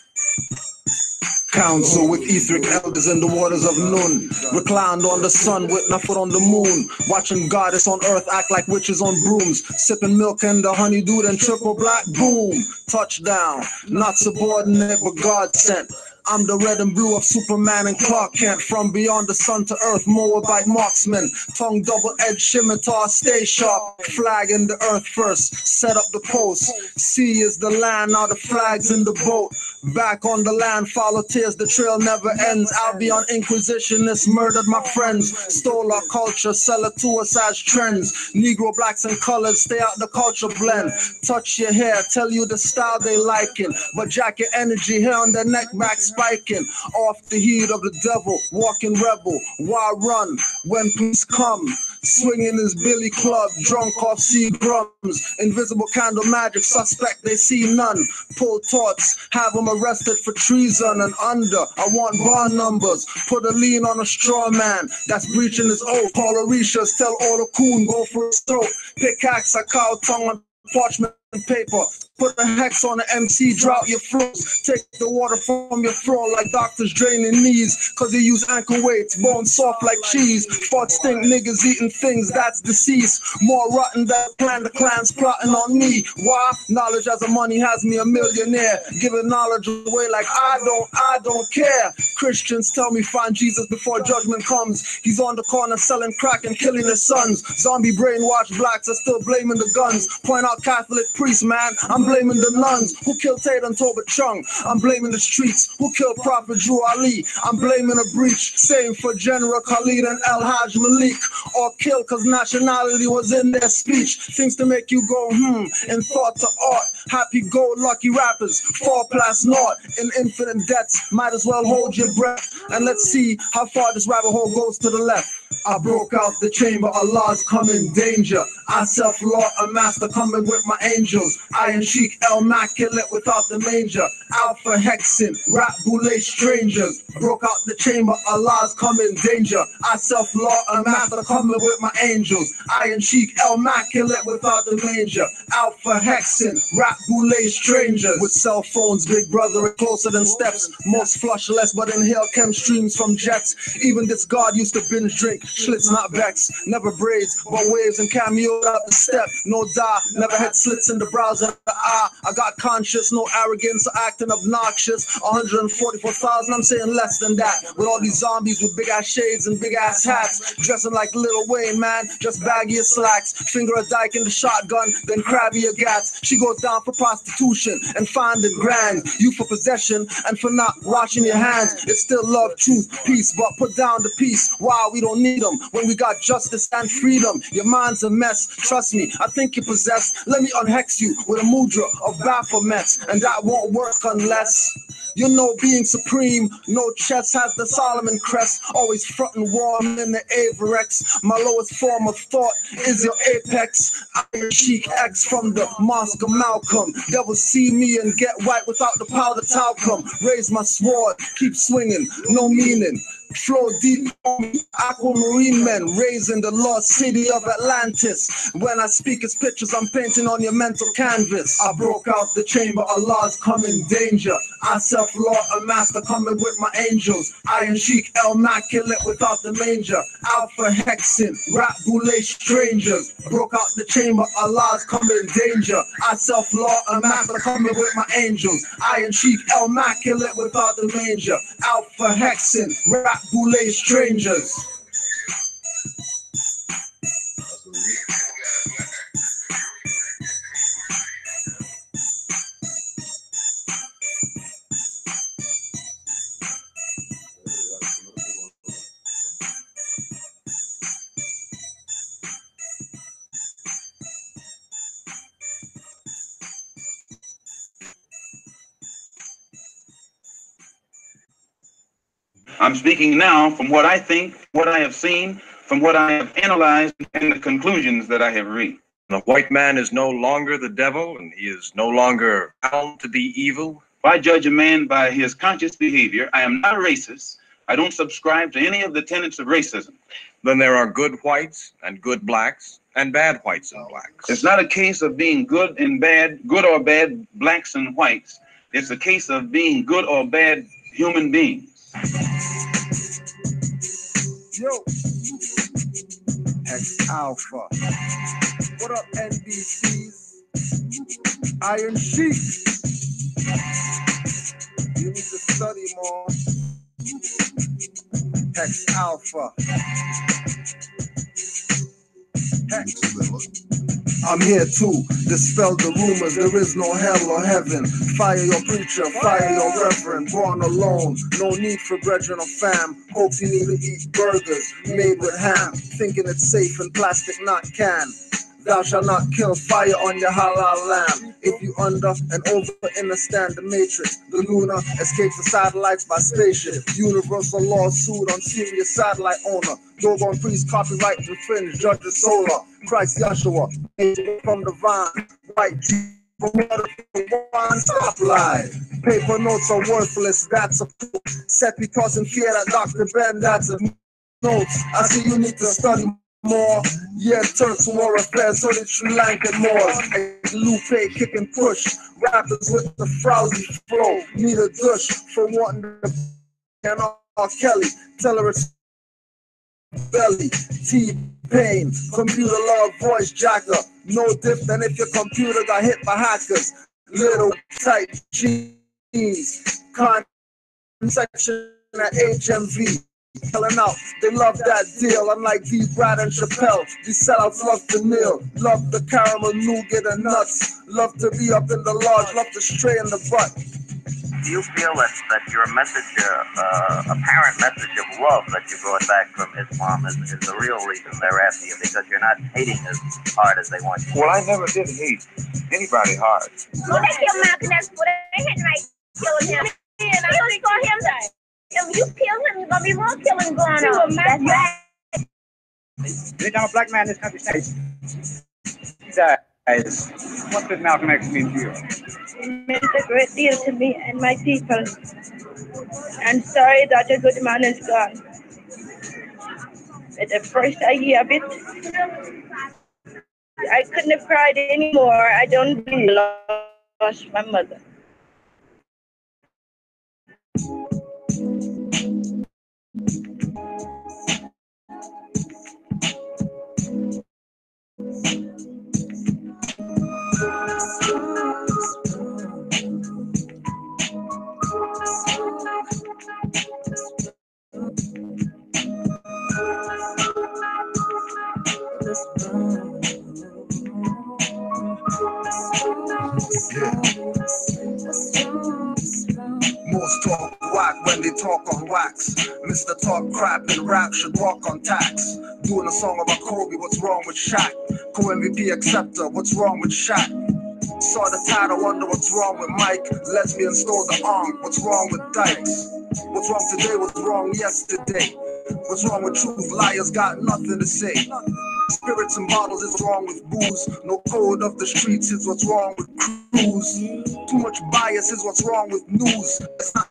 Council with etheric elders in the waters of Nun. Reclined on the sun with my foot on the moon. Watching goddess on earth act like witches on brooms. Sipping milk and the honeydew and triple black boom. Touchdown, not subordinate but God sent. I'm the red and blue of Superman and Clark Kent. From beyond the sun to earth, Moabite marksman. Tongue double-edged scimitar, stay sharp. Flag in the earth first, set up the post. Sea is the land, now the flag's in the boat. Back on the land, follow tears, the trail never ends. Albion Inquisitionists murdered my friends. Stole our culture, sell it to us as trends. Negro, blacks, and colors, stay out the culture blend. Touch your hair, tell you the style they liking. But jack your energy, hair on their neck, back spiking. Off the heat of the devil, walking rebel. Why run when police come? Swinging his billy club, drunk off Seagrams. Invisible candle magic, suspect they see none. Pull torch, have them arrested for treason and under. I want bar numbers, put a lien on a straw man that's breaching his oath. Call Orishas, tell all the coon, go for his throat. Pickaxe, a cow tongue on parchment paper. Put a hex on the MC, drought your flows. Take the water from your throat like doctors draining knees. Cause they use ankle weights, bones soft like cheese. Fuck stink niggas eating things, that's deceased. More rotten than plan, the clan's plotting on me. Why? Knowledge as a money has me a millionaire. Giving knowledge away like I don't care. Christians tell me find Jesus before judgment comes. He's on the corner selling crack and killing his sons. Zombie brainwashed blacks are still blaming the guns. Point out Catholic priests, man, I'm blaming the nuns who killed Tate and Toba Chung. I'm blaming the streets who killed Prophet Drew Ali. I'm blaming a breach, same for General Khalid and El Hajj Malik. Or killed cause nationality was in their speech. Things to make you go and thought to art. Happy-go-lucky rappers fall past naught in infinite debts. Might as well hold your breath and let's see how far this rabbit hole goes to the left. I broke out the chamber, Allah's come in danger. I self-law a master coming with my angels. Iron Sheik, immaculate without the manger. Alpha Hexin, rap boule strangers. Broke out the chamber, Allah's come in danger. I self-law a master coming with my angels. Iron Sheik, immaculate without the manger. Alpha Hexin, rap boule strangers. With cell phones, big brother is closer than steps. Most flush less, but inhale chem streams from jets. Even this god used to binge drink. Schlitz, not Vex, never braids, but waves and cameos out the step. No die, never had slits in the brows of the eye. I got conscious, no arrogance or acting obnoxious. 144,000, I'm saying less than that. With all these zombies with big ass shades and big ass hats, dressing like Lil Wayne, man, just baggy as slacks. Finger a dyke in the shotgun, then crabby a gats. She goes down for prostitution and finding grand. You for possession and for not washing your hands. It's still love, truth, peace, but put down the peace. Wow, we don't need them when we got justice and freedom. Your mind's a mess, trust me, I think you're possessed. Let me unhex you with a mudra of Baphomets, and that won't work unless you know being supreme. No chest has the Solomon crest, always frontin' warm in the Averex. My lowest form of thought is your apex. Iron Sheik X from the Mosque of Malcolm. Devil see me and get white without the powder talcum. Raise my sword, keep swinging, no meaning. Flow deep, aquamarine men raising the lost city of Atlantis. When I speak as pictures, I'm painting on your mental canvas. I broke out the chamber, Allah's come in danger. I self-law a master coming with my angels. Iron Sheik, immaculate without the manger. Alpha Hexin, rap boule strangers. Broke out the chamber, Allah's come in danger. I self-law a master coming with my angels. Iron Sheik, immaculate without the manger. Alpha Hexin, rap boule strangers. I'm speaking now from what I think, what I have seen, from what I have analyzed, and the conclusions that I have reached. The white man is no longer the devil, and he is no longer bound to be evil. If I judge a man by his conscious behavior, I am not a racist. I don't subscribe to any of the tenets of racism. Then there are good whites and good blacks and bad whites and blacks. It's not a case of being good and bad, good or bad blacks and whites. It's a case of being good or bad human beings. Yo, X Alpha. What up, NBCs? Iron Sheik. You need to study more. Hex Alpha. I'm here to dispel the rumors, there is no hell or heaven. Fire your preacher, fire your reverend. Born alone, no need for brethren or fam. Hopes you need to eat burgers made with ham. Thinking it's safe in plastic, not can. Thou shalt not kill, fire on your halal lamb. If you under and over understand the matrix, the lunar escapes the satellites by spaceship. Universal lawsuit on serious satellite owner. Doggone priest, copyright infringed, judge the solar. Christ Yahshua, angel from the vine. White stop lie. Paper notes are worthless, that's a proof. Set me tossing fear at Dr. Ben, that's a notes. I see you need to study more. Yeah, Turks war affairs, so did Sri Lankan Moors. Lupe kick and push, rappers with the frowsy flow. Need a dush for wanting to and R. Kelly. Tell her it's belly. T-Pain, computer love voice jacker. No diff than if your computer got hit by hackers. Little tight cheese. Con section at HMV. Telling out, they love that deal. Unlike D. Brad and Chappelle, these sellouts love to kneel. Love the caramel nougat and nuts. Love to be up in the lodge. Love to stray in the butt. Do you feel that your message, apparent message of love that you brought back from Islam is the real reason they're after you, because you're not hating as hard as they want you? Well, I never did hate anybody hard. Well, they killed Malcolm X, but they hadn't like killing him. And I only saw him die. If you kill him, you're gonna be more killing going on. That's right. Anytime a black man in this country says he dies, what does Malcolm X mean to you? It meant a great deal to me and my people. I'm sorry that a good man is gone. At the first I hear of it, I couldn't have cried anymore. I don't lost my mother. Most talk whack when they talk on wax. Mr. Talk crap and rap should walk on tax. Doing a song about Kobe, what's wrong with Shaq? Co-MVP acceptor, what's wrong with Shaq? Saw the title, wonder what's wrong with Mike. Lesbian stole the arm, what's wrong with Dykes? What's wrong today, what's wrong yesterday? What's wrong with truth? Liars got nothing to say. Spirits and bottles is wrong with booze. No code of the streets is what's wrong with crews. Too much bias is what's wrong with news. It's not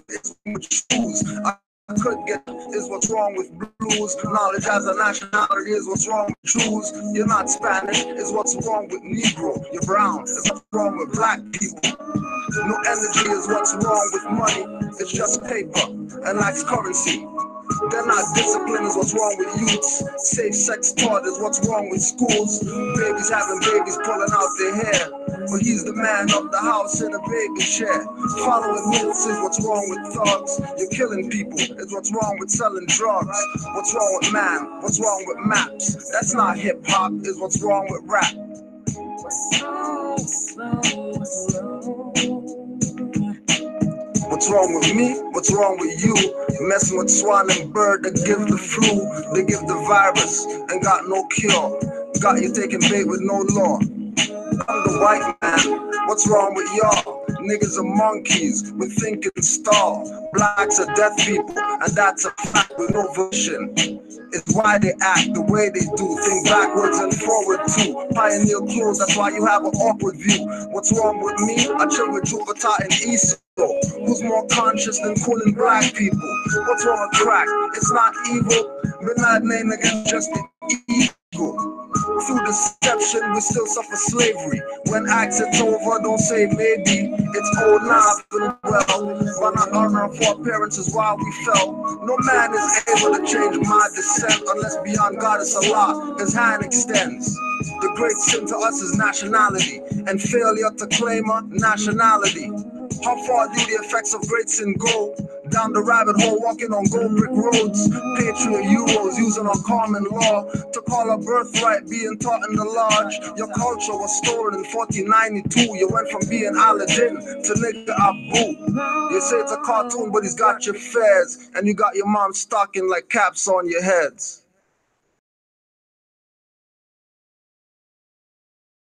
it's with shoes. I could get is what's wrong with blues. Knowledge as a nationality is what's wrong with Jews. You're not Spanish is what's wrong with Negro. You're brown is what's wrong with black people. No energy is what's wrong with money. It's just paper and lacks currency. They're not disciplined is what's wrong with youths. Safe sex taught is what's wrong with schools. Babies having babies pulling out their hair. But he's the man of the house in a baby chair. Following myths is what's wrong with thugs. You're killing people is what's wrong with selling drugs. What's wrong with man? What's wrong with maps? That's not hip hop is what's wrong with rap. What's wrong with me? What's wrong with you? Messing with swan and bird that give the flu. They give the virus and got no cure. Got you taking bait with no law. I'm the white man. What's wrong with y'all? Niggas are monkeys with thinking stall. Blacks are deaf people, and that's a fact with no vision. It's why they act the way they do. Think backwards and forward too. Pioneer clothes, that's why you have an awkward view. What's wrong with me? I chill with Jupiter and Esau. Who's more conscious than cooling black people? What's wrong with crack? It's not evil. Midnight name against just the ego. Through deception, we still suffer slavery. When acts it's over, don't say maybe. It's old now, and well. But not honor for our parents is why we fell. No man is able to change my descent unless beyond God is Allah, his hand extends. The great sin to us is nationality and failure to claim a nationality. How far do the effects of great sin go? Down the rabbit hole, walking on gold brick roads. Patriot Euros using our common law to call a birthright being taught in the lodge. Your culture was stolen in 1492. You went from being Aladdin to nigga Abu. You say it's a cartoon, but he's got your fares, and you got your mom stocking like caps on your heads.